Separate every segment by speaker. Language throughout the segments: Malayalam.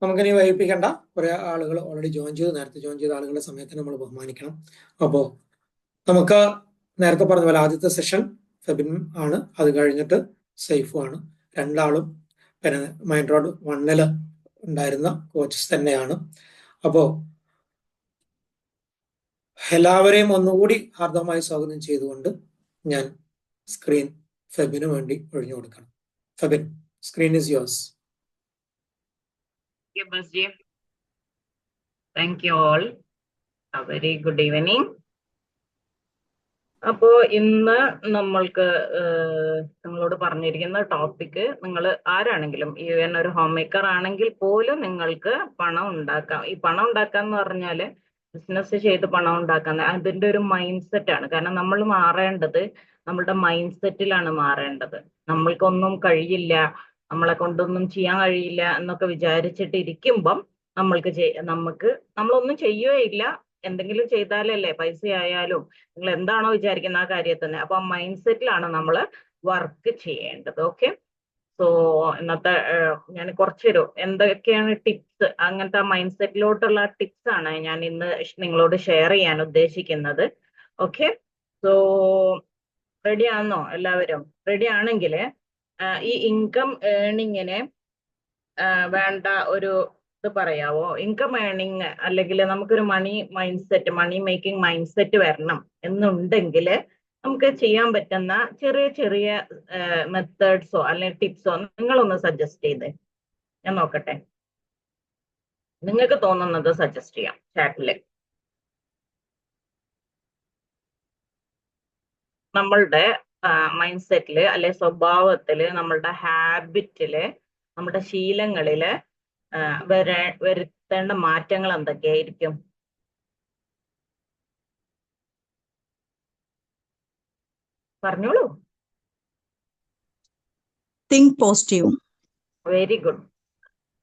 Speaker 1: നമുക്കിനി വൈകിപ്പിക്കേണ്ട. കുറെ ആളുകൾ ഓൾറെഡി ജോയിൻ ചെയ്തു. നേരത്തെ ജോയിൻ ചെയ്ത ആളുകളുടെ സമയത്ത് നമ്മൾ ബഹുമാനിക്കണം. അപ്പോൾ നമുക്ക് നേരത്തെ പറഞ്ഞ പോലെ ആദ്യത്തെ സെഷൻ ഫെബിൻ ആണ്, അത് കഴിഞ്ഞിട്ട് സൈഫു ആണ്. രണ്ടാളും പിന്നെ മൈൻഡ് റോഡ് 1 ഉണ്ടായിരുന്ന കോച്ചസ് തന്നെയാണ്. അപ്പോൾ എല്ലാവരെയും ഒന്നുകൂടി ഹാർദവമായി സ്വാഗതം ചെയ്തുകൊണ്ട് ഞാൻ സ്ക്രീൻ ഫെബിന് വേണ്ടി ഒഴിഞ്ഞു കൊടുക്കണം. Febin, screen is yours.
Speaker 2: Thank you all. A very good evening. അപ്പോ ഇന്ന് നമ്മൾക്ക് നിങ്ങളോട് പറഞ്ഞിരിക്കുന്ന ടോപ്പിക്ക്, നിങ്ങൾ ആരാണെങ്കിലും ഈവൻ ഒരു ഹോം മേക്കർ ആണെങ്കിൽ പോലും നിങ്ങൾക്ക് പണം ഉണ്ടാക്കാം. ഈ പണം ഉണ്ടാക്കാന്ന് പറഞ്ഞാല് ബിസിനസ് ചെയ്ത് പണം ഉണ്ടാക്കാൻ അതിന്റെ ഒരു മൈൻഡ് സെറ്റ് ആണ്. കാരണം നമ്മൾ മാറേണ്ടത് നമ്മളുടെ മൈൻഡ് സെറ്റിലാണ് മാറേണ്ടത്. നമ്മൾക്കൊന്നും കഴിയില്ല, നമ്മളെ കൊണ്ടൊന്നും ചെയ്യാൻ കഴിയില്ല എന്നൊക്കെ വിചാരിച്ചിട്ട് ഇരിക്കുമ്പം നമ്മളൊന്നും ചെയ്യുകയില്ല. എന്തെങ്കിലും ചെയ്താലല്ലേ പൈസ ആയാലും നിങ്ങൾ എന്താണോ വിചാരിക്കുന്ന ആ കാര്യത്തിന്. അപ്പൊ ആ മൈൻഡ് സെറ്റിലാണ് നമ്മൾ വർക്ക് ചെയ്യേണ്ടത്. ഓക്കെ, സോ ഇന്നത്തെ ഞാൻ കുറച്ചൊരു എന്തൊക്കെയാണ് ടിപ്സ്, അങ്ങനത്തെ മൈൻഡ് സെറ്റിലോട്ടുള്ള ടിപ്സ് ആണ് ഞാൻ ഇന്ന് നിങ്ങളോട് ഷെയർ ചെയ്യാൻ ഉദ്ദേശിക്കുന്നത്. ഓക്കെ, സോ റെഡി ആണോ എല്ലാവരും? റെഡി ആണെങ്കിൽ ഈ ഇൻകം ഏണിങ്ങിന് വേണ്ട ഒരു ഇത് പറയാവോ? ഇൻകം ഏണിങ് അല്ലെങ്കിൽ നമുക്കൊരു money mindset, money making mindset വരണം എന്നുണ്ടെങ്കിൽ നമുക്ക് ചെയ്യാൻ പറ്റുന്ന ചെറിയ ചെറിയ മെത്തേഡ്സോ അല്ലെങ്കിൽ ടിപ്സോ നിങ്ങളൊന്ന് സജസ്റ്റ് ചെയ്തേ. ഞാൻ നോക്കട്ടെ, നിങ്ങൾക്ക് തോന്നുന്നത് സജസ്റ്റ് ചെയ്യാം ചാറ്റില്. നമ്മളുടെ മൈൻഡ് സെറ്റില് അല്ലെ സ്വഭാവത്തില്, നമ്മളുടെ ഹാബിറ്റില്, നമ്മുടെ ശീലങ്ങളില് വരുത്തേണ്ട മാറ്റങ്ങൾ എന്തൊക്കെയായിരിക്കും? പറഞ്ഞോളൂ.
Speaker 3: Think positive.
Speaker 2: Very good.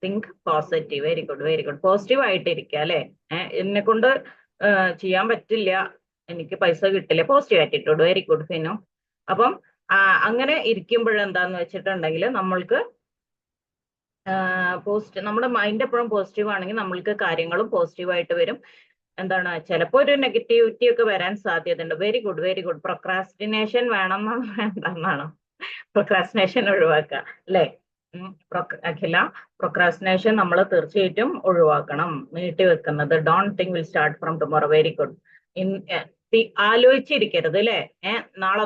Speaker 2: Think positive. Very good, very good. Positive ആയിട്ടിരിക്കുക അല്ലെ. എന്നെ കൊണ്ട് ചെയ്യാൻ പറ്റില്ല, എനിക്ക് പൈസ കിട്ടില്ല. Positive attitude. Very good Finu. അപ്പം അങ്ങനെ ഇരിക്കുമ്പോഴെന്താന്ന് വെച്ചിട്ടുണ്ടെങ്കിൽ നമ്മൾക്ക് നമ്മുടെ മൈൻഡ് എപ്പോഴും പോസിറ്റീവ് ആണെങ്കിൽ നമ്മൾക്ക് കാര്യങ്ങളും പോസിറ്റീവായിട്ട് വരും. എന്താണ്, ചിലപ്പോൾ ഒരു നെഗറ്റിവിറ്റി ഒക്കെ വരാൻ സാധ്യതയുണ്ട്. Very good, very good. Procrastination വേണമെന്നാണ്, വേണ്ടെന്നാണോ? പ്രൊക്രാസ്റ്റിനേഷൻ ഒഴിവാക്കുക അല്ലേ അഖില? പ്രൊക്രാസ്റ്റിനേഷൻ നമ്മൾ തീർച്ചയായിട്ടും ഒഴിവാക്കണം. നീട്ടി വെക്കുന്നത്, don't think will start from tomorrow. Very good. ആലോചിച്ചിരിക്കരുത് അല്ലേ. നാളെ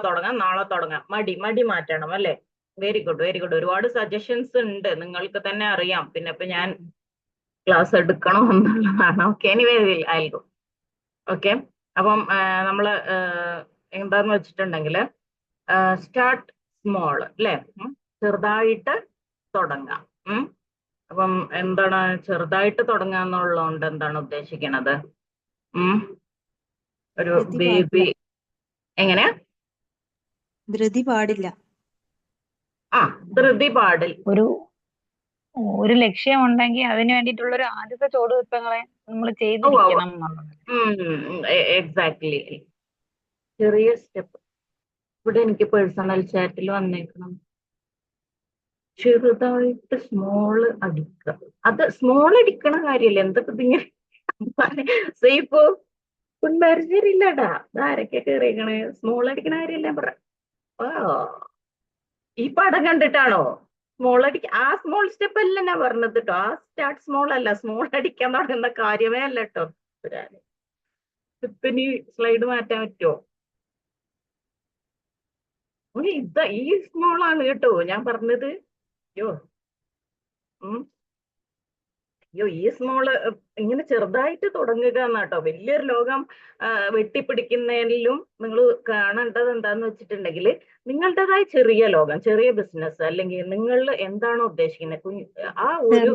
Speaker 2: തുടങ്ങാം. മടി മാറ്റണം അല്ലേ. Very good, very good. ഒരുപാട് സജഷൻസ് ഉണ്ട്, നിങ്ങൾക്ക് തന്നെ അറിയാം. പിന്നെ ഇപ്പൊ ഞാൻ ക്ലാസ് എടുക്കണോ എന്നുള്ളതാണ്. Okay, anyway I go. Okay, അപ്പം നമ്മള് എന്താന്ന് വെച്ചിട്ടുണ്ടെങ്കിൽ സ്റ്റാർട്ട് സ്മോൾ അല്ലേ. ചെറുതായിട്ട് തുടങ്ങാം. അപ്പം എന്താണ് ചെറുതായിട്ട് തുടങ്ങുക എന്നുള്ളതുകൊണ്ട് എന്താണ് ഉദ്ദേശിക്കണത്? ഒരു ബേബി എങ്ങനെ?
Speaker 3: ധൃതി പാടില്ല.
Speaker 2: ധൃതി പാടില്ല.
Speaker 4: ഒരു ലക്ഷ്യം ഉണ്ടെങ്കിൽ അതിന് വേണ്ടിയിട്ടുള്ള ഒരു ആദ്യത്തെ ചുവടുവെപ്പങ്ങളെ നമ്മൾ ചെയ്തിരിക്കണം.
Speaker 2: എക്സാക്ട്ലി. ചെറിയ സ്റ്റെപ്പ്. ഇവിടെ എനിക്ക് പേഴ്സണൽ ചാറ്റിൽ വന്നേക്കണം, ചെറുതായിട്ട് സ്മോള് അടിക്കുക. അത് സ്മോൾ അടിക്കണ കാര്യല്ലേ, എന്തൊക്കെ ഇങ്ങനെ സേഫ് പിള്ളേരില്ലടാ. ഇതാരൊക്കെ കയറിയേക്കണേ? സ്മോൾ അടിക്കണ കാര്യല്ലേ പറ. ഈ പടം കണ്ടിട്ടാണോ സ്മോൾ ആ സ്മോൾ സ്റ്റെപ്പ് അല്ല ഞാൻ പറഞ്ഞത് കേട്ടോ. ആ സ്റ്റാർട്ട് സ്മോൾ അല്ല, സ്മോൾ അടിക്കാൻ തുടങ്ങുന്ന കാര്യമേ അല്ല കേട്ടോ. ഇനി സ്ലൈഡ് മാറ്റാൻ പറ്റുമോ? ഈ സ്മോൾ ആണ് കേട്ടോ ഞാൻ പറഞ്ഞത്. ഈ സ്മോള് ഇങ്ങനെ ചെറുതായിട്ട് തുടങ്ങുക എന്നാട്ടോ. വലിയൊരു ലോകം വെട്ടിപ്പിടിക്കുന്നതിലും നിങ്ങൾ കാണേണ്ടത് എന്താന്ന് വെച്ചിട്ടുണ്ടെങ്കിൽ നിങ്ങളുടേതായ ചെറിയ ലോകം, ചെറിയ ബിസിനസ്, അല്ലെങ്കിൽ നിങ്ങൾ എന്താണോ ഉദ്ദേശിക്കുന്നത് ആ ഒരു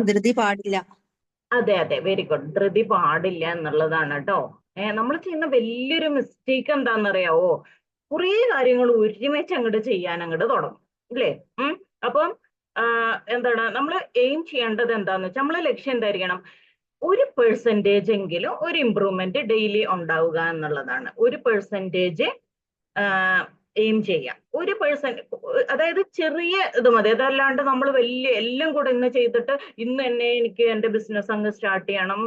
Speaker 3: ധൃതി പാടില്ല.
Speaker 2: അതെ, വെരി ഗുഡ്. ധൃതി പാടില്ല എന്നുള്ളതാണ് കേട്ടോ. നമ്മൾ ചെയ്യുന്ന വലിയൊരു മിസ്റ്റേക്ക് എന്താണെന്നറിയാവോ? കുറേ കാര്യങ്ങൾ ഒരുമിച്ച് അങ്ങോട്ട് ചെയ്യാൻ തുടങ്ങും അല്ലേ. അപ്പം എന്താണ് നമ്മൾ എയിം ചെയ്യേണ്ടത് എന്താന്ന് വെച്ചാൽ നമ്മളെ ലക്ഷ്യം എന്തായിരിക്കണം? 1% എങ്കിലും ഒരു ഇമ്പ്രൂവ്മെന്റ് ഡെയിലി ഉണ്ടാവുക എന്നുള്ളതാണ്. 1% എയിം ചെയ്യാം. 1%, അതായത് ചെറിയ ഇത് മതി. അതല്ലാണ്ട് നമ്മൾ വലിയ എല്ലാം കൂടെ ഇന്ന് ചെയ്തിട്ട് ഇന്ന് തന്നെ എനിക്ക് എന്റെ ബിസിനസ് അങ്ങ് സ്റ്റാർട്ട് ചെയ്യണം,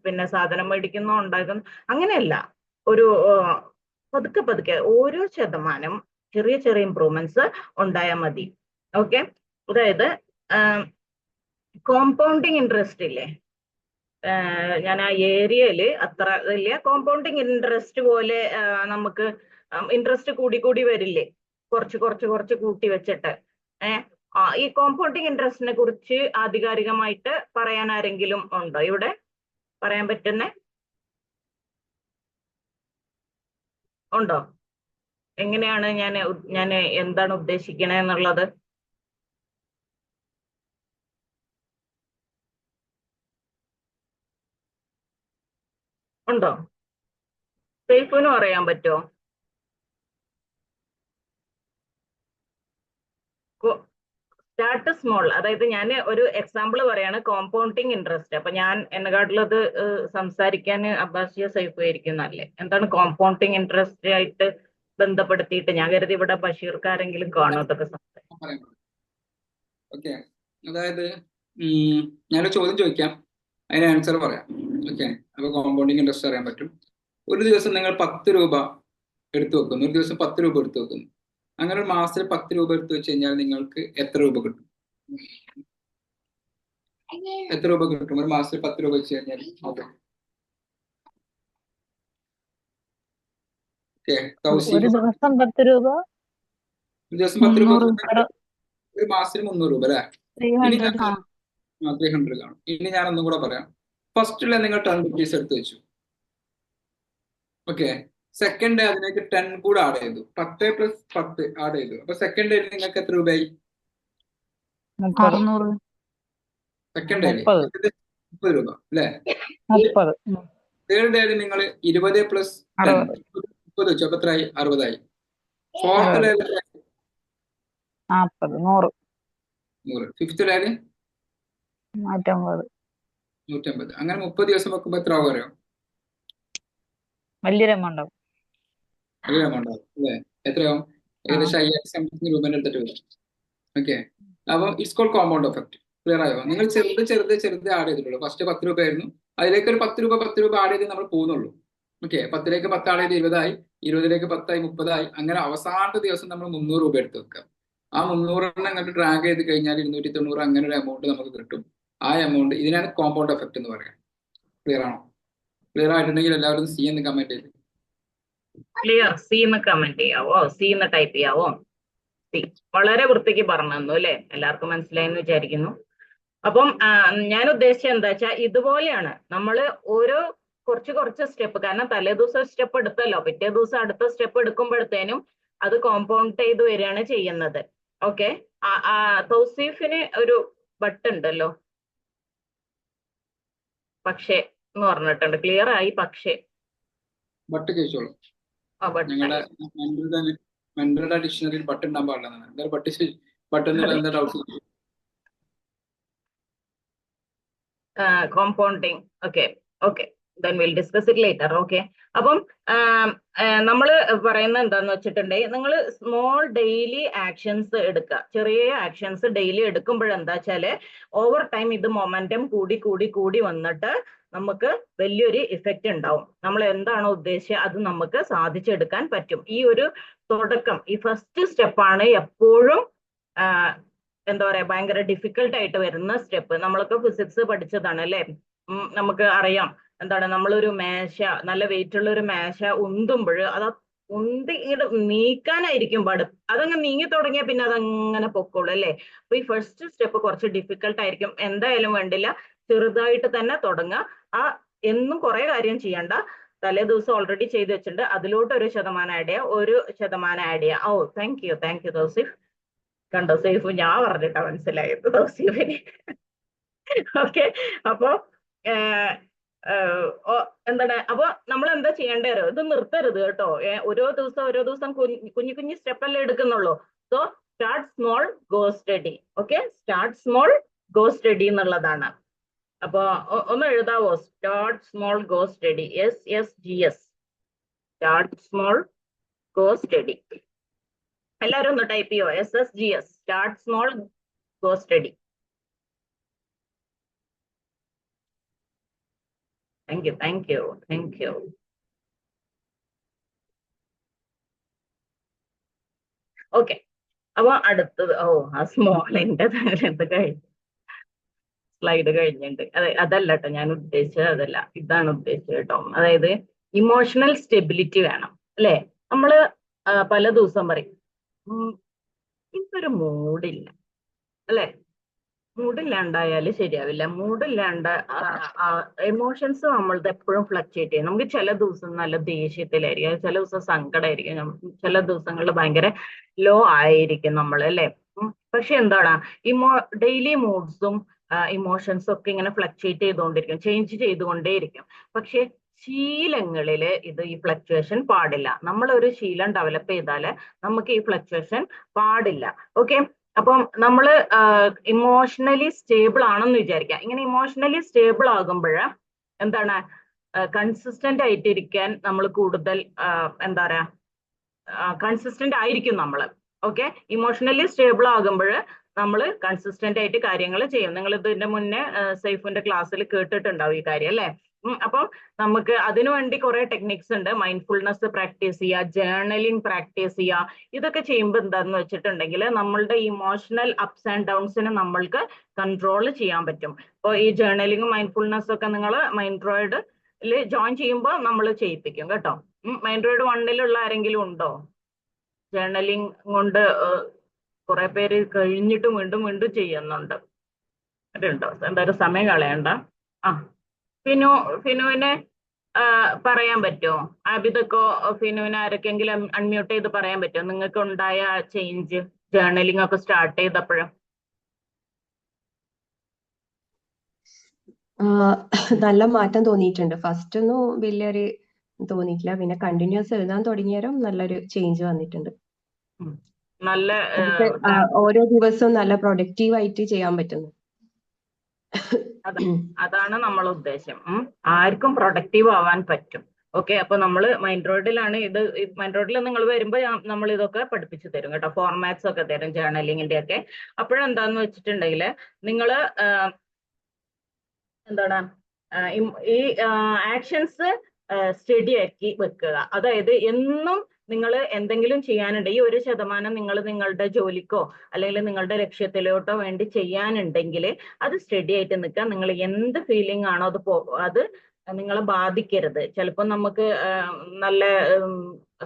Speaker 2: പിന്നെ സാധനം മേടിക്കുന്നു ഉണ്ടാക്കുന്നു, അങ്ങനെയല്ല. ഒരു പതുക്കെ പതുക്കെ ഓരോ ശതമാനം ചെറിയ ചെറിയ ഇംപ്രൂവ്മെന്റ്സ് ഉണ്ടായാൽ മതി. ഓക്കെ, അതായത് കോമ്പൗണ്ടിങ് ഇൻട്രസ്റ്റ് ഇല്ലേ, ഞാൻ ആ ഏരിയയില് അത്ര ഇല്ല, കോമ്പൗണ്ടിങ് ഇൻട്രസ്റ്റ് പോലെ നമുക്ക് ഇൻട്രസ്റ്റ് കൂടി കൂടി വരില്ലേ, കുറച്ച് കുറച്ച് കുറച്ച് കൂട്ടി വെച്ചിട്ട്. ഈ കോമ്പൗണ്ടിങ് ഇൻട്രസ്റ്റിനെ കുറിച്ച് ആധികാരികമായിട്ട് പറയാൻ ആരെങ്കിലും ഉണ്ടോ ഇവിടെ? പറയാൻ പറ്റുന്നേ ഉണ്ടോ? എങ്ങനെയാണ് ഞാൻ എന്താണ് ഉദ്ദേശിക്കണേ എന്നുള്ളത്? ഉണ്ടോ? സേഫിന് പറയാൻ പറ്റുമോ? സ്റ്റാർട്ട് സ്മോൾ, അതായത് ഞാൻ ഒരു എക്സാമ്പിൾ പറയാണ്, കോമ്പൗണ്ടിങ് ഇൻട്രസ്റ്റ്. അപ്പൊ ഞാൻ എന്നെക്കാട്ടിലത് സംസാരിക്കാൻ അബ്ബാസിയ സൈഫ് ആയിരിക്കുന്നല്ലേ. എന്താണ് കോമ്പൗണ്ടിങ് ഇൻട്രസ്റ്റ് ആയിട്ട് ബന്ധപ്പെടുത്തിയിട്ട്? ഞാൻ കരുതി ഇവിടെ ബഷീർക്കാരെങ്കിലും കാണും അതൊക്കെ സംസാരിക്കും.
Speaker 5: ഓക്കെ, അതായത് ഞാനൊരു ചോദ്യം ചോദിക്കാം, അതിന് ആൻസർ പറയാം. ഓക്കെ, അപ്പൊ കോമ്പൗണ്ടിങ് ഇൻട്രസ്റ്റ് അറിയാൻ പറ്റും. ഒരു ദിവസം നിങ്ങൾ 10 രൂപ എടുത്തു വെക്കുന്നു, ഒരു ദിവസം 10 രൂപ എടുത്തു വെക്കുന്നു. അങ്ങനെ ഒരു മാസത്തിൽ 10 രൂപ എടുത്തു വെച്ച് കഴിഞ്ഞാൽ നിങ്ങൾക്ക് എത്ര രൂപ കിട്ടും? എത്ര രൂപ കിട്ടും ഒരു മാസത്തിൽ 10 രൂപ വെച്ച് കഴിഞ്ഞാൽ? ഓക്കെ,
Speaker 4: ഒരു ദിവസം 10 രൂപ,
Speaker 5: ഒരു ദിവസം 10 രൂപ, ഒരു മാസത്തിൽ 300 രൂപ അല്ലെ? 300 കാണും. ഇനി ഞാൻ ഒന്നും കൂടെ പറയാം. ഫസ്റ്റില് നിങ്ങൾ 10 റുപ്പീസ് എടുത്ത് വെച്ചു. ഓക്കെ, സെക്കൻഡ് ഡേ അതിലേക്ക് 10 കൂടെ ആഡ് ചെയ്തു, 10 + 10 ആഡ് ചെയ്തു. അപ്പൊ സെക്കൻഡ് ഡേ നിങ്ങൾക്ക് എത്ര രൂപയായി?
Speaker 4: 600.
Speaker 5: സെക്കൻഡ് ഡേ 30 രൂപ അല്ലെ? തേർഡ് ഡേ നിങ്ങൾ 20 + 10 30 വെച്ചു, അപ്പൊ എത്രയായി? 60 ആയി. Fourth day
Speaker 4: 100.
Speaker 5: Fifth day 150. അങ്ങനെ 30 ദിവസം വെക്കുമ്പോ എത്ര ആവും അറിയോ?
Speaker 4: വലിയൊരു എമൗണ്ട് ആവും.
Speaker 5: വലിയൊരു എമൗണ്ട് ആവും അല്ലേ? എത്രയാവും? ഏകദേശം 5000 രൂപേന്റെ അടുത്തിട്ട് വരും. ഓക്കെ, അപ്പൊ it's called compound effect. Clear ആയോ? നിങ്ങൾ ചെറുത് ആഡ് ചെയ്തിട്ടുള്ളൂ. ഫസ്റ്റ് 10 രൂപ ആയിരുന്നു, അതിലേക്ക് ഒരു 10 രൂപ ആഡ് ചെയ്ത് നമ്മൾ പോകുന്നുള്ളൂ. ഓക്കെ, 10ലേക്ക് 10 ആഡ് ചെയ്ത് 20 ആയി, 20ലേക്ക് 10 ആയി, 30 ആയി. അങ്ങനെ അവസാനത്തെ ദിവസം നമ്മൾ 300 രൂപ എടുത്ത് വെക്കുക. ആ 300 അങ്ങോട്ട് ഡ്രാഗ് ചെയ്ത് കഴിഞ്ഞാൽ 290 അങ്ങനെ ഒരു എമൗണ്ട് നമുക്ക് കിട്ടും. ആ എമൗണ്ട്, ഇതിനാണ് കോമ്പൗണ്ട് എഫക്ട് എന്ന് പറയാം. ക്ലിയർ ആണോ? ക്ലിയർ ആയിട്ടുണ്ടെങ്കിൽ എല്ലാവരും സി എന്ന് കമന്റ് ചെയ്ത്.
Speaker 2: ക്ലിയർ, സി എന്ന് കമന്റ് ചെയ്യാവോ? സി എന്ന് ടൈപ്പ് ചെയ്യാവോ? സി. വളരെ വൃത്തിക്ക് പറഞ്ഞു തന്നു അല്ലെ? എല്ലാവർക്കും മനസ്സിലായെന്ന് വിചാരിക്കുന്നു. അപ്പം ഞാൻ ഉദ്ദേശിച്ചത് എന്താ വെച്ചാൽ, ഇതുപോലെയാണ് നമ്മൾ ഓരോ കുറച്ച് സ്റ്റെപ്പ്, കാരണം തലേ ദിവസം സ്റ്റെപ്പ് എടുത്തല്ലോ, പിറ്റേ ദിവസം അടുത്ത സ്റ്റെപ്പ് എടുക്കുമ്പോഴത്തേനും അത് കോമ്പൗണ്ട് ചെയ്ത് വരികയാണ് ചെയ്യുന്നത്. ഓക്കെ, തൗസീഫിന് ഒരു ബട്ട് ഉണ്ടല്ലോ, പക്ഷേ എന്ന് പറഞ്ഞിട്ടുണ്ട്. ക്ലിയർ ആയി? പക്ഷേ
Speaker 5: ബട്ട് ചോദിച്ചോളൂ. ഞങ്ങളുടെ ഡിക്ഷണറിയിൽ ബട്ട് ഉണ്ടാൻ പാടില്ല. എന്താ doubt?
Speaker 2: Compounding. Okay, then we'll discuss it later. Okay, അപ്പം നമ്മൾ പറയുന്നത് എന്താന്ന് വെച്ചിട്ടുണ്ടെങ്കിൽ, നിങ്ങൾ സ്മോൾ ഡെയിലി ആക്ഷൻസ് എടുക്കുക. ചെറിയ ആക്ഷൻസ് ഡെയിലി എടുക്കുമ്പോഴെന്താ വെച്ചാല് ഓവർ ടൈം ഇത് മൊമെന്റം കൂടി വന്നിട്ട് നമുക്ക് വലിയൊരു ഇഫക്റ്റ് ഉണ്ടാവും. നമ്മൾ എന്താണോ ഉദ്ദേശിച്ചത് അത് നമുക്ക് സാധിച്ചെടുക്കാൻ പറ്റും. ഈ ഒരു തുടക്കം, ഈ ഫസ്റ്റ് സ്റ്റെപ്പാണ് എപ്പോഴും എന്താ പറയാ ഭയങ്കര ഡിഫിക്കൽട്ട് ആയിട്ട് വരുന്ന സ്റ്റെപ്പ്. നമ്മളൊക്കെ ഫിസിക്സ് പഠിച്ചതാണ് അല്ലെ? നമുക്ക് അറിയാം എന്താണ്, നമ്മളൊരു മേശ, നല്ല വെയിറ്റ് ഉള്ള ഒരു മേശ ഉന്തുമ്പോൾ അത് ഉന്തി ഇങ്ങോട്ട് നീക്കാനായിരിക്കും പാട്. അതങ്ങ് നീങ്ങി തുടങ്ങിയാൽ പിന്നെ അതങ്ങനെ പൊക്കോളൂ അല്ലെ? അപ്പൊ ഈ ഫസ്റ്റ് സ്റ്റെപ്പ് കുറച്ച് ഡിഫിക്കൽട്ട് ആയിരിക്കും. എന്തായാലും വേണ്ടില്ല, ചെറുതായിട്ട് തന്നെ തുടങ്ങുക. എന്നും കുറെ കാര്യം ചെയ്യണ്ട. തലേ ദിവസം ഓൾറെഡി ചെയ്ത് വെച്ചിട്ടുണ്ട്, അതിലോട്ട് 1% ആഡ് ചെയ്യുക, 1% ആഡ് ചെയ്യുക. ഓ, താങ്ക് യു തൗസീഫ്. കണ്ടോ സേഫ്, ഞാൻ പറഞ്ഞിട്ടാ മനസ്സിലായത് തൗസീഫിന്. ഓക്കെ, അപ്പൊ എന്താണ്, അപ്പൊ നമ്മൾ എന്താ ചെയ്യേണ്ടത്? ഇത് നിർത്തരുത് കേട്ടോ. ഓരോ ദിവസം കുഞ്ഞു സ്റ്റെപ്പ് അല്ലേ എടുക്കുന്നുള്ളൂ. So start small, go study. Okay, start small, go study എന്നുള്ളതാണ്. അപ്പൊ ഒന്ന് എഴുതാവോ? Start small, go study. SSGS, start small, go study. എല്ലാവരും ഒന്ന് ടൈപ്പ് ചെയ്യോ? SSGS, start small go study. Thank you, thank you, thank you. Okay, അപ്പൊ അടുത്തത്, ആ സ്മോളിന്റെ ഇത് കഴിഞ്ഞു, സ്ലൈഡ് കഴിഞ്ഞിട്ടുണ്ട്. അതല്ല കേട്ടോ ഞാൻ ഉദ്ദേശിച്ചത്, അതല്ല, ഇതാണ് ഉദ്ദേശിച്ചത് കേട്ടോ. അതായത് ഇമോഷണൽ സ്റ്റെബിലിറ്റി വേണം അല്ലെ. നമ്മള് പല ദിവസം പറയും ഇപ്പൊരു മൂഡില്ല അല്ലെ. മൂഡില്ലാണ്ടായാല് ശരിയാവില്ല. മൂഡില്ലാണ്ട് എമോഷൻസ് നമ്മളുടെ എപ്പോഴും ഫ്ലക്ച്വേറ്റ് ചെയ്യും. നമുക്ക് ചില ദിവസം നല്ല ദേഷ്യത്തിലായിരിക്കും, ചില ദിവസം സങ്കടമായിരിക്കും, ചില ദിവസങ്ങളിൽ ഭയങ്കര ലോ ആയിരിക്കും നമ്മൾ അല്ലെ. പക്ഷെ എന്താണ്, ഡെയിലി മൂഡ്സും ഇമോഷൻസും ഒക്കെ ഇങ്ങനെ ഫ്ലക്ച്വേറ്റ് ചെയ്തുകൊണ്ടിരിക്കും, ചേഞ്ച് ചെയ്തുകൊണ്ടേയിരിക്കും. പക്ഷെ ശീലങ്ങളില് ഈ ഫ്ലക്ച്വേഷൻ പാടില്ല. നമ്മൾ ഒരു ശീലം ഡെവലപ്പ് ചെയ്താല് നമുക്ക് ഈ ഫ്ലക്ച്വേഷൻ പാടില്ല. ഓക്കെ, അപ്പം നമ്മള് ഇമോഷണലി സ്റ്റേബിൾ ആണെന്ന് വിചാരിക്കാം. ഇങ്ങനെ ഇമോഷണലി സ്റ്റേബിൾ ആകുമ്പോൾ എന്താണ്, കൺസിസ്റ്റന്റ് ആയിട്ടിരിക്കാൻ നമ്മൾ കൂടുതൽ എന്താ പറയാ, കൺസിസ്റ്റന്റ് ആയിരിക്കും നമ്മൾ. ഓക്കെ, ഇമോഷണലി സ്റ്റേബിൾ ആകുമ്പോൾ നമ്മൾ കൺസിസ്റ്റന്റ് ആയിട്ട് കാര്യങ്ങൾ ചെയ്യും. നിങ്ങൾ ഇതിന്റെ മുന്നേ സൈഫിന്റെ ക്ലാസ്സിൽ കേട്ടിട്ടുണ്ടാവും ഈ കാര്യം അല്ലെ. അപ്പം നമുക്ക് അതിനുവേണ്ടി കുറെ ടെക്നിക്സ് ഉണ്ട്. മൈൻഡ്ഫുൾനെസ് പ്രാക്ടീസ് ചെയ്യുക, ജേർണലിംഗ് പ്രാക്ടീസ് ചെയ്യുക. ഇതൊക്കെ ചെയ്യുമ്പോൾ എന്താന്ന് വെച്ചിട്ടുണ്ടെങ്കിൽ നമ്മളുടെ ഇമോഷണൽ അപ്സ് ആൻഡ് ഡൗൺസിനെ നമ്മൾക്ക് കൺട്രോൾ ചെയ്യാൻ പറ്റും. അപ്പോൾ ഈ ജേർണലിംഗും മൈൻഡ്ഫുൾനെസ് ഒക്കെ നിങ്ങൾ മൈൻഡ്രോയിഡിൽ ജോയിൻ ചെയ്യുമ്പോൾ നമ്മൾ ചെയ്യിപ്പിക്കും കേട്ടോ. മൈൻഡ്രോയിഡ് 1 ആരെങ്കിലും ഉണ്ടോ? ജേർണലിംഗ് കൊണ്ട് കുറെ പേര് കഴിഞ്ഞിട്ടും വീണ്ടും വീണ്ടും ചെയ്യുന്നുണ്ട്. അതുണ്ടോ? എന്തായാലും സമയം കളയണ്ട. ഫിനുവിനെ പറയാൻ പറ്റുമോ? ആബിദക്കോ ഫിനുവിനെ ആരൊക്കെങ്കിലും അൺമ്യൂട്ട് ചെയ്ത് പറയാൻ പറ്റുമോ നിങ്ങൾക്ക് ഉണ്ടായ ചേഞ്ച് ജേർണലിംഗ് ഒക്കെ സ്റ്റാർട്ട് ചെയ്തപ്പോഴും?
Speaker 6: നല്ല മാറ്റം തോന്നിയിട്ടുണ്ട്. ഫസ്റ്റ് ഒന്നും വലിയൊരു തോന്നിയിട്ടില്ല, പിന്നെ കണ്ടിന്യൂസ് എഴുതാൻ തുടങ്ങിയാലും നല്ലൊരു ചേഞ്ച് വന്നിട്ടുണ്ട്.
Speaker 2: നല്ല
Speaker 6: ഓരോ ദിവസവും നല്ല പ്രൊഡക്റ്റീവ് ആയിട്ട് ചെയ്യാൻ പറ്റുന്നു.
Speaker 2: അതാണ് നമ്മളെ ഉദ്ദേശം. ആർക്കും പ്രൊഡക്റ്റീവ് ആവാൻ പറ്റും. ഓക്കെ, അപ്പൊ നമ്മൾ മൈൻഡ്രോയിഡിലാണ് മൈൻഡ്രോയിഡിൽ നിങ്ങൾ വരുമ്പോൾ നമ്മൾ ഇതൊക്കെ പഠിപ്പിച്ചു തരും കേട്ടോ. ഫോർമാറ്റ്സ് ഒക്കെ തരും ജേർണലിങ്ങിന്റെ ഒക്കെ. അപ്പോഴെന്താന്ന് വെച്ചിട്ടുണ്ടെങ്കിൽ നിങ്ങൾ എന്താണ് ഈ ആക്ഷൻസ് സ്റ്റഡി ആക്കി വെക്കുക. അതായത് എന്നും നിങ്ങൾ എന്തെങ്കിലും ചെയ്യാനുണ്ടെങ്കിൽ 1% നിങ്ങൾ നിങ്ങളുടെ ജോലിക്കോ അല്ലെങ്കിൽ നിങ്ങളുടെ ലക്ഷ്യത്തിലോട്ടോ വേണ്ടി ചെയ്യാനുണ്ടെങ്കിൽ അത് സ്റ്റഡി ആയിട്ട് നിൽക്കുക. നിങ്ങൾ എന്ത് ഫീലിംഗ് ആണോ അത് നിങ്ങളെ ബാധിക്കരുത്. ചിലപ്പോൾ നമുക്ക് നല്ല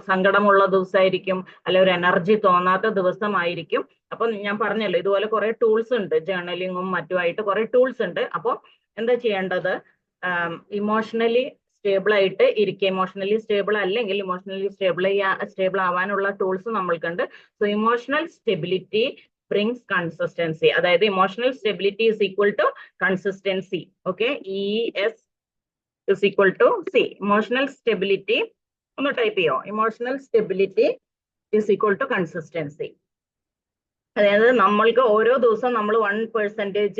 Speaker 2: സങ്കടമുള്ള ദിവസമായിരിക്കും, അല്ലെ ഒരു എനർജി തോന്നാത്ത ദിവസമായിരിക്കും. അപ്പൊ ഞാൻ പറഞ്ഞല്ലോ ഇതുപോലെ കുറെ ടൂൾസ് ഉണ്ട്, ജേർണലിങ്ങും മറ്റുമായിട്ട് കുറെ ടൂൾസ് ഉണ്ട്. അപ്പോൾ എന്താ ചെയ്യേണ്ടത്, ഇമോഷണലി സ്റ്റേബിൾ ആയിട്ട് ഇരിക്കുക. ഇമോഷണലി സ്റ്റേബിൾ അല്ലെങ്കിൽ ഇമോഷണലി സ്റ്റേബിൾ ആവാനുള്ള ടൂൾസ് നമ്മൾക്കുണ്ട്. So emotional stability brings consistency. അതായത് emotional stability is equal to consistency. Okay, ES is equal to C. Emotional stability ഒന്ന് ടൈപ്പ് ചെയ്യോ. Emotional stability is equal to consistency. അതായത് നമ്മൾക്ക് ഓരോ ദിവസം നമ്മൾ 1%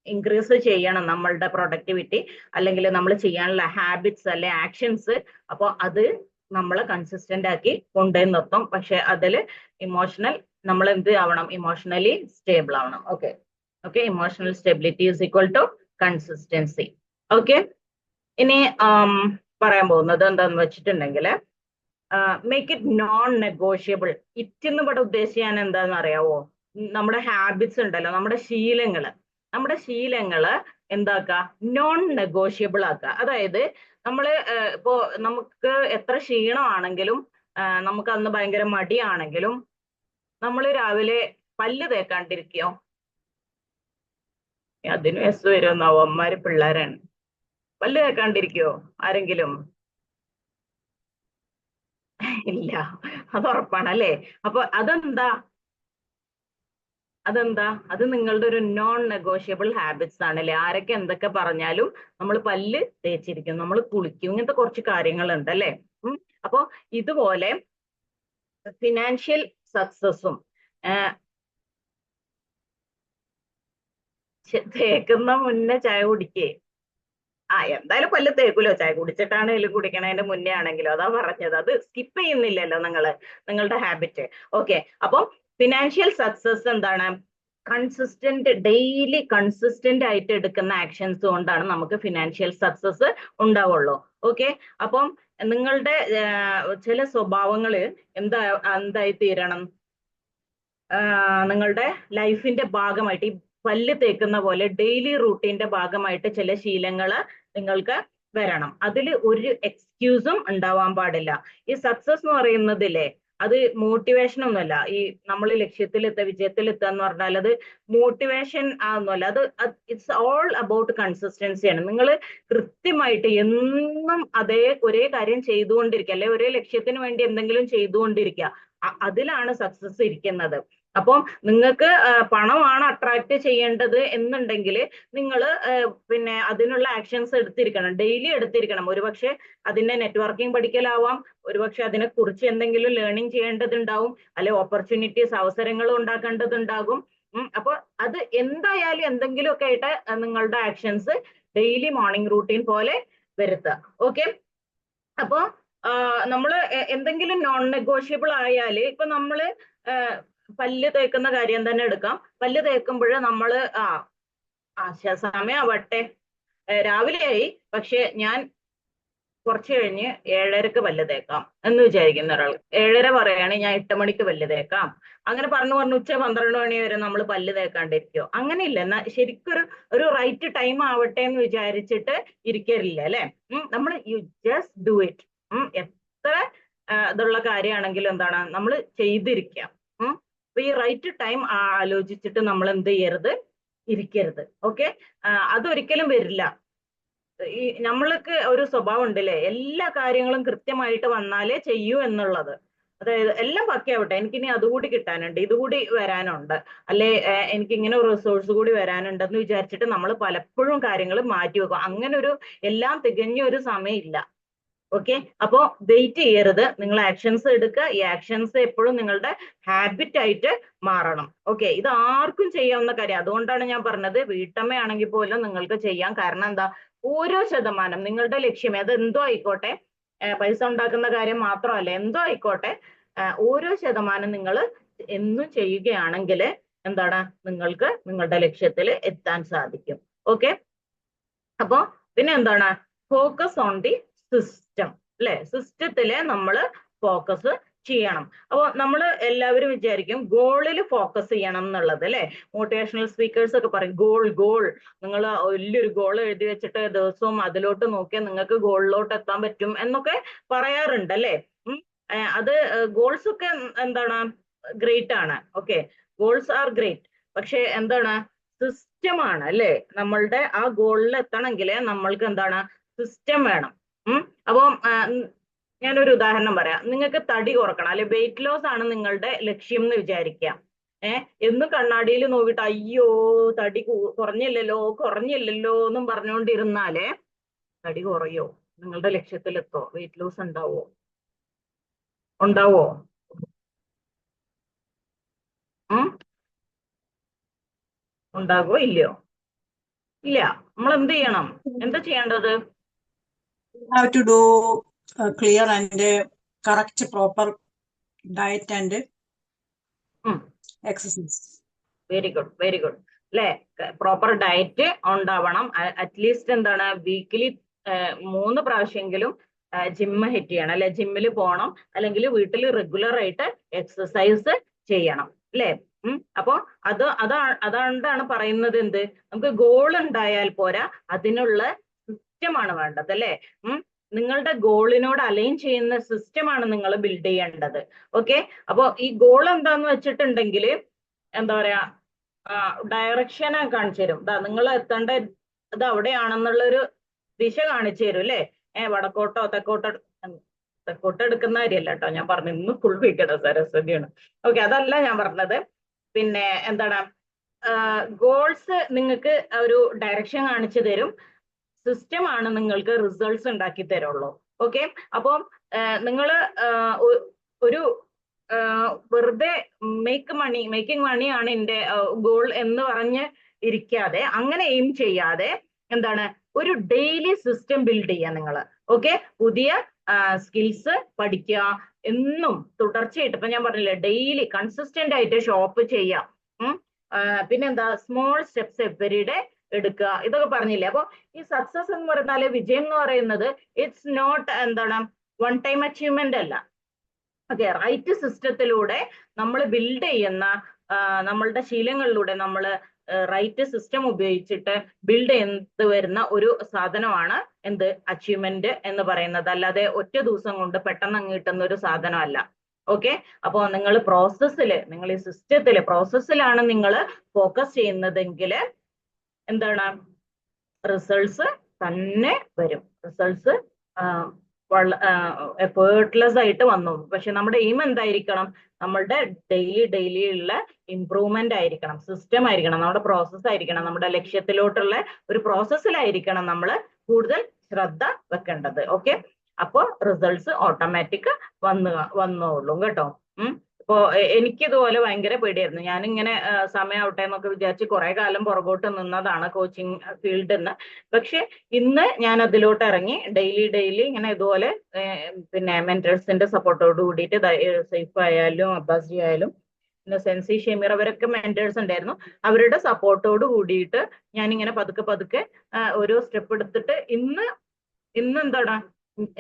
Speaker 2: ഇൻക്രീസ് ചെയ്യണം നമ്മളുടെ പ്രൊഡക്ടിവിറ്റി, അല്ലെങ്കിൽ നമ്മൾ ചെയ്യാനുള്ള ഹാബിറ്റ്സ് അല്ലെ ആക്ഷൻസ്. അപ്പോൾ അത് നമ്മളെ കൺസിസ്റ്റന്റ് ആക്കി കൊണ്ടുപോയി നിർത്തും. പക്ഷെ അതിൽ നമ്മൾ എന്ത് ആവണം, ഇമോഷണലി സ്റ്റേബിൾ ആവണം. Okay, emotional stability is equal to consistency. Okay, ഇനി പറയാൻ പോകുന്നത് എന്താന്ന് വെച്ചിട്ടുണ്ടെങ്കിൽ മേക്ക് ഇറ്റ് നോൺ നെഗോഷ്യബിൾ. ഇറ്റെന്ന് ഇവിടെ ഉദ്ദേശിക്കാൻ എന്താന്ന് അറിയാവോ, നമ്മുടെ ഹാബിറ്റ്സ് ഉണ്ടല്ലോ, നമ്മുടെ ശീലങ്ങള് എന്താക്കുക, നോൺ നെഗോഷ്യബിൾ ആക്കുക. അതായത് നമ്മള് ഇപ്പോ നമുക്ക് എത്ര ക്ഷീണമാണെങ്കിലും നമുക്ക് അന്ന് ഭയങ്കര മടിയാണെങ്കിലും നമ്മൾ രാവിലെ പല്ല് തേക്കാണ്ടിരിക്കോ? അതിന് എസ് വരുമെന്നാവോ, അമ്മമാര് പിള്ളേരാണ്. പല്ല് തേക്കാണ്ടിരിക്കോ ആരെങ്കിലും? ഇല്ല, അത് ഉറപ്പാണ് അല്ലേ. അപ്പൊ അതെന്താ, അത് നിങ്ങളുടെ ഒരു നോൺ നെഗോഷ്യബിൾ ഹാബിറ്റ്സ് ആണല്ലേ. ആരൊക്കെ എന്തൊക്കെ പറഞ്ഞാലും നമ്മൾ പല്ല് തേച്ചിരിക്കും, നമ്മൾ കുളിക്കും, ഇങ്ങനത്തെ കുറച്ച് കാര്യങ്ങളുണ്ട് അല്ലേ. അപ്പോ ഇതുപോലെ ഫിനാൻഷ്യൽ സക്സസും തേക്കുന്ന മുന്നേ ചായ കുടിക്കേ. എന്തായാലും പല്ല് തേക്കുമല്ലോ, ചായ കുടിച്ചിട്ടാണെങ്കിലും കുടിക്കണതിന്റെ മുന്നേ ആണെങ്കിലും, അതാ പറഞ്ഞത്. അത് സ്കിപ്പ് ചെയ്യുന്നില്ലല്ലോ നിങ്ങളുടെ ഹാബിറ്റ്. ഓക്കെ, അപ്പം ഫിനാൻഷ്യൽ സക്സസ് എന്താണ്? ഡെയിലി കൺസിസ്റ്റന്റ് ആയിട്ട് എടുക്കുന്ന ആക്ഷൻസ് കൊണ്ടാണ് നമുക്ക് ഫിനാൻഷ്യൽ സക്സസ് ഉണ്ടാവുള്ളൂ. ഓക്കെ, അപ്പം നിങ്ങളുടെ ചില സ്വഭാവങ്ങള് എന്തായി തീരണം? നിങ്ങളുടെ ലൈഫിന്റെ ഭാഗമായിട്ട്, ഈ പല്ല് തേക്കുന്ന പോലെ ഡെയിലി റൂട്ടീന്റെ ഭാഗമായിട്ട് ചില ശീലങ്ങള് നിങ്ങൾക്ക് വരണം. അതിൽ ഒരു എക്സ്ക്യൂസും ഉണ്ടാവാൻ പാടില്ല. ഈ സക്സസ് എന്ന് പറയുന്നതില്ലേ, അത് മോട്ടിവേഷൻ ഒന്നുമല്ല. ഈ നമ്മൾ വിജയത്തിലെത്തുക എന്ന് പറഞ്ഞാൽ അത് മോട്ടിവേഷൻ ആവുന്നല്ല. അത് ഇറ്റ്സ് ഓൾ അബൌട്ട് കൺസിസ്റ്റൻസിയാണ്. നിങ്ങൾ കൃത്യമായിട്ട് എന്നും ഒരേ കാര്യം ചെയ്തുകൊണ്ടിരിക്കുക, അല്ലെ ഒരേ ലക്ഷ്യത്തിന് വേണ്ടി എന്തെങ്കിലും ചെയ്തുകൊണ്ടിരിക്കുക. അതിലാണ് സക്സസ് ഇരിക്കുന്നത്. അപ്പം നിങ്ങൾക്ക് പണമാണ് അട്രാക്ട് ചെയ്യേണ്ടത് എന്നുണ്ടെങ്കിൽ നിങ്ങൾ പിന്നെ അതിനുള്ള ആക്ഷൻസ് എടുത്തിരിക്കണം, ഡെയിലി എടുത്തിരിക്കണം. ഒരുപക്ഷെ അതിന്റെ നെറ്റ്വർക്കിംഗ് പഠിക്കലാവാം, ഒരുപക്ഷെ അതിനെ കുറിച്ച് എന്തെങ്കിലും ലേണിംഗ് ചെയ്യേണ്ടതുണ്ടാവും, അല്ലെ ഓപ്പർച്യൂണിറ്റീസ്, അവസരങ്ങൾ ഉണ്ടാക്കേണ്ടതുണ്ടാകും. അപ്പൊ അത് എന്തായാലും എന്തെങ്കിലുമൊക്കെ ആയിട്ട് നിങ്ങളുടെ ആക്ഷൻസ് ഡെയിലി മോർണിംഗ് റൂട്ടീൻ പോലെ വരുത്തുക. ഓക്കെ, അപ്പൊ നമ്മൾ എന്തെങ്കിലും നോൺ നെഗോഷ്യബിൾ ആയാല്, ഇപ്പൊ നമ്മള് പല്ല് തേക്കുന്ന കാര്യം തന്നെ എടുക്കാം. പല്ല് തേക്കുമ്പോൾ നമ്മള് സമയമാവട്ടെ, രാവിലെയായി, പക്ഷെ ഞാൻ കുറച്ച് കഴിഞ്ഞ് 7:30ക്ക് പല്ല് തേക്കാം എന്ന് വിചാരിക്കുന്ന ഒരാൾ 7:30 പറയാണ്, ഞാൻ 8 മണിക്ക് പല്ല് തേക്കാം. അങ്ങനെ പറഞ്ഞു ഉച്ച 12 മണി വരെ നമ്മൾ പല്ല് തേക്കാണ്ടിരിക്കോ? അങ്ങനെയില്ല. എന്നാ ശരിക്കൊരു റൈറ്റ് ടൈം ആവട്ടെ എന്ന് വിചാരിച്ചിട്ട് ഇരിക്കലില്ല, അല്ലെ? നമ്മൾ യു ജസ്റ്റ് ഡു ഇറ്റ്. എത്ര ഇതുള്ള കാര്യമാണെങ്കിലും എന്താണ് നമ്മൾ ചെയ്തിരിക്കാം. അപ്പൊ ഈ റൈറ്റ് ടൈം ആലോചിച്ചിട്ട് നമ്മൾ എന്ത് ചെയ്യരുത്? ഇരിക്കരുത്. ഓക്കെ, അതൊരിക്കലും വരില്ല. ഈ നമ്മൾക്ക് ഒരു സ്വഭാവം ഉണ്ടല്ലേ, എല്ലാ കാര്യങ്ങളും കൃത്യമായിട്ട് വന്നാലേ ചെയ്യൂ എന്നുള്ളത്. അതായത് എല്ലാം പക്കയാവട്ടെ, എനിക്കിനി അതുകൂടി കിട്ടാനുണ്ട്, ഇതുകൂടി വരാനുണ്ട്, അല്ലെ എനിക്ക് ഇങ്ങനെ ഒരു റിസോഴ്സ് കൂടി വരാനുണ്ടെന്ന് വിചാരിച്ചിട്ട് നമ്മൾ പലപ്പോഴും കാര്യങ്ങൾ മാറ്റി വെക്കും. അങ്ങനെ ഒരു എല്ലാം തികഞ്ഞ ഒരു സമയമില്ല. ഓക്കെ, അപ്പോ വെയിറ്റ് ചെയ്യരുത്, നിങ്ങൾ ആക്ഷൻസ് എടുക്കുക. ഈ ആക്ഷൻസ് എപ്പോഴും നിങ്ങളുടെ ഹാബിറ്റ് ആയിട്ട് മാറണം. ഓക്കെ, ഇത് ആർക്കും ചെയ്യാവുന്ന കാര്യം. അതുകൊണ്ടാണ് ഞാൻ പറഞ്ഞത് വീട്ടമ്മയാണെങ്കിൽ പോലും നിങ്ങൾക്ക് ചെയ്യാം. കാരണം എന്താ? ഓരോ ശതമാനം നിങ്ങളുടെ ലക്ഷ്യം അത് എന്തോ ആയിക്കോട്ടെ, പൈസ ഉണ്ടാക്കുന്ന കാര്യം മാത്രമല്ല, എന്തോ ആയിക്കോട്ടെ, ഓരോ ശതമാനം നിങ്ങൾ എന്നും ചെയ്യുകയാണെങ്കിൽ എന്താണ് നിങ്ങൾക്ക് നിങ്ങളുടെ ലക്ഷ്യത്തിൽ എത്താൻ സാധിക്കും. ഓക്കെ, അപ്പോ പിന്നെ എന്താണ്? ഫോക്കസ് ഓൺ ദി സിസ്റ്റം, അല്ലെ? സിസ്റ്റത്തില് നമ്മൾ ഫോക്കസ് ചെയ്യണം. അപ്പോൾ നമ്മൾ എല്ലാവരും വിചാരിക്കും ഗോളിൽ ഫോക്കസ് ചെയ്യണം എന്നുള്ളത്, അല്ലെ? മോട്ടിവേഷണൽ സ്പീക്കേഴ്സ് ഒക്കെ പറയും ഗോൾ. നിങ്ങൾ വലിയൊരു ഗോൾ എഴുതി വെച്ചിട്ട് ദിവസവും അതിലോട്ട് നോക്കിയാൽ നിങ്ങൾക്ക് ഗോളിലോട്ട് എത്താൻ പറ്റും എന്നൊക്കെ പറയാറുണ്ട്, അല്ലെ? അത് ഗോൾസ് ഒക്കെ എന്താണ് ഗ്രേറ്റ് ആണ്. Okay, goals are great. പക്ഷെ എന്താണ്? സിസ്റ്റമാണ്, അല്ലെ? നമ്മളുടെ ആ ഗോളിൽ എത്തണമെങ്കിൽ നമ്മൾക്ക് എന്താണ്? സിസ്റ്റം വേണം. അപ്പം ഞാനൊരു ഉദാഹരണം പറയാം. നിങ്ങൾക്ക് തടി കുറക്കണം, അല്ലെ? വെയിറ്റ് ലോസ് ആണ് നിങ്ങളുടെ ലക്ഷ്യം എന്ന് വിചാരിക്കാം. എന്നും കണ്ണാടിയിൽ നോക്കിയിട്ട് അയ്യോ തടി കുറഞ്ഞില്ലല്ലോ എന്നും പറഞ്ഞുകൊണ്ടിരുന്നാലേ തടി കുറയോ? നിങ്ങളുടെ ലക്ഷ്യത്തിലെത്തോ? വെയിറ്റ് ലോസ് ഉണ്ടാവോ? ഉണ്ടാകുമോ? ഇല്ലയോ? ഇല്ല. നമ്മൾ എന്ത് ചെയ്യണം? എന്താ ചെയ്യേണ്ടത്?
Speaker 7: Have to do clear and correct proper diet and exercise.
Speaker 2: Very good, അല്ലെ? പ്രോപ്പർ ഡയറ്റ് ഉണ്ടാവണം. അറ്റ്ലീസ്റ്റ് എന്താണ് വീക്കിലി 3 പ്രാവശ്യമെങ്കിലും ജിമ്മ് ഹിറ്റ് ചെയ്യണം, അല്ലെ? ജിമ്മിൽ പോകണം, അല്ലെങ്കിൽ വീട്ടിൽ റെഗുലർ ആയിട്ട് എക്സസൈസ് ചെയ്യണം, അല്ലെ? അപ്പൊ അതുകൊണ്ടാണ് പറയുന്നത് എന്ത്? നമുക്ക് ഗോൾ ഉണ്ടായാൽ പോരാ, അതിനുള്ള സിസ്റ്റമാണ് വേണ്ടത്, അല്ലെ? നിങ്ങളുടെ ഗോളിനോട് അലൈൻ ചെയ്യുന്ന സിസ്റ്റമാണ് നിങ്ങൾ ബിൽഡ് ചെയ്യേണ്ടത്. ഓക്കെ, അപ്പൊ ഈ ഗോൾ എന്താന്ന് വെച്ചിട്ടുണ്ടെങ്കിൽ എന്താ പറയാ, ഡയറക്ഷനെ കാണിച്ചു തരും. നിങ്ങൾ എത്തേണ്ട ഇത് അവിടെയാണെന്നുള്ളൊരു ദിശ കാണിച്ചു തരും, അല്ലെ? വടക്കോട്ടോ തെക്കോട്ടോ എടുക്കുന്ന കാര്യമല്ല കേട്ടോ ഞാൻ പറഞ്ഞു. ഇന്ന് ഫുൾ വീക്കട സരസ്വതിയാണ്. ഓക്കെ, അതല്ല ഞാൻ പറഞ്ഞത്. പിന്നെ എന്താണ്, ഗോൾസ് നിങ്ങൾക്ക് ഒരു ഡയറക്ഷൻ കാണിച്ചു തരും, സിസ്റ്റമാണ് നിങ്ങൾക്ക് റിസൾട്ട്സ് ഉണ്ടാക്കി തരുള്ളൂ. ഓക്കെ, അപ്പം നിങ്ങൾ ഒരു വെറുതെ മേക്കിംഗ് മണിയാണ് എൻ്റെ ഗോൾ എന്ന് പറഞ്ഞ് ഇരിക്കാതെ, അങ്ങനെ എയിം ചെയ്യാതെ എന്താണ് ഒരു ഡെയിലി സിസ്റ്റം ബിൽഡ് ചെയ്യുക നിങ്ങൾ. ഓക്കെ, പുതിയ സ്കിൽസ് പഠിക്കുക, എന്നും തുടർച്ചയായിട്ട്. ഇപ്പൊ ഞാൻ പറഞ്ഞില്ലേ, ഡെയിലി കൺസിസ്റ്റന്റ് ആയിട്ട് ഷോപ്പ് ചെയ്യാം. പിന്നെന്താ, സ്മോൾ സ്റ്റെപ്സ് എവരി ഡേ എടുക്കുക, ഇതൊക്കെ പറഞ്ഞില്ലേ. അപ്പൊ ഈ സക്സസ് എന്ന് പറഞ്ഞാല്, വിജയം എന്ന് പറയുന്നത് ഇറ്റ്സ് നോട്ട് എന്താണ് വൺ ടൈം അച്ചീവ്മെന്റ് അല്ല. ഓക്കെ, റൈറ്റ് സിസ്റ്റത്തിലൂടെ നമ്മൾ ബിൽഡ് ചെയ്യുന്ന നമ്മളുടെ ശീലങ്ങളിലൂടെ നമ്മൾ റൈറ്റ് സിസ്റ്റം ഉപയോഗിച്ചിട്ട് ബിൽഡ് ചെയ്ത് വരുന്ന ഒരു സാധനമാണ് എന്ത്, അച്ചീവ്മെന്റ് എന്ന് പറയുന്നത്. അല്ലാതെ ഒറ്റ ദിവസം കൊണ്ട് പെട്ടെന്ന് അങ്ങ് കിട്ടുന്ന ഒരു സാധനമല്ല. ഓക്കെ, അപ്പോൾ നിങ്ങൾ നിങ്ങൾ ഈ സിസ്റ്റത്തില് പ്രോസസ്സിലാണ് നിങ്ങൾ ഫോക്കസ് ചെയ്യുന്നതെങ്കിൽ എന്താണ്, റിസൾട്ട്സ് തന്നെ വരും. റിസൾട്ട്സ് എഫേർട്ട്ലെസ് ആയിട്ട് വന്നു. പക്ഷെ നമ്മുടെ എയിം എന്തായിരിക്കണം, നമ്മളുടെ ഡെയിലി ഉള്ള ഇംപ്രൂവ്മെന്റ് ആയിരിക്കണം, സിസ്റ്റം ആയിരിക്കണം, നമ്മുടെ പ്രോസസ് ആയിരിക്കണം, നമ്മുടെ ലക്ഷ്യത്തിലോട്ടുള്ള ഒരു പ്രോസസ്സിലായിരിക്കണം നമ്മൾ കൂടുതൽ ശ്രദ്ധ വെക്കേണ്ടത്. ഓക്കെ, അപ്പോൾ റിസൾട്ട്സ് ഓട്ടോമാറ്റിക് വന്നോളും കേട്ടോ. ഇപ്പോ എനിക്കിതുപോലെ ഭയങ്കര പേടിയായിരുന്നു. ഞാനിങ്ങനെ സമയമാവട്ടെ എന്നൊക്കെ വിചാരിച്ച് കുറെ കാലം പുറകോട്ട് നിന്നതാണ് കോച്ചിങ് ഫീൽഡിൽ നിന്ന്. പക്ഷെ ഇന്ന് ഞാൻ അതിലോട്ട് ഇറങ്ങി ഡെയിലി ഇങ്ങനെ ഇതുപോലെ പിന്നെ മെന്റേഴ്സിന്റെ സപ്പോർട്ടോട് കൂടിയിട്ട് സൈഫ് ആയാലും അബ്ബാസി ആയാലും പിന്നെ സെൻസി ഷെമീർ, അവരൊക്കെ മെന്റേഴ്സ് ഉണ്ടായിരുന്നു. അവരുടെ സപ്പോർട്ടോട് കൂടിയിട്ട് ഞാനിങ്ങനെ പതുക്കെ ഓരോ സ്റ്റെപ്പ് എടുത്തിട്ട് ഇന്ന് എന്താണ്,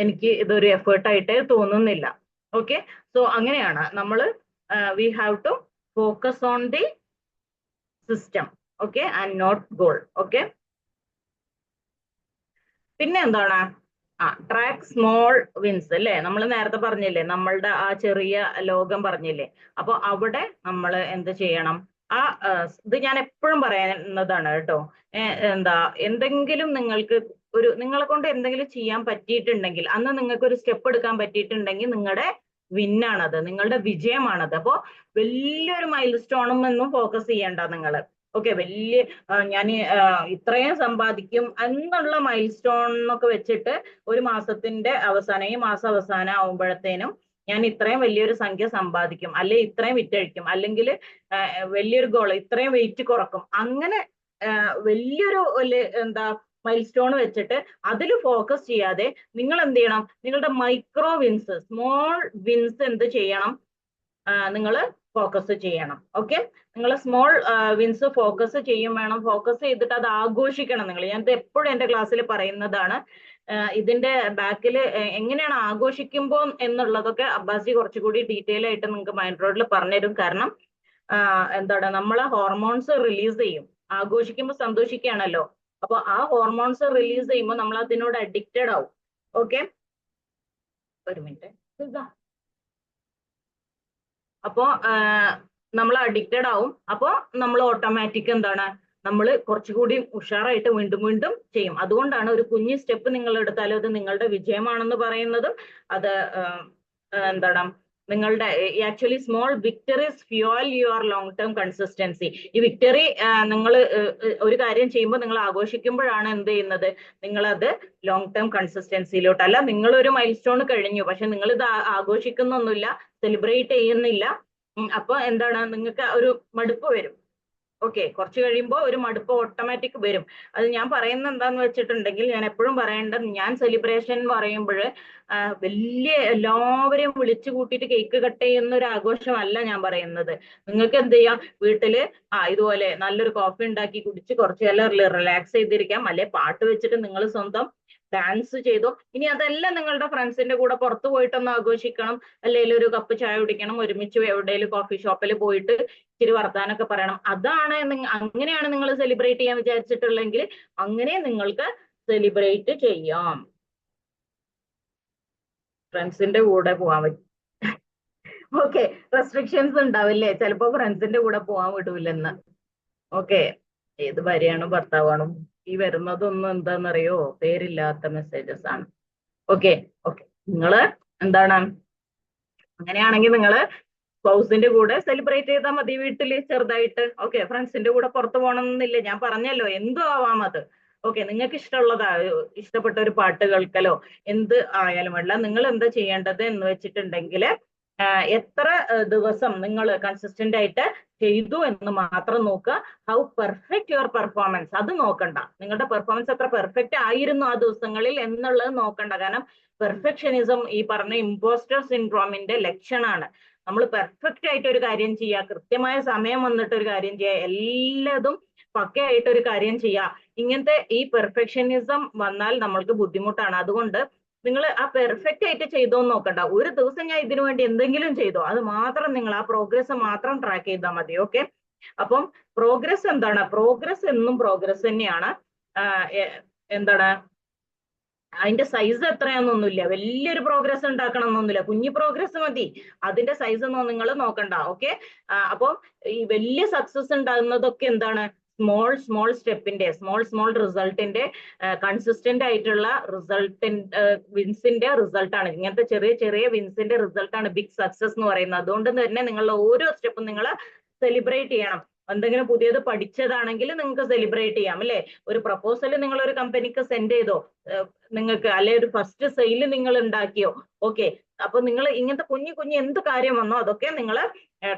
Speaker 2: എനിക്ക് ഇതൊരു എഫേർട്ടായിട്ട് തോന്നുന്നില്ല. ഓക്കെ, സോ അങ്ങനെയാണ് നമ്മൾ we have to focus on the system. Okay, and not goal. Okay, പിന്നെ എന്താണ്, ട്രാക്ക് സ്മോൾ വിൻസ് അല്ലേ, നമ്മൾ നേരത്തെ പറഞ്ഞില്ലേ, നമ്മളുടെ ആ ചെറിയ ലോകം പറഞ്ഞില്ലേ. അപ്പൊ അവിടെ നമ്മൾ എന്ത് ചെയ്യണം, ഇത് ഞാൻ എപ്പോഴും പറയുന്നതാണ് കേട്ടോ. എന്തെങ്കിലും നിങ്ങളെ കൊണ്ട് എന്തെങ്കിലും ചെയ്യാൻ പറ്റിയിട്ടുണ്ടെങ്കിൽ, അന്ന് നിങ്ങൾക്ക് ഒരു സ്റ്റെപ്പ് എടുക്കാൻ പറ്റിയിട്ടുണ്ടെങ്കിൽ നിങ്ങളുടെ വിന്നാണത്, നിങ്ങളുടെ വിജയമാണത്. അപ്പോ വലിയൊരു മൈൽ സ്റ്റോണും ഒന്നും ഫോക്കസ് ചെയ്യണ്ട നിങ്ങൾ. ഓക്കെ, ഞാൻ ഇത്രയും സമ്പാദിക്കും എന്നുള്ള മൈൽ സ്റ്റോൺ എന്നൊക്കെ വെച്ചിട്ട് ഒരു മാസത്തിന്റെ അവസാനം, ഈ മാസം അവസാനം ആവുമ്പോഴത്തേനും ഞാൻ ഇത്രയും വലിയൊരു സംഖ്യ സമ്പാദിക്കും, അല്ലെങ്കിൽ ഇത്രയും വിറ്റഴിക്കും, അല്ലെങ്കിൽ വലിയൊരു ഗോൾ, ഇത്രയും വെയിറ്റ് കുറക്കും, അങ്ങനെ വലിയൊരു മൈൽ സ്റ്റോൺ വെച്ചിട്ട് അതിൽ ഫോക്കസ് ചെയ്യാതെ നിങ്ങൾ എന്ത് ചെയ്യണം, നിങ്ങളുടെ മൈക്രോ വിൻസ്, സ്മോൾ വിൻസ് എന്ത് ചെയ്യണം, നിങ്ങൾ ഫോക്കസ് ചെയ്യണം. ഓക്കെ, നിങ്ങൾ സ്മോൾ വിൻസ് ഫോക്കസ് ചെയ്യും വേണം. ഫോക്കസ് ചെയ്തിട്ട് അത് ആഘോഷിക്കണം നിങ്ങൾ. ഞാൻ എപ്പോഴും എൻ്റെ ക്ലാസ്സിൽ പറയുന്നതാണ്. ഇതിന്റെ ബാക്കിൽ എങ്ങനെയാണ് ആഘോഷിക്കുമ്പോൾ എന്നുള്ളതൊക്കെ അബ്ബാസി കുറച്ചുകൂടി ഡീറ്റെയിൽ ആയിട്ട് നിങ്ങൾക്ക് മൈൻഡ് റോഡിൽ പറഞ്ഞുതരും. കാരണം നമ്മളെ ഹോർമോൺസ് റിലീസ് ചെയ്യും. ആഘോഷിക്കുമ്പോൾ സന്തോഷിക്കുകയാണല്ലോ, അപ്പൊ ആ ഹോർമോൺസ് റിലീസ് ചെയ്യുമ്പോൾ നമ്മൾ അതിനോട് അഡിക്റ്റഡ് ആവും. ഓക്കെ, ഒരു മിനിറ്റ്. അപ്പോ നമ്മൾ അഡിക്റ്റഡ് ആവും. അപ്പോ നമ്മൾ ഓട്ടോമാറ്റിക് നമ്മൾ കുറച്ചുകൂടി ഉഷാറായിട്ട് വീണ്ടും ചെയ്യും. അതുകൊണ്ടാണ് ഒരു കുഞ്ഞു സ്റ്റെപ്പ് നിങ്ങൾ എടുത്താലും അത് നിങ്ങളുടെ വിജയമാണെന്ന് പറയുന്നതും. അത് നിങ്ങളുടെ actually small victories fuel your long term consistency. ഈ വിക്ടറി നിങ്ങൾ ഒരു കാര്യം ചെയ്യുമ്പോൾ നിങ്ങൾ ആഘോഷിക്കുമ്പോഴാണ് എന്ത് ചെയ്യുന്നത്, നിങ്ങളത് ലോങ് ടേം കൺസിസ്റ്റൻസിയിലോട്ട്. അല്ല, നിങ്ങളൊരു മൈൽ സ്റ്റോൺ കഴിഞ്ഞു, പക്ഷെ നിങ്ങൾ ഇത് ആഘോഷിക്കുന്നൊന്നുമില്ല, സെലിബ്രേറ്റ് ചെയ്യുന്നില്ല. അപ്പൊ നിങ്ങൾക്ക് ഒരു മടുപ്പ് വരും. ഓക്കെ, കുറച്ച് കഴിയുമ്പോൾ ഒരു മടുപ്പ് ഓട്ടോമാറ്റിക് വരും. അത് ഞാൻ പറയുന്നത് എന്താന്ന് വെച്ചിട്ടുണ്ടെങ്കിൽ, ഞാൻ എപ്പോഴും പറയേണ്ടത്, ഞാൻ സെലിബ്രേഷൻ പറയുമ്പോൾ വലിയ എല്ലാവരെയും വിളിച്ചു കൂട്ടിയിട്ട് കേക്ക് കട്ട് ചെയ്യുന്ന ഒരു ആഘോഷമല്ല ഞാൻ പറയുന്നത്. നിങ്ങൾക്ക് എന്ത് ചെയ്യാം, വീട്ടില് ഇതുപോലെ നല്ലൊരു കോഫി ഉണ്ടാക്കി കുടിച്ച് കുറച്ച് നേരം റിലാക്സ് ചെയ്തിരിക്കാം, അല്ലെ പാട്ട് വെച്ചിട്ട് നിങ്ങൾ സ്വന്തം ഡാൻസ് ചെയ്തോ. ഇനി അതെല്ലാം നിങ്ങളുടെ ഫ്രണ്ട്സിന്റെ കൂടെ പുറത്തു പോയിട്ടൊന്ന് ആഘോഷിക്കണം, അല്ലെങ്കിൽ ഒരു കപ്പ് ചായ കുടിക്കണം, ഒരുമിച്ച് എവിടെയെങ്കിലും കോഫി ഷോപ്പിൽ പോയിട്ട് ഇച്ചിരി വർത്താനൊക്കെ പറയണം. അങ്ങനെയാണ് നിങ്ങൾ സെലിബ്രേറ്റ് ചെയ്യാൻ വിചാരിച്ചിട്ടുള്ളെങ്കിൽ അങ്ങനെ നിങ്ങൾക്ക് സെലിബ്രേറ്റ് ചെയ്യാം. ഫ്രണ്ട്സിന്റെ കൂടെ പോകാൻ പറ്റും. ഓക്കെ, റെസ്ട്രിക്ഷൻസ് ഉണ്ടാവില്ലേ, ചിലപ്പോ ഫ്രണ്ട്സിന്റെ കൂടെ പോകാൻ വിടൂലെന്ന്. ഓക്കെ, ഏത് ഭാര്യയാണോ ഭർത്താവാണോ ഈ വരുന്നതൊന്നും എന്താണെന്നറിയോ, പേരില്ലാത്ത മെസ്സേജസ് ആണ്. ഓക്കെ, നിങ്ങള് അങ്ങനെയാണെങ്കിൽ നിങ്ങള് സ്പൗസിന്റെ കൂടെ സെലിബ്രേറ്റ് ചെയ്താൽ മതി വീട്ടില് ചെറുതായിട്ട്. ഓക്കെ, ഫ്രണ്ട്സിന്റെ കൂടെ പുറത്തു പോകണമെന്നില്ല, ഞാൻ പറഞ്ഞല്ലോ, എന്തും ആവാം അത്. ഓക്കെ, നിങ്ങൾക്ക് ഇഷ്ടപ്പെട്ട ഒരു പാട്ട് കേൾക്കലോ എന്ത് ആയാലും വേണ്ട. നിങ്ങൾ എന്താ ചെയ്യേണ്ടത് എന്ന് വെച്ചിട്ടുണ്ടെങ്കിൽ എത്ര ദിവസം നിങ്ങൾ കൺസിസ്റ്റന്റ് ആയിട്ട് ചെയ്തു എന്ന് മാത്രം നോക്കുക. ഹൗ പെർഫെക്റ്റ് യുവർ പെർഫോമൻസ് അത് നോക്കണ്ട. നിങ്ങളുടെ പെർഫോമൻസ് എത്ര പെർഫെക്റ്റ് ആയിരുന്നു ആ ദിവസങ്ങളിൽ എന്നുള്ളത് നോക്കണ്ട. കാരണം പെർഫെക്ഷനിസം ഈ പറഞ്ഞ ഇമ്പോസ്റ്റർ സിൻഡ്രോമിന്റെ ലക്ഷണമാണ്. നമ്മൾ പെർഫെക്റ്റ് ആയിട്ട് ഒരു കാര്യം ചെയ്യുക, കൃത്യമായ സമയം വന്നിട്ട് ഒരു കാര്യം ചെയ്യുക, എല്ലാതും പക്കയായിട്ട് ഒരു കാര്യം ചെയ്യുക. ഇങ്ങനത്തെ ഈ പെർഫെക്ഷനിസം വന്നാൽ നമ്മൾക്ക് ബുദ്ധിമുട്ടാണ്. അതുകൊണ്ട് നിങ്ങൾ ആ പെർഫെക്റ്റ് ആയിട്ട് ചെയ്തോന്ന് നോക്കണ്ട. ഒരു ദിവസം ഞാൻ ഇതിനു വേണ്ടി എന്തെങ്കിലും ചെയ്തോ, അത് മാത്രം നിങ്ങൾ ആ പ്രോഗ്രസ് മാത്രം ട്രാക്ക് ചെയ്താൽ മതി. ഓക്കെ, അപ്പം പ്രോഗ്രസ് എന്താണ്? പ്രോഗ്രസ് എന്നും പ്രോഗ്രസ് തന്നെയാണ്. എന്താണ് അതിന്റെ സൈസ് എത്രയാണെന്നൊന്നുമില്ല. വലിയൊരു പ്രോഗ്രസ് ഉണ്ടാക്കണം എന്നൊന്നുമില്ല, കുഞ്ഞു പ്രോഗ്രസ് മതി. അതിന്റെ സൈസ് ഒന്നും നിങ്ങൾ നോക്കണ്ട. ഓക്കെ, അപ്പോൾ ഈ വലിയ സക്സസ് ഉണ്ടാകുന്നതൊക്കെ എന്താണ്? സ്മോൾ സ്റ്റെപ്പിന്റെ സ്മോൾ റിസൾട്ടിന്റെ കൺസിസ്റ്റന്റ് ആയിട്ടുള്ള വിൻസിന്റെ റിസൾട്ടാണ്. ഇങ്ങനത്തെ ചെറിയ വിൻസിന്റെ റിസൾട്ടാണ് ബിഗ് സക്സസ് എന്ന് പറയുന്നത്. അതുകൊണ്ട് തന്നെ നിങ്ങളുടെ ഓരോ സ്റ്റെപ്പും നിങ്ങൾ സെലിബ്രേറ്റ് ചെയ്യണം. എന്തെങ്കിലും പുതിയത് പഠിച്ചതാണെങ്കിൽ നിങ്ങൾക്ക് സെലിബ്രേറ്റ് ചെയ്യാം അല്ലെ. ഒരു പ്രപ്പോസൽ നിങ്ങൾ ഒരു കമ്പനിക്ക് സെൻഡ് ചെയ്തോ നിങ്ങൾക്ക്, അല്ലെ ഒരു ഫസ്റ്റ് സെയിൽ നിങ്ങൾ ഉണ്ടാക്കിയോ, ഓക്കെ. അപ്പൊ നിങ്ങൾ ഇങ്ങനത്തെ കുഞ്ഞു എന്ത് കാര്യം വന്നോ അതൊക്കെ നിങ്ങൾ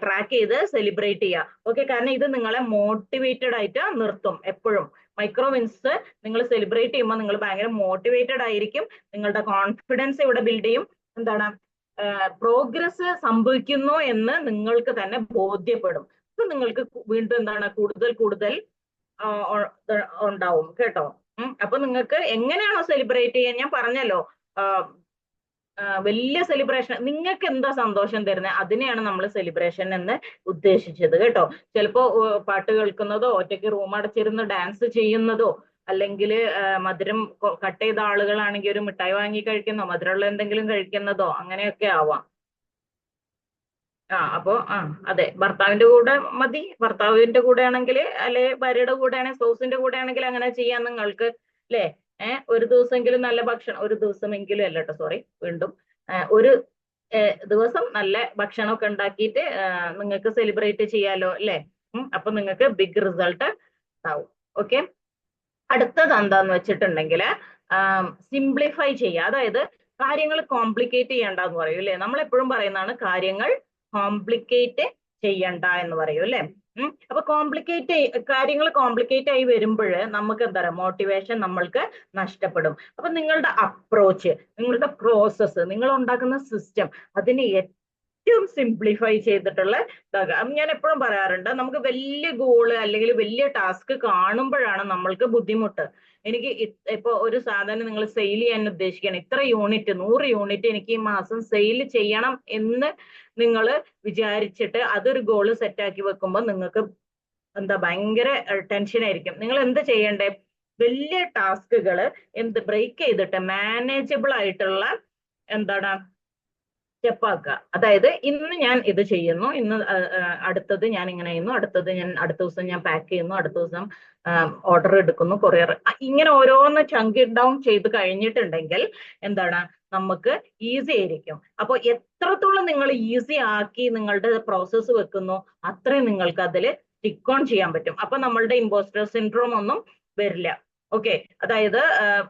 Speaker 2: ട്രാക്ക് ചെയ്ത് സെലിബ്രേറ്റ് ചെയ്യുക. ഓക്കെ, കാരണം ഇത് നിങ്ങളെ മോട്ടിവേറ്റഡ് ആയിട്ട് നിർത്തും. എപ്പോഴും മൈക്രോ വിൻസ് നിങ്ങൾ സെലിബ്രേറ്റ് ചെയ്യുമ്പോൾ നിങ്ങൾ ഭയങ്കര മോട്ടിവേറ്റഡ് ആയിരിക്കും. നിങ്ങളുടെ കോൺഫിഡൻസ് ഇവിടെ ബിൽഡ് ചെയ്യും. എന്താണ് പ്രോഗ്രസ് സംഭവിക്കുന്നു എന്ന് നിങ്ങൾക്ക് തന്നെ ബോധ്യപ്പെടും. നിങ്ങൾക്ക് വീണ്ടും എന്താണ് കൂടുതൽ ഉണ്ടാവും കേട്ടോ. അപ്പൊ നിങ്ങൾക്ക് എങ്ങനെയാണോ സെലിബ്രേറ്റ് ചെയ്യാൻ ഞാൻ പറഞ്ഞല്ലോ, വലിയ സെലിബ്രേഷൻ നിങ്ങൾക്ക് എന്താ സന്തോഷം തരുന്നത് അതിനെയാണ് നമ്മൾ സെലിബ്രേഷൻ എന്ന് ഉദ്ദേശിച്ചത് കേട്ടോ. ചിലപ്പോ പാട്ട് കേൾക്കുന്നതോ ഒറ്റയ്ക്ക് റൂം അടച്ചിരുന്ന് ഡാൻസ് ചെയ്യുന്നതോ അല്ലെങ്കിൽ മധുരം കട്ട് ചെയ്ത ആളുകളാണെങ്കിൽ ഒരു മിഠായി വാങ്ങി കഴിക്കുന്നോ മധുരമുള്ള എന്തെങ്കിലും കഴിക്കുന്നതോ അങ്ങനെയൊക്കെ ആവാം. അപ്പോ അതെ, ഭർത്താവിന്റെ കൂടെ മതി. ഭർത്താവിന്റെ കൂടെ ആണെങ്കിൽ അല്ലെ ഭാര്യയുടെ കൂടെ ആണെങ്കിൽ സ്പൗസിന്റെ കൂടെ ആണെങ്കിൽ അങ്ങനെ ചെയ്യാൻ നിങ്ങൾക്ക് അല്ലെ. ഒരു ദിവസമെങ്കിലും നല്ല ഭക്ഷണം, ഒരു ദിവസമെങ്കിലും അല്ല കേട്ടോ, സോറി, വീണ്ടും ഒരു ദിവസം നല്ല ഭക്ഷണമൊക്കെ ഉണ്ടാക്കിയിട്ട് നിങ്ങൾക്ക് സെലിബ്രേറ്റ് ചെയ്യാലോ അല്ലെ. അപ്പൊ നിങ്ങൾക്ക് ബിഗ് റിസൾട്ട് ഉണ്ടാവും. ഓക്കെ, അടുത്തത് എന്താന്ന് വെച്ചിട്ടുണ്ടെങ്കിൽ സിംപ്ലിഫൈ ചെയ്യുക. അതായത് കാര്യങ്ങൾ കോംപ്ലിക്കേറ്റ് ചെയ്യണ്ടെന്ന് പറയും അല്ലെ. നമ്മൾ എപ്പോഴും പറയുന്നതാണ് കാര്യങ്ങൾ കോംപ്ലിക്കേറ്റ് ചെയ്യണ്ട എന്ന് പറയും അല്ലെ. അപ്പൊ കാര്യങ്ങൾ കോംപ്ലിക്കേറ്റ് ആയി വരുമ്പോൾ നമുക്ക് എന്താ പറയുക, മോട്ടിവേഷൻ നമ്മൾക്ക് നഷ്ടപ്പെടും. അപ്പൊ നിങ്ങളുടെ അപ്രോച്ച്, നിങ്ങളുടെ പ്രോസസ്സ്, നിങ്ങൾ ഉണ്ടാക്കുന്ന സിസ്റ്റം അതിനെ ഏറ്റവും സിംപ്ലിഫൈ ചെയ്തിട്ടുള്ള ഞാൻ എപ്പോഴും പറയാറുണ്ട്, നമുക്ക് വലിയ ഗോള് അല്ലെങ്കിൽ വലിയ ടാസ്ക് കാണുമ്പോഴാണ് നമ്മൾക്ക് ബുദ്ധിമുട്ട്. എനിക്ക് ഇപ്പൊ ഒരു സാധനം നിങ്ങൾ സെയിൽ ചെയ്യാൻ ഉദ്ദേശിക്കണം, ഇത്ര യൂണിറ്റ് 100 യൂണിറ്റ് എനിക്ക് ഈ മാസം സെയിൽ ചെയ്യണം എന്ന് നിങ്ങൾ വിചാരിച്ചിട്ട് അതൊരു ഗോള് സെറ്റാക്കി വെക്കുമ്പോൾ നിങ്ങൾക്ക് എന്താ ഭയങ്കര ടെൻഷൻ ആയിരിക്കും. നിങ്ങൾ എന്ത് ചെയ്യണ്ടേ, വലിയ ടാസ്കുകൾ ബ്രേക്ക് ചെയ്തിട്ട് മാനേജബിൾ ആയിട്ടുള്ള എന്താണ് സ്റ്റെപ്പാക്കുക. അതായത് ഇന്ന് ഞാൻ ഇത് ചെയ്യുന്നു, ഇന്ന് അടുത്തത് ഞാൻ ഇങ്ങനെ ചെയ്യുന്നു, അടുത്ത ദിവസം ഞാൻ പാക്ക് ചെയ്യുന്നു, അടുത്ത ദിവസം ഓർഡർ എടുക്കുന്നു, കൊറിയർ, ഇങ്ങനെ ഓരോന്ന് ചങ്ക് ഡൗൺ ചെയ്ത് കഴിഞ്ഞിട്ടുണ്ടെങ്കിൽ എന്താണ് നമുക്ക് ഈസി ആയിരിക്കും. അപ്പോൾ എത്രത്തോളം നിങ്ങൾ ഈസി ആക്കി നിങ്ങളുടെ പ്രോസസ്സ് വെക്കുന്നു അത്രയും നിങ്ങൾക്ക് അതിൽ സ്റ്റിക്ക് ഓൺ ചെയ്യാൻ പറ്റും. അപ്പൊ നമ്മളുടെ ഇമ്പോസ്റ്റർ സിൻഡ്രോം ഒന്നും വരില്ല. ഓക്കെ, അതായത്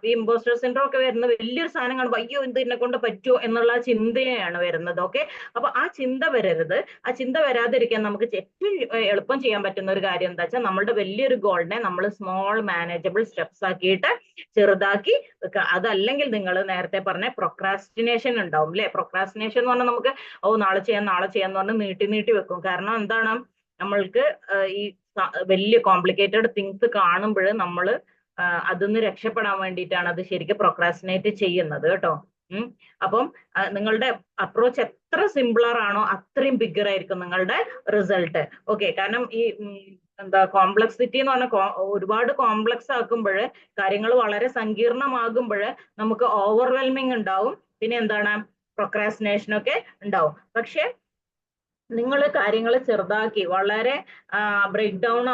Speaker 2: ഈ ഇമ്പോസ്റ്റർ സിൻഡ്രോം ഒക്കെ വരുന്ന വലിയൊരു സാധനം കാണുമ്പോൾ അയ്യോ ഇത് എന്നെ കൊണ്ട് പറ്റുമോ എന്നുള്ള ചിന്തയാണ് വരുന്നത്. ഓക്കെ, അപ്പൊ ആ ചിന്ത വരരുത്. ആ ചിന്ത വരാതിരിക്കാൻ നമുക്ക് ഏറ്റവും എളുപ്പം ചെയ്യാൻ പറ്റുന്ന ഒരു കാര്യം എന്താ വെച്ചാൽ നമ്മളുടെ വലിയൊരു ഗോളിനെ നമ്മൾ സ്മോൾ മാനേജബിൾ സ്റ്റെപ്സ് ആക്കിയിട്ട് ചെറുതാക്കി വെക്കുക. അതല്ലെങ്കിൽ നിങ്ങൾ നേരത്തെ പറഞ്ഞ പ്രൊക്രാസ്റ്റിനേഷൻ ഉണ്ടാവും അല്ലെ. പ്രൊക്രാസ്റ്റിനേഷൻ എന്ന് പറഞ്ഞാൽ നമുക്ക് നാളെ ചെയ്യാന്ന് പറഞ്ഞ് നീട്ടി വെക്കും. കാരണം എന്താണ്, നമ്മൾക്ക് ഈ വലിയ കോംപ്ലിക്കേറ്റഡ് തിങ്സ് കാണുമ്പോൾ നമ്മൾ അതിന്ന് രക്ഷപ്പെടാൻ വേണ്ടിയിട്ടാണ് അത് ശരിക്കും പ്രൊക്രാസ്റ്റിനേറ്റ് ചെയ്യുന്നത് കേട്ടോ. അപ്പം നിങ്ങളുടെ അപ്രോച്ച് എത്ര സിംപിളർ ആണോ അത്രയും ബിഗർ ആയിരിക്കും നിങ്ങളുടെ റിസൾട്ട്. ഓക്കെ, കാരണം ഈ കോംപ്ലക്സിറ്റി എന്ന് പറഞ്ഞാൽ ഒരുപാട് കോംപ്ലക്സ് ആക്കുമ്പോൾ കാര്യങ്ങൾ വളരെ സങ്കീർണമാകുമ്പോൾ നമുക്ക് ഓവർവെൽമിങ് ഉണ്ടാവും, പിന്നെ എന്താണ് പ്രൊക്രാസ്റ്റിനേഷൻ ഒക്കെ ഉണ്ടാവും. പക്ഷെ നിങ്ങൾ കാര്യങ്ങൾ ചെറുതാക്കി വളരെ ബ്രേക്ക് ഡൗൺ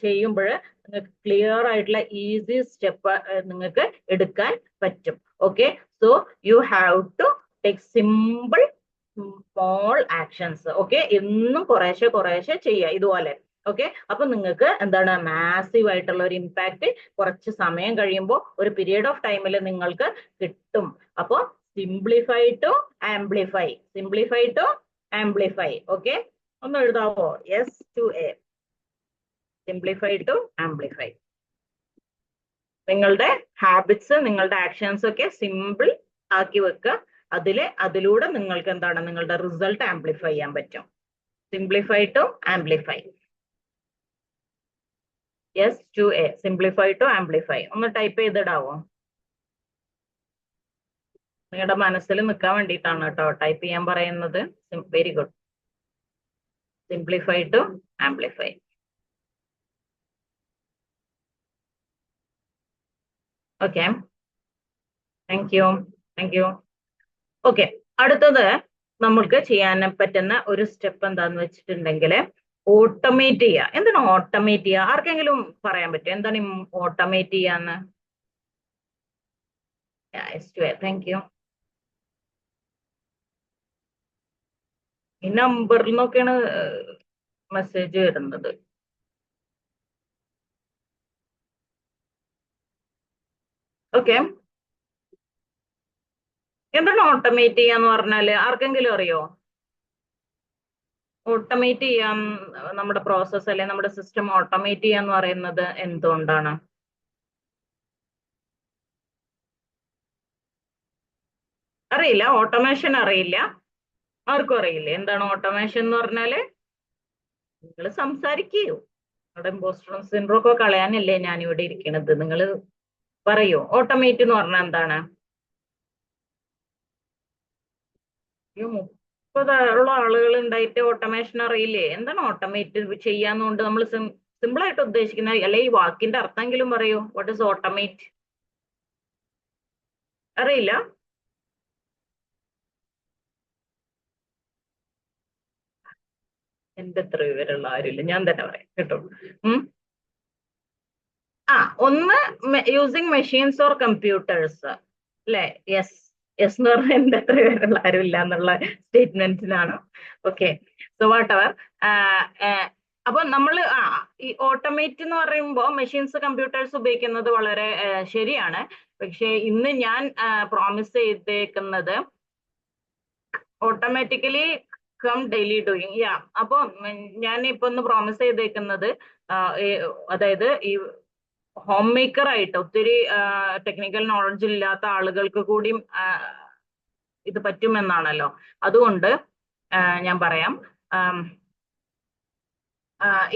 Speaker 2: ചെയ്യുമ്പോൾ നിങ്ങൾക്ക് ക്ലിയർ ആയിട്ടുള്ള ഈസി സ്റ്റെപ്പ് നിങ്ങൾക്ക് എടുക്കാൻ പറ്റും. Okay, so you have to take simple small actions. Okay, എന്നും കുറേശ്ശെ ചെയ്യുക ഇതുപോലെ. ഓക്കെ, അപ്പൊ നിങ്ങൾക്ക് എന്താണ് മാസീവ് ആയിട്ടുള്ള ഒരു ഇമ്പാക്ട് കുറച്ച് സമയം കഴിയുമ്പോൾ ഒരു പീരിയഡ് ഓഫ് ടൈമിൽ നിങ്ങൾക്ക് കിട്ടും. അപ്പോൾ simplify to amplify, simplify to amplify. Okay, ഒന്ന് എഴുതാവോ? S2A, simplify to amplify. നിങ്ങളുടെ ഹാബിറ്റ്സ്, നിങ്ങളുടെ ആക്ഷൻസ് ഒക്കെ സിമ്പിൾ ആക്കി വെക്കുക. അതിലൂടെ നിങ്ങൾക്ക് എന്താണ് നിങ്ങളുടെ റിസൾട്ട് ആംപ്ലിഫൈ ചെയ്യാൻ പറ്റും. Simplify to amplify. S2A, simplify to amplify. ഒന്ന് ടൈപ്പ് ചെയ്തിടാവോ? നിങ്ങളുടെ മനസ്സിൽ നിൽക്കാൻ വേണ്ടിയിട്ടാണ് കേട്ടോ ടൈപ്പ് ചെയ്യാൻ പറയുന്നത്. Very good. Simplify to amplify. Okay, thank you. Okay, അടുത്തത് നമ്മൾക്ക് ചെയ്യാൻ പറ്റുന്ന ഒരു സ്റ്റെപ്പ് എന്താന്ന് വെച്ചിട്ടുണ്ടെങ്കിൽ ഓട്ടോമേറ്റ് ചെയ്യുക. എന്താണ് ഓട്ടോമേറ്റ് ചെയ്യുക? ആർക്കെങ്കിലും പറയാൻ പറ്റും എന്താണ് ഓട്ടോമേറ്റ് ചെയ്യാന്ന്? Thank you. ഈ നമ്പറിൽ നിന്നൊക്കെയാണ് മെസ്സേജ് വരുന്നത്. ഓക്കെ, എന്താണ് ഓട്ടോമേറ്റ് ചെയ്യാന്ന് പറഞ്ഞാല് ആർക്കെങ്കിലും അറിയോ? ഓട്ടോമേറ്റ് ചെയ്യാൻ നമ്മുടെ പ്രോസസ്സ് അല്ലെ നമ്മുടെ സിസ്റ്റം ഓട്ടോമേറ്റ് ചെയ്യാന്ന് പറയുന്നത് എന്തുകൊണ്ടാണ്? അറിയില്ല? ഓട്ടോമേഷൻ അറിയില്ല? ആർക്കും അറിയില്ല എന്താണ് ഓട്ടോമേഷൻ എന്ന് പറഞ്ഞാല്? നിങ്ങൾ സംസാരിക്കൂ. നിങ്ങളുടെ ഇമ്പോസ്റ്റർ സിൻഡ്രോം ഒക്കെ കളയാനല്ലേ ഞാൻ ഇവിടെ ഇരിക്കണത്. നിങ്ങൾ പറയൂ, ഓട്ടോമേറ്റ് എന്ന് പറഞ്ഞാൽ എന്താണ്? 30 ആളുകൾ ഉണ്ടായിട്ട് ഓട്ടോമേഷൻ അറിയില്ലേ? എന്താണ് ഓട്ടോമേറ്റ് ചെയ്യാന്നുകൊണ്ട് നമ്മൾ സിമ്പിൾ ആയിട്ട് ഉദ്ദേശിക്കുന്ന, അല്ലെ ഈ വാക്കിന്റെ അർത്ഥമെങ്കിലും പറയൂ. What is automate? അറിയില്ല? എന്റെ അത്ര വിവരമുള്ള ആരുമില്ല, ഞാൻ തന്നെ പറയാം കേട്ടോ. ഒന്ന് യൂസിങ് മെഷീൻസ് ഓർ കമ്പ്യൂട്ടേഴ്സ് അല്ലെ? യെസ് എന്ന് പറഞ്ഞാൽ എന്റെ അത്ര വിവരമുള്ള ആരുമില്ല എന്നുള്ള സ്റ്റേറ്റ്മെന്റിനാണ്. Okay, so whatever. അപ്പൊ നമ്മൾ ഈ ഓട്ടോമേറ്റ് എന്ന് പറയുമ്പോൾ മെഷീൻസ് കമ്പ്യൂട്ടേഴ്സ് ഉപയോഗിക്കുന്നത് വളരെ ശരിയാണ്. പക്ഷെ ഇന്ന് ഞാൻ പ്രോമിസ് ചെയ്തേക്കുന്നത് ഓട്ടോമാറ്റിക്കലി കം ഡെയിലി ഡൂയിങ്. അപ്പൊ ഞാൻ ഇപ്പൊ ഒന്ന് പ്രോമിസ് ചെയ്തേക്കുന്നത് അതായത് ഈ ഹോം മേക്കർ ആയിട്ട് ഒത്തിരി ടെക്നിക്കൽ നോളജ് ഇല്ലാത്ത ആളുകൾക്ക് കൂടി ഇത് പറ്റുമെന്നാണല്ലോ. അതുകൊണ്ട് ഞാൻ പറയാം,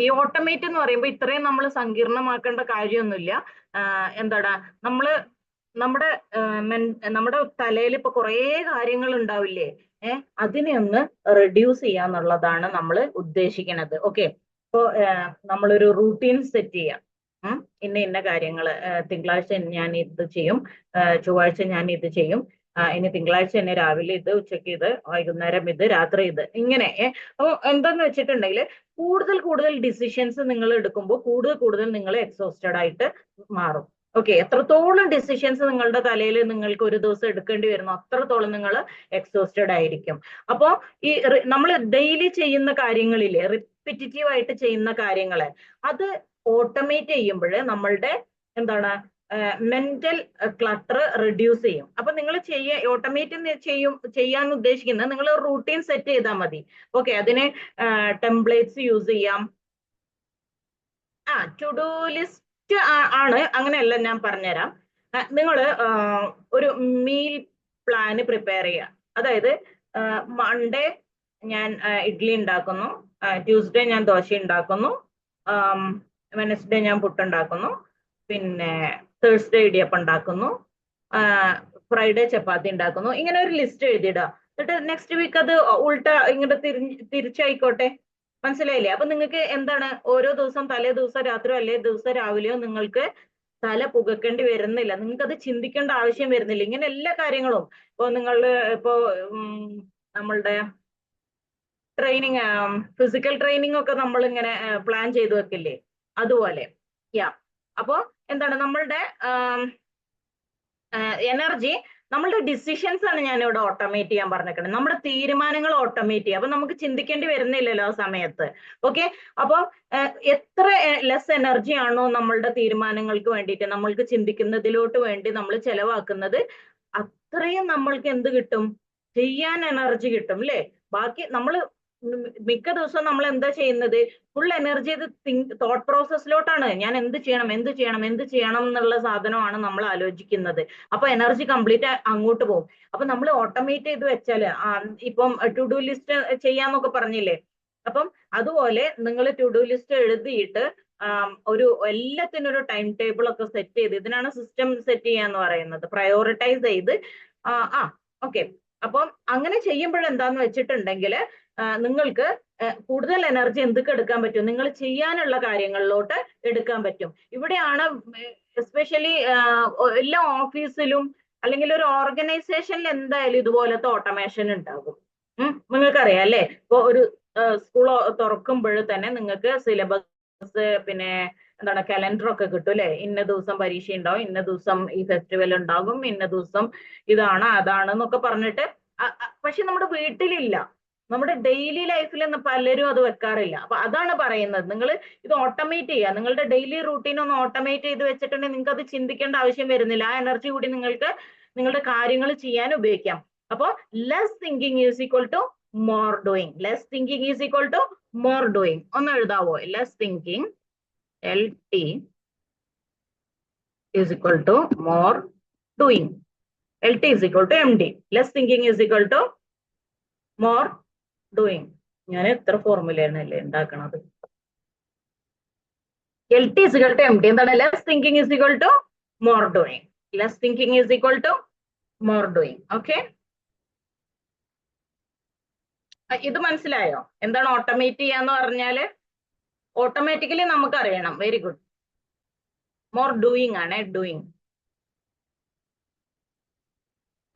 Speaker 2: ഈ ഓട്ടോമേറ്റ് എന്ന് പറയുമ്പോൾ ഇത്രയും നമ്മൾ സങ്കീർണമാക്കേണ്ട കാര്യമൊന്നുമില്ല. എന്താണ് നമ്മുടെ തലയിൽ ഇപ്പൊ കുറേ കാര്യങ്ങൾ ഉണ്ടാവില്ലേ? അതിനെ ഒന്ന് റെഡ്യൂസ് ചെയ്യാന്നുള്ളതാണ് നമ്മൾ ഉദ്ദേശിക്കുന്നത്. ഓക്കെ, ഇപ്പോ നമ്മളൊരു റൂട്ടീൻ സെറ്റ് ചെയ്യാം. ഇന്ന കാര്യങ്ങൾ തിങ്കളാഴ്ച ഞാൻ ഇത് ചെയ്യും, ചൊവ്വാഴ്ച ഞാൻ ഇത് ചെയ്യും, ഇനി തിങ്കളാഴ്ച തന്നെ രാവിലെ ഇത്, ഉച്ചയ്ക്ക് ഇത്, വൈകുന്നേരം ഇത്, രാത്രി ഇത്, ഇങ്ങനെ. അപ്പോൾ എന്താന്ന് വെച്ചിട്ടുണ്ടെങ്കിൽ കൂടുതൽ ഡിസിഷൻസ് നിങ്ങൾ എടുക്കുമ്പോൾ കൂടുതൽ നിങ്ങൾ എക്സോസ്റ്റഡ് ആയിട്ട് മാറും. ഓക്കെ, എത്രത്തോളം ഡിസിഷൻസ് നിങ്ങളുടെ തലയിൽ നിങ്ങൾക്ക് ഒരു ദിവസം എടുക്കേണ്ടി വരുന്നു അത്രത്തോളം നിങ്ങൾ എക്സോസ്റ്റഡ് ആയിരിക്കും. അപ്പോൾ ഈ നമ്മൾ ഡെയിലി ചെയ്യുന്ന കാര്യങ്ങളില്ലേ, റിപ്പിറ്റേറ്റീവ് ആയിട്ട് ചെയ്യുന്ന കാര്യങ്ങളെ അത് ഓട്ടോമേറ്റ് ചെയ്യുമ്പോൾ നമ്മളുടെ എന്താണ് മെന്റൽ ക്ലട്ടർ റെഡ്യൂസ് ചെയ്യും. അപ്പൊ നിങ്ങൾ ഓട്ടോമേറ്റ് ചെയ്യാൻ ഉദ്ദേശിക്കുന്നത് നിങ്ങൾ റൂട്ടീൻ സെറ്റ് ചെയ്താൽ മതി. ഓക്കെ, അതിന് ടെംപ്ലേറ്റ്സ് യൂസ് ചെയ്യാം. ടു ഡു ലിസ്റ്റ് ആണ്, അങ്ങനെയല്ല, ഞാൻ പറഞ്ഞുതരാം. നിങ്ങൾ ഒരു മീൽ പ്ലാന് പ്രിപ്പയർ ചെയ്യുക. അതായത് മൺഡേ ഞാൻ ഇഡ്ഡലി ഉണ്ടാക്കുന്നു, ട്യൂസ്ഡേ ഞാൻ ദോശ ഉണ്ടാക്കുന്നു, വെനസ്ഡേ ഞാൻ പുട്ടുണ്ടാക്കുന്നു, പിന്നെ തേഴ്സ്ഡേ ഇടിയപ്പം ഉണ്ടാക്കുന്നു, ഫ്രൈഡേ ചപ്പാത്തി ഉണ്ടാക്കുന്നു. ഇങ്ങനെ ഒരു ലിസ്റ്റ് എഴുതിയിടുക. എന്നിട്ട് നെക്സ്റ്റ് വീക്ക് അത് ഉൾട്ട ഇങ്ങോട്ട് തിരിച്ചായിക്കോട്ടെ. മനസ്സിലായില്ലേ? അപ്പൊ നിങ്ങൾക്ക് എന്താണ് ഓരോ ദിവസം തലേ ദിവസം രാത്രിയോ അല്ലെ ദിവസം രാവിലെയോ നിങ്ങൾക്ക് തല പുകക്കേണ്ടി വരുന്നില്ല. നിങ്ങൾക്ക് അത് ചിന്തിക്കേണ്ട ആവശ്യം വരുന്നില്ല. ഇങ്ങനെ എല്ലാ കാര്യങ്ങളും ഇപ്പൊ നമ്മളുടെ ട്രെയിനിങ്, ഫിസിക്കൽ ട്രെയിനിങ് ഒക്കെ നമ്മൾ ഇങ്ങനെ പ്ലാൻ ചെയ്ത് വെക്കില്ലേ, അതുപോലെ. അപ്പോ എന്താണ് നമ്മളുടെ എനർജി, നമ്മളുടെ ഡിസിഷൻസ് ആണ് ഞാനിവിടെ ഓട്ടോമേറ്റ് ചെയ്യാൻ പറഞ്ഞേക്കുന്നത്. നമ്മുടെ തീരുമാനങ്ങൾ ഓട്ടോമേറ്റ് ചെയ്യുക. അപ്പൊ നമുക്ക് ചിന്തിക്കേണ്ടി വരുന്നില്ലല്ലോ ആ സമയത്ത്. ഓക്കെ, അപ്പൊ എത്ര ലെസ് എനർജി ആണോ നമ്മളുടെ തീരുമാനങ്ങൾക്ക് വേണ്ടിയിട്ട് നമ്മൾക്ക് ചിന്തിക്കുന്നതിലോട്ട് വേണ്ടി നമ്മൾ ചെലവാക്കുന്നത്, അത്രയും നമ്മൾക്ക് എന്ത് കിട്ടും? ചെയ്യാൻ എനർജി കിട്ടും, അല്ലേ? ബാക്കി നമ്മൾ മിക്ക ദിവസവും നമ്മൾ എന്താ ചെയ്യുന്നത്? ഫുൾ എനർജി ഇത് തോട്ട് പ്രോസസ്സിലോട്ടാണ്. ഞാൻ എന്ത് ചെയ്യണം എന്നുള്ള സാധനമാണ് നമ്മൾ ആലോചിക്കുന്നത്. അപ്പൊ എനർജി കംപ്ലീറ്റ് അങ്ങോട്ട് പോകും. അപ്പൊ നമ്മൾ ഓട്ടോമേറ്റ് ചെയ്ത് വെച്ചാല് ഇപ്പം ടു ഡു ലിസ്റ്റ് ചെയ്യാന്നൊക്കെ പറഞ്ഞില്ലേ, അപ്പം അതുപോലെ നിങ്ങൾ ടു ഡു ലിസ്റ്റ് എഴുതിയിട്ട് ഒരു എല്ലാത്തിനും ഒരു ടൈം ടേബിൾ ഒക്കെ സെറ്റ് ചെയ്ത്, ഇതിനാണ് സിസ്റ്റം സെറ്റ് ചെയ്യാന്ന് പറയുന്നത്, പ്രയോറിറ്റൈസ് ചെയ്ത് ഓക്കെ. അപ്പം അങ്ങനെ ചെയ്യുമ്പോഴെന്താന്ന് വെച്ചിട്ടുണ്ടെങ്കിൽ നിങ്ങൾക്ക് കൂടുതൽ എനർജി എന്തൊക്കെ എടുക്കാൻ പറ്റും? നിങ്ങൾ ചെയ്യാനുള്ള കാര്യങ്ങളിലോട്ട് എടുക്കാൻ പറ്റും. ഇവിടെയാണ് എസ്പെഷ്യലി എല്ലാ ഓഫീസിലും അല്ലെങ്കിൽ ഒരു ഓർഗനൈസേഷനിൽ എന്തായാലും ഇതുപോലത്തെ ഓട്ടോമേഷൻ ഉണ്ടാകും. നിങ്ങൾക്കറിയാം അല്ലേ? ഇപ്പൊ ഒരു സ്കൂൾ തുറക്കുമ്പോൾ തന്നെ നിങ്ങൾക്ക് സിലബസ് പിന്നെ എന്താണ് കലണ്ടർ ഒക്കെ കിട്ടും അല്ലെ? ഇന്ന ദിവസം പരീക്ഷ ഉണ്ടാവും, ഇന്ന ദിവസം ഈ ഫെസ്റ്റിവൽ ഉണ്ടാകും, ഇന്ന ദിവസം ഇതാണ് അതാണ് എന്നൊക്കെ പറഞ്ഞിട്ട്. പക്ഷെ നമ്മുടെ വീട്ടിലില്ല, നമ്മുടെ ഡെയിലി ലൈഫിൽ നിന്ന് പലരും അത് വെക്കാറില്ല. അപ്പൊ അതാണ് പറയുന്നത്, നിങ്ങൾ ഇത് ഓട്ടോമേറ്റ് ചെയ്യുക. നിങ്ങളുടെ ഡെയിലി റൂട്ടീൻ ഒന്ന് ഓട്ടോമേറ്റ് ചെയ്ത് വെച്ചിട്ടുണ്ടെങ്കിൽ നിങ്ങൾക്ക് അത് ചിന്തിക്കേണ്ട ആവശ്യം വരുന്നില്ല. ആ എനർജി കൂടി നിങ്ങൾക്ക് നിങ്ങളുടെ കാര്യങ്ങൾ ചെയ്യാൻ ഉപയോഗിക്കാം. അപ്പൊ less thinking is equal to more doing. Less thinking is equal to more doing. ഒന്ന് എഴുതാവോ? Less thinking LT is equal to more doing. LT is equal to MD. Less thinking is equal to more doing. ഞാൻ എത്ര ഫോർമുലയാണല്ലേ ഉണ്ടാക്കണത്? LT is equal to MD. എന്താണ്? Less thinking is equal to more doing. Less thinking is equal to more doing. Okay? ഇത് മനസ്സിലായോ? എന്താണ് ഓട്ടോമേറ്റ് ചെയ്യാന്ന് പറഞ്ഞാല്? ഓട്ടോമാറ്റിക്കലി നമുക്ക് അറിയണം. Very good. മോർ ഡൂയിങ് ആണ്, ഡൂയിങ്.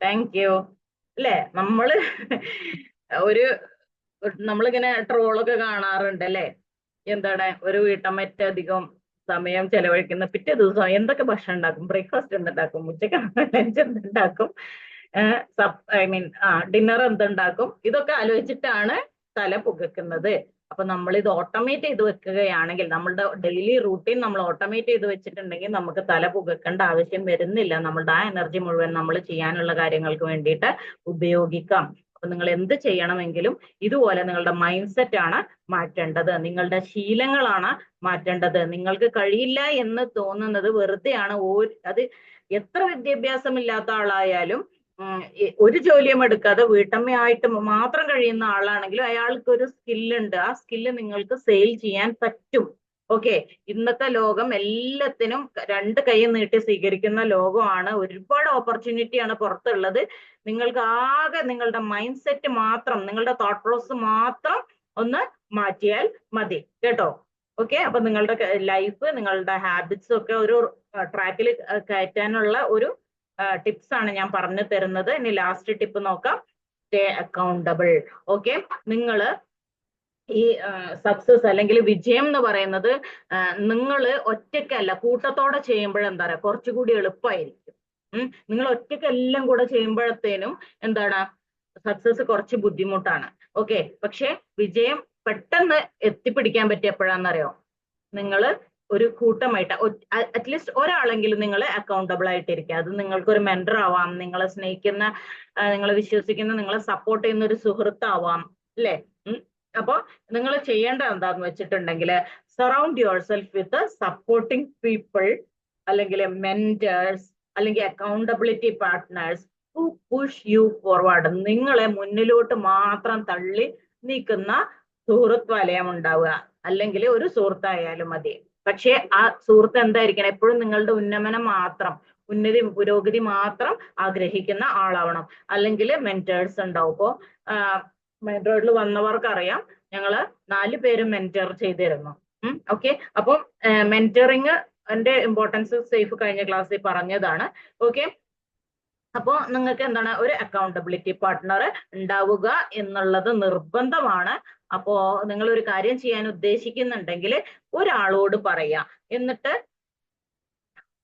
Speaker 2: Thank you. അല്ലേ? നമ്മളിങ്ങനെ ട്രോളൊക്കെ കാണാറുണ്ട് അല്ലേ? എന്താണ്, ഒരു വീട്ടമ്മ അധികം സമയം ചെലവഴിക്കുന്ന പിറ്റേ ദിവസം എന്തൊക്കെ ഭക്ഷണം ഉണ്ടാക്കും? ബ്രേക്ക്ഫാസ്റ്റ് എന്തുണ്ടാക്കും? ഉച്ചക്ക് ലഞ്ച് എന്തുണ്ടാക്കും? ഡിന്നർ എന്തുണ്ടാക്കും? ഇതൊക്കെ ആലോചിച്ചിട്ടാണ് തല പുകക്കുന്നത്. അപ്പൊ നമ്മൾ ഇത് ഓട്ടോമേറ്റ് ചെയ്ത് വെക്കുകയാണെങ്കിൽ, നമ്മളുടെ ഡെയിലി റൂട്ടീൻ നമ്മൾ ഓട്ടോമേറ്റ് ചെയ്ത് വെച്ചിട്ടുണ്ടെങ്കിൽ നമുക്ക് തല പുകക്കേണ്ട ആവശ്യം വരുന്നില്ല. നമ്മളുടെ ആ എനർജി മുഴുവൻ നമ്മൾ ചെയ്യാനുള്ള കാര്യങ്ങൾക്ക് വേണ്ടിയിട്ട് ഉപയോഗിക്കാം. അപ്പൊ നിങ്ങൾ എന്ത് ചെയ്യണമെങ്കിലും ഇതുപോലെ നിങ്ങളുടെ മൈൻഡ് സെറ്റ് ആണ് മാറ്റേണ്ടത്, നിങ്ങളുടെ ശീലങ്ങളാണ് മാറ്റേണ്ടത്. നിങ്ങൾക്ക് കഴിയില്ല എന്ന് തോന്നുന്നത് വെറുതെയാണ്. അത് എത്ര വിദ്യാഭ്യാസമില്ലാത്ത ആളായാലും ഒരു ജോലിയും എടുക്കാതെ വീട്ടമ്മയായിട്ട് മാത്രം കഴിയുന്ന ആളാണെങ്കിലും അയാൾക്ക് ഒരു സ്കില്ലുണ്ട്. ആ സ്കില്ല് നിങ്ങൾക്ക് സെയിൽ ചെയ്യാൻ പറ്റും. ഓക്കെ, ഇന്നത്തെ ലോകം എല്ലാത്തിനും രണ്ട് കൈ നീട്ടി സ്വീകരിക്കുന്ന ലോകമാണ്. ഒരുപാട് ഓപ്പർച്യൂണിറ്റിയാണ് പുറത്തുള്ളത്. നിങ്ങൾക്ക് ആകെ നിങ്ങളുടെ മൈൻഡ് സെറ്റ് മാത്രം, നിങ്ങളുടെ തോട്ട് പ്രോസസ് മാത്രം ഒന്ന് മാറ്റിയാൽ മതി കേട്ടോ. ഓക്കെ, അപ്പൊ നിങ്ങളുടെ ലൈഫ്, നിങ്ങളുടെ ഹാബിറ്റ്സ് ഒക്കെ ഒരു ട്രാക്കിൽ കയറ്റാനുള്ള ഒരു ടിപ്സ് ആണ് ഞാൻ പറഞ്ഞു തരുന്നത്. ഇനി ലാസ്റ്റ് ടിപ്പ് നോക്കാം. Stay accountable. ഓക്കെ, നിങ്ങള് ഈ സക്സസ് അല്ലെങ്കിൽ വിജയം എന്ന് പറയുന്നത് നിങ്ങൾ ഒറ്റയ്ക്കല്ല, കൂട്ടത്തോടെ ചെയ്യുമ്പോഴെന്താ പറയുക, കുറച്ചുകൂടി എളുപ്പമായിരിക്കും. നിങ്ങൾ ഒറ്റയ്ക്ക് എല്ലാം കൂടെ ചെയ്യുമ്പോഴത്തേനും എന്താണ്, സക്സസ് കുറച്ച് ബുദ്ധിമുട്ടാണ്. ഓക്കെ, പക്ഷെ വിജയം പെട്ടെന്ന് എത്തിപ്പിടിക്കാൻ പറ്റിയപ്പോഴാണെന്നറിയോ, നിങ്ങൾ ഒരു കൂട്ടമായിട്ട് അറ്റ്ലീസ്റ്റ് ഒരാളെങ്കിലും നിങ്ങൾ അക്കൗണ്ടബിൾ ആയിട്ടിരിക്കുക. അത് നിങ്ങൾക്കൊരു മെന്റർ ആവാം, നിങ്ങളെ സ്നേഹിക്കുന്ന, നിങ്ങളെ വിശ്വസിക്കുന്ന, നിങ്ങളെ സപ്പോർട്ട് ചെയ്യുന്ന ഒരു സുഹൃത്താവാം അല്ലേ? അപ്പൊ നിങ്ങൾ ചെയ്യേണ്ടത് എന്താന്ന് വെച്ചിട്ടുണ്ടെങ്കിൽ, surround yourself with supporting people, അല്ലെങ്കിൽ മെന്റേഴ്സ്, അല്ലെങ്കിൽ accountability partners who push you forward. നിങ്ങളെ മുന്നിലോട്ട് മാത്രം തള്ളി നീക്കുന്ന സുഹൃത്ത് വലയം ഉണ്ടാവുക. അല്ലെങ്കിൽ ഒരു സുഹൃത്തായാലും മതി. പക്ഷെ ആ സുഹൃത്ത് എന്തായിരിക്കണം? എപ്പോഴും നിങ്ങളുടെ ഉന്നമനം മാത്രം, പുരോഗതി മാത്രം ആഗ്രഹിക്കുന്ന ആളാവണം. അല്ലെങ്കിൽ മെന്റേഴ്സ് ഉണ്ടാവും. ഇപ്പോ മെന്ററിൽ വന്നവർക്കറിയാം, ഞങ്ങള് 4 പേരും മെന്റർ ചെയ്തിരുന്നു. ഓക്കെ, അപ്പം മെന്ററിങ് എന്റെ ഇമ്പോർട്ടൻസ് സേഫ് കഴിഞ്ഞ ക്ലാസ്സിൽ പറഞ്ഞതാണ്. ഓക്കെ, അപ്പോ നിങ്ങൾക്ക് എന്താണ്, ഒരു അക്കൗണ്ടബിലിറ്റി പാർട്ട്ണർ ഉണ്ടാവുക എന്നുള്ളത് നിർബന്ധമാണ്. അപ്പോ നിങ്ങൾ ഒരു കാര്യം ചെയ്യാൻ ഉദ്ദേശിക്കുന്നുണ്ടെങ്കിൽ ഒരാളോട് പറയാ. എന്നിട്ട്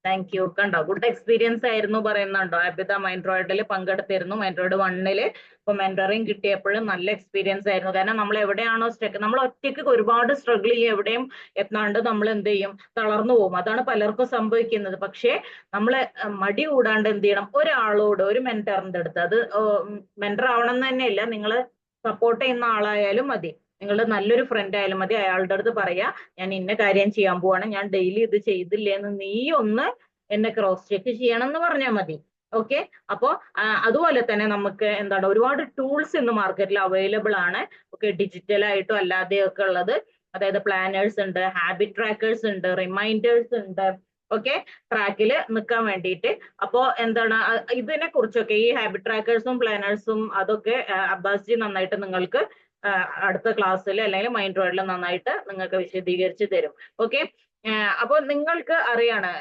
Speaker 2: താങ്ക് യു, കണ്ടോ, ഗുഡ് എക്സ്പീരിയൻസ് ആയിരുന്നു പറയുന്നുണ്ടോ? അബിത മൈൻഡ്രോയിഡിൽ പങ്കെടുത്തിരുന്നു, മൈൻഡ്രോയിഡ് 1 ഇപ്പൊ മെന്ററിങ് കിട്ടിയപ്പോഴും നല്ല എക്സ്പീരിയൻസ് ആയിരുന്നു. കാരണം നമ്മൾ എവിടെയാണോ സ്റ്റക്ക്, നമ്മൾ ഒറ്റയ്ക്ക് ഒരുപാട് സ്ട്രഗിൾ ചെയ്യും, എവിടെയും എത്താണ്ട് നമ്മൾ എന്ത് ചെയ്യും, തളർന്നു പോകും. അതാണ് പലർക്കും സംഭവിക്കുന്നത്. പക്ഷേ നമ്മൾ മടി കൂടാണ്ട് എന്ത് ചെയ്യണം, ഒരാളോട്, ഒരു മെന്ററിന്റെ അടുത്ത്, അത് മെന്റർ ആവണം എന്ന് തന്നെയല്ല, നിങ്ങൾ സപ്പോർട്ട് ചെയ്യുന്ന ആളായാലും മതി, നിങ്ങളുടെ നല്ലൊരു ഫ്രണ്ട് ആയാലും മതി. അയാളുടെ അടുത്ത് പറയാ, ഞാൻ ഇന്ന കാര്യം ചെയ്യാൻ പോവാണ്, ഞാൻ ഡെയിലി ഇത് ചെയ്തില്ലേ എന്ന് നീ ഒന്ന് എന്നെ ക്രോസ് ചെക്ക് ചെയ്യണം എന്ന് പറഞ്ഞാൽ മതി. ഓക്കെ. അപ്പോ അതുപോലെ തന്നെ നമുക്ക് എന്താണ് ഒരുപാട് ടൂൾസ് ഇന്ന് മാർക്കറ്റിൽ അവൈലബിൾ ആണ്. ഓക്കെ, ഡിജിറ്റലായിട്ടും അല്ലാതെയൊക്കെ ഉള്ളത്. അതായത് പ്ലാനേഴ്സ് ഉണ്ട്, ഹാബിറ്റ് ട്രാക്കേഴ്സ് ഉണ്ട്, റിമൈൻഡേഴ്സ് ഉണ്ട്. ഓക്കെ, ട്രാക്കിൽ നിൽക്കാൻ വേണ്ടിയിട്ട്. അപ്പോ എന്താണ് ഇതിനെ കുറിച്ചൊക്കെ ഈ ഹാബിറ്റ് ട്രാക്കേഴ്സും പ്ലാനേഴ്സും അതൊക്കെ അബ്ബാസ് ജി നന്നായിട്ട് നിങ്ങൾക്ക് അടുത്ത ക്ലാസ്സിൽ അല്ലെങ്കിൽ മൈൻഡ് റോഡിൽ നന്നായിട്ട് നിങ്ങൾക്ക് വിശദീകരിച്ച് തരും. ഓക്കെ. അപ്പോൾ നിങ്ങൾക്ക് അറിയാണ്,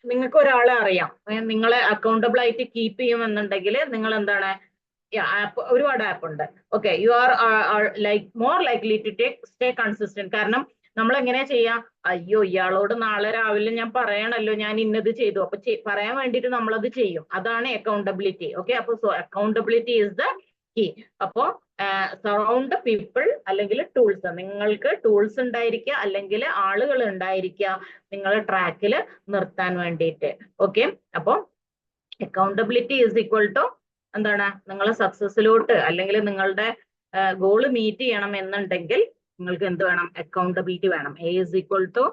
Speaker 2: നിങ്ങൾക്ക് ഒരാളെ അറിയാം, നിങ്ങളെ അക്കൗണ്ടബിൾ ആയിട്ട് കീപ്പ് ചെയ്യുമെന്നുണ്ടെങ്കിൽ നിങ്ങൾ എന്താണ് ആപ്പ്, ഒരുപാട് ആപ്പ് ഉണ്ട്. Okay, you are like more likely to stay consistent. കാരണം നമ്മൾ എങ്ങനെയാ ചെയ്യാം, അയ്യോ ഇയാളോട് നാളെ രാവിലെ ഞാൻ പറയണല്ലോ ഞാൻ ഇന്നത് ചെയ്തു, അപ്പൊ പറയാൻ വേണ്ടിയിട്ട് നമ്മളത് ചെയ്യും. അതാണ് അക്കൗണ്ടബിലിറ്റി. ഓക്കെ, അപ്പൊ അക്കൗണ്ടബിലിറ്റി ഈസ് ദ കീ. അപ്പോ സറൗണ്ട് പീപ്പിൾ അല്ലെങ്കിൽ ടൂൾസ്, നിങ്ങൾക്ക് ടൂൾസ് ഉണ്ടായിരിക്കുക അല്ലെങ്കിൽ ആളുകൾ ഉണ്ടായിരിക്കുക നിങ്ങളെ ട്രാക്കിൽ നിർത്താൻ വേണ്ടിയിട്ട്. ഓക്കെ, അപ്പൊ അക്കൗണ്ടബിലിറ്റി ഈസ് ഈക്വൽ ടു എന്താണ്, നിങ്ങളെ സക്സസിലോട്ട് അല്ലെങ്കിൽ നിങ്ങളുടെ ഗോള് മീറ്റ് ചെയ്യണം എന്നുണ്ടെങ്കിൽ നിങ്ങൾക്ക് എന്ത് വേണം, അക്കൗണ്ടബിലിറ്റി വേണം. A is equal to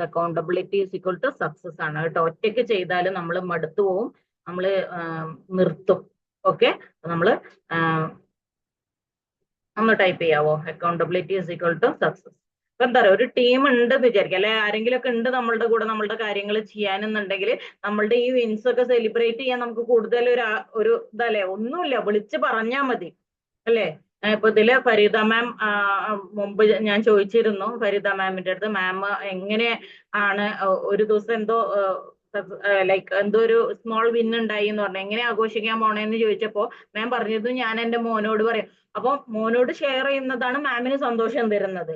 Speaker 2: accountability is equal to success ആണ് കേട്ടോ. ഒറ്റയ്ക്ക് ചെയ്താൽ നമ്മൾ മടുത്തു പോവും, നമ്മൾ നിർത്തും. ഓക്കെ, നമ്മള് ഒന്ന് ടൈപ്പ് ചെയ്യാവോ, accountability is equal to success. അപ്പൊ എന്താ പറയുക, ഒരു ടീം ഉണ്ട് എന്ന് വിചാരിക്കുക, അല്ലെ ആരെങ്കിലും ഒക്കെ ഉണ്ട് നമ്മളുടെ കൂടെ നമ്മളുടെ കാര്യങ്ങൾ ചെയ്യാനെന്നുണ്ടെങ്കിൽ നമ്മളുടെ ഈ വിൻസ് ഒക്കെ സെലിബ്രേറ്റ് ചെയ്യാൻ നമുക്ക് കൂടുതൽ ഒരു ഇതല്ലേ, ഒന്നുമില്ല, വിളിച്ച് പറഞ്ഞാൽ മതി അല്ലേ. ഇപ്പൊ ഇതില് ഫരീദ മാം മുമ്പ് ഞാൻ ചോദിച്ചിരുന്നു ഫരീദ മാമിന്റെ അടുത്ത്, മാം എങ്ങനെ ആണ് ഒരു ദിവസം എന്തോ ലൈക്ക് എന്തോ ഒരു സ്മോൾ വിൻ ഉണ്ടായി എന്ന് പറഞ്ഞു, എങ്ങനെ ആഘോഷിക്കാൻ പോണേന്ന് ചോദിച്ചപ്പോ മാം പറഞ്ഞത് ഞാൻ എന്റെ മോനോട് പറയും. അപ്പൊ മോനോട് ഷെയർ ചെയ്യുന്നതാണ് മാമിന് സന്തോഷം തരുന്നത്.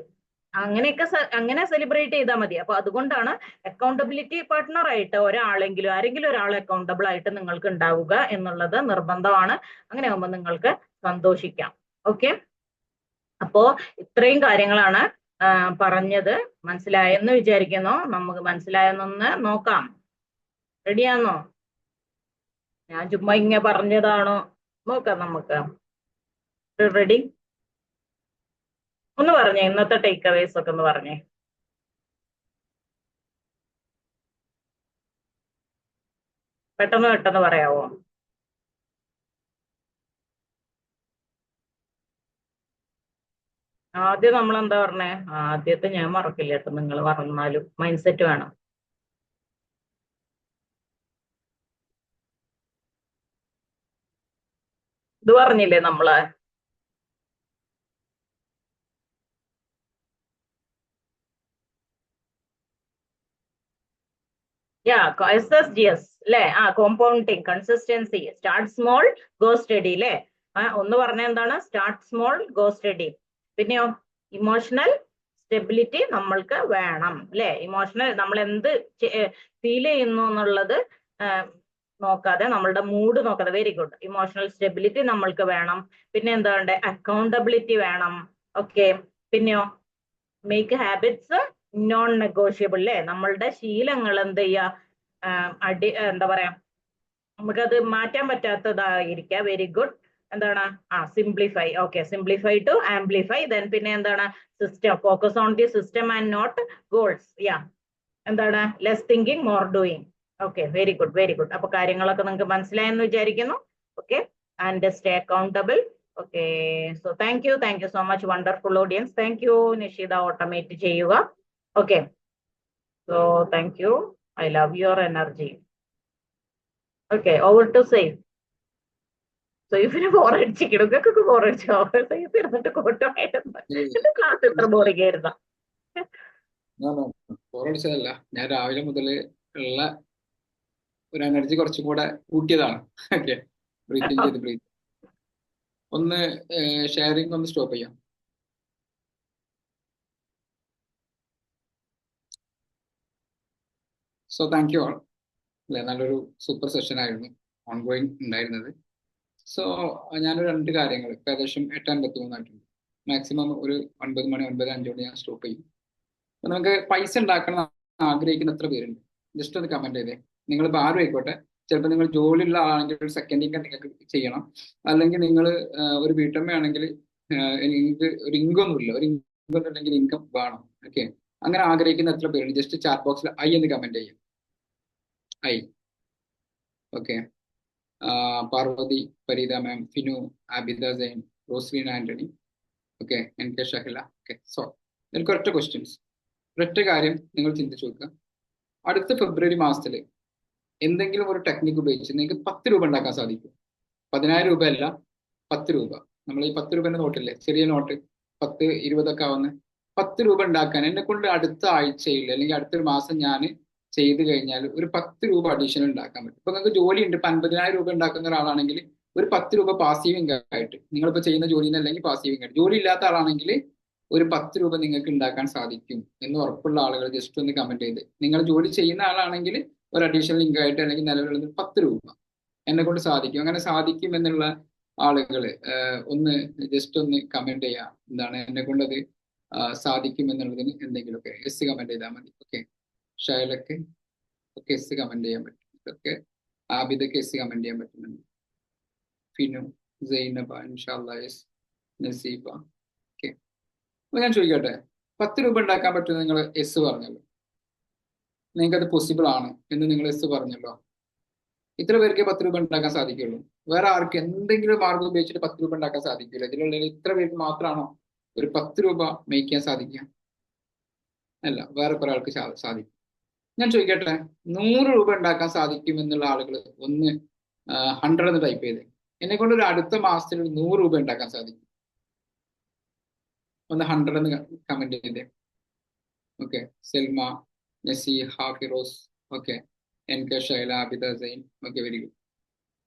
Speaker 2: അങ്ങനെയൊക്കെ അങ്ങനെ സെലിബ്രേറ്റ് ചെയ്താൽ മതി. അപ്പൊ അതുകൊണ്ടാണ് അക്കൗണ്ടബിലിറ്റി പാർട്ട്ണർ ആയിട്ട് ഒരാളെങ്കിലും ആരെങ്കിലും ഒരാൾ അക്കൗണ്ടബിൾ ആയിട്ട് നിങ്ങൾക്ക് ഉണ്ടാവുക എന്നുള്ളത് നിർബന്ധമാണ്. അങ്ങനെ ആകുമ്പോൾ നിങ്ങൾക്ക് സന്തോഷിക്കാം. ഓക്കെ, അപ്പോ ഇത്രയും കാര്യങ്ങളാണ് പറഞ്ഞത്. മനസ്സിലായെന്ന് വിചാരിക്കുന്നു. നമുക്ക് മനസ്സിലായെന്നൊന്ന് നോക്കാം. റെഡിയാണോ? ഞാൻ ചുമ്മാ ഇങ്ങനെ പറഞ്ഞതാണോ നോക്കാം നമുക്ക്. റെഡി? ഒന്ന് പറഞ്ഞേ, ഇന്നത്തെ ടേക്ക് അവേസ് ഒക്കെ ഒന്ന് പറഞ്ഞേ. പെട്ടെന്ന് പറയാവോ? ആദ്യം നമ്മൾ എന്താ പറഞ്ഞേ? ആദ്യത്തെ ഞാൻ മറക്കില്ല കേട്ടോ, നിങ്ങൾ മറന്നാലും മൈൻഡ് സെറ്റ് വേണം. ഇത് പറഞ്ഞില്ലേ നമ്മള്? SSGS അല്ലേ? Compounding, consistency, start small go study അല്ലേ? ഒന്ന് പറഞ്ഞ എന്താണ്? Start small go study. പിന്നെയോ ഇമോഷണൽ സ്റ്റെബിലിറ്റി നമ്മൾക്ക് വേണം അല്ലെ? ഇമോഷണൽ നമ്മൾ എന്ത് ഫീൽ ചെയ്യുന്നു എന്നുള്ളത് നോക്കാതെ, നമ്മളുടെ മൂഡ് നോക്കാതെ. Very good. ഇമോഷണൽ സ്റ്റെബിലിറ്റി നമ്മൾക്ക് വേണം. പിന്നെ എന്താ വേണ്ടേ? അക്കൗണ്ടബിലിറ്റി വേണം. ഓക്കെ, പിന്നെയോ മേക്ക് ഹാബിറ്റ്സ് നോൺ നെഗോഷ്യബിൾ അല്ലേ? നമ്മളുടെ ശീലങ്ങൾ എന്ത് ചെയ്യുക, എന്താ പറയാ, നമുക്കത് മാറ്റാൻ പറ്റാത്തതായിരിക്കുക. Very good. എന്താണ്? Simplify. Okay, simplify to amplify. Then പിന്നെ എന്താണ്? System, focus on the system and not goals. എന്താണ്? Less thinking more doing. Okay, very good, very good. അപ്പൊ കാര്യങ്ങളൊക്കെ നിങ്ങൾക്ക് മനസ്സിലായെന്ന് വിചാരിക്കുന്നു. Okay, and stay accountable. Okay, so thank you so much wonderful audience. Thank you. Nishitha automate ചെയ്യുക. Okay, so thank you. I love your energy. Okay, over to Saif. സൈഫിന് ബോറടിച്ചിരിക്കണം. ഇതൊക്കെ ബോറടിച്ചോ? സൈഫ് ഇരുന്നിട്ട് കോട്ടുമായിരുന്നു. എന്റെ ക്ലാസ് എത്ര ബോറിംഗ് ആയിരുന്ന?
Speaker 5: ബോറടിച്ചതല്ല, ഞാൻ രാവിലെ മുതൽ ഉള്ള ഒരു എനർജി കുറച്ചും കൂടെ കൂട്ടിയതാണ്. ഓക്കെ, ബ്രീത്തിങ് ചെയ്ത് ബ്രീത്ത്. ഒന്ന് ഷെയറിംഗ് ഒന്ന് സ്റ്റോപ്പ് ചെയ്യാം. So thank you all. അല്ലെ, നല്ലൊരു സൂപ്പർ സെഷൻ ആയിരുന്നു ഓൺഗോയിങ് ഉണ്ടായിരുന്നത്. സോ ഞാനൊരു 2 കാര്യങ്ങൾ ഇപ്പം ഏകദേശം 8:53 ആയിട്ടുണ്ട്. മാക്സിമം ഒരു 9 മണി 9:05 ഞാൻ സ്റ്റോപ്പ് ചെയ്യും. അപ്പം നമുക്ക് പൈസ ഉണ്ടാക്കണം ആഗ്രഹിക്കുന്ന എത്ര പേരുണ്ട്? ജസ്റ്റ് ഒന്ന് കമന്റ് ചെയ്തേ. നിങ്ങളിപ്പോൾ ആരും ആയിക്കോട്ടെ. ചിലപ്പോൾ നിങ്ങൾ ജോലിയുള്ള ആളാണെങ്കിൽ ഒരു സെക്കൻഡ് ഇൻകം നിങ്ങൾക്ക് ചെയ്യണം, അല്ലെങ്കിൽ നിങ്ങൾ ഒരു വീട്ടമ്മയാണെങ്കിൽ എനിക്ക് ഒരു ഇൻകം ഒന്നുമില്ല, ഒരു ഇൻകം ഉണ്ടെങ്കിൽ ഇൻകം വേണം. ഓക്കെ, അങ്ങനെ ആഗ്രഹിക്കുന്ന എത്ര പേരുണ്ട്? ജസ്റ്റ് ചാറ്റ് ബോക്സിൽ ഐ എന്ന് കമന്റ് ചെയ്യാം. I. Okay, Parvathi, Fareeda ma'am, Finu, Abida Zain, Roslin Antony, okay, N K Shahila. Okay, so എനിക്ക് ഒറ്റ ക്വസ്റ്റ്യൻസ്, ഒരൊറ്റ കാര്യം നിങ്ങൾ ചിന്തിച്ചു നോക്കുക. അടുത്ത ഫെബ്രുവരി മാസത്തിൽ എന്തെങ്കിലും ഒരു ടെക്നിക്ക് ഉപയോഗിച്ച് നിങ്ങൾക്ക് 10 രൂപ ഉണ്ടാക്കാൻ സാധിക്കും. 10,000 രൂപ അല്ല, 10 രൂപ. നമ്മൾ ഈ 10 രൂപേന്റെ നോട്ടില്ലേ, ചെറിയ നോട്ട്, 10, 20 ഒക്കെ ആവുന്ന 10 രൂപ ഉണ്ടാക്കാൻ എന്നെ കൊണ്ട് അടുത്ത ആഴ്ചയിൽ അല്ലെങ്കിൽ അടുത്തൊരു മാസം ഞാൻ ചെയ്ത് കഴിഞ്ഞാൽ ഒരു 10 രൂപ അഡീഷണൽ ഉണ്ടാക്കാൻ പറ്റും. ഇപ്പൊ നിങ്ങൾക്ക് ജോലി ഉണ്ട്, ഇപ്പൊ 50,000 രൂപ ഉണ്ടാക്കുന്ന ഒരാളാണെങ്കിൽ ഒരു 10 രൂപ പാസീവ് ഇൻകം ആയിട്ട്, നിങ്ങളിപ്പോൾ ചെയ്യുന്ന ജോലിയിൽ അല്ലെങ്കിൽ പാസീവ് ഇൻകം. ജോലി ഇല്ലാത്ത ആളാണെങ്കിൽ ഒരു 10 രൂപ നിങ്ങൾക്ക് ഉണ്ടാക്കാൻ സാധിക്കും എന്ന് ഉറപ്പുള്ള ആളുകൾ ജസ്റ്റ് ഒന്ന് കമന്റ് ചെയ്ത്. നിങ്ങൾ ജോലി ചെയ്യുന്ന ആളാണെങ്കിൽ ഒരു അഡീഷണൽ ഇൻകം ആയിട്ട് അല്ലെങ്കിൽ നിലവിലുള്ള 10 രൂപ എന്നെ കൊണ്ട് സാധിക്കും, അങ്ങനെ സാധിക്കും എന്നുള്ള ആളുകൾ ഒന്ന് ജസ്റ്റ് ഒന്ന് കമന്റ് ചെയ്യാം. എന്താണ് എന്നെ കൊണ്ട് അത് സാധിക്കും എന്നുള്ളതിന് എന്തെങ്കിലുമൊക്കെ എസ് കമന്റ് ചെയ്താൽ മതി. ഓക്കെ, ഷൈലക്ക് ഒക്കെ എസ് കമന്റ് ചെയ്യാൻ പറ്റും. ഇതൊക്കെ ആബിദക്ക് എസ് കമന്റ് ചെയ്യാൻ പറ്റുന്നുണ്ട്. ഫിനു, സൈനബ, ഇൻഷാല്ലാ എസ്, നസീബ. ഓക്കെ, അപ്പൊ ഞാൻ ചോദിക്കട്ടെ, 10 രൂപ ഉണ്ടാക്കാൻ പറ്റും നിങ്ങൾ എസ് പറഞ്ഞല്ലോ, നിങ്ങൾക്ക് അത് പോസിബിൾ ആണ് എന്ന് നിങ്ങൾ എസ് പറഞ്ഞല്ലോ. ഇത്ര പേർക്ക് 10 രൂപ ഉണ്ടാക്കാൻ സാധിക്കുള്ളൂ. വേറെ ആർക്ക് എന്തെങ്കിലും മാർഗം ഉപയോഗിച്ചിട്ട് 10 രൂപ ഉണ്ടാക്കാൻ സാധിക്കില്ല. ഇതിലുള്ള ഇത്ര പേർക്ക് മാത്രമാണോ ഒരു 10 രൂപ മേക്ക് ചെയ്യാൻ സാധിക്കുക? അല്ല, വേറെ കുറെ ആൾക്ക് സാധിക്കും. ഞാൻ ചോദിക്കട്ടെ, 100 രൂപ ഉണ്ടാക്കാൻ സാധിക്കും എന്നുള്ള ആളുകൾ ഒന്ന് 100 എന്ന് ടൈപ്പ് ചെയ്ത് എന്നെ കൊണ്ട് ഒരു അടുത്ത മാസത്തിൽ 100 രൂപ ഉണ്ടാക്കാൻ സാധിക്കും. ഒന്ന് 100 എന്ന് കമന്റ് ചെയ്തേ. ഓക്കെ, സെൽമ, നസി, ഹാഫിറോസ്, okay, N K Shaila, Abida Zain. Okay, very good.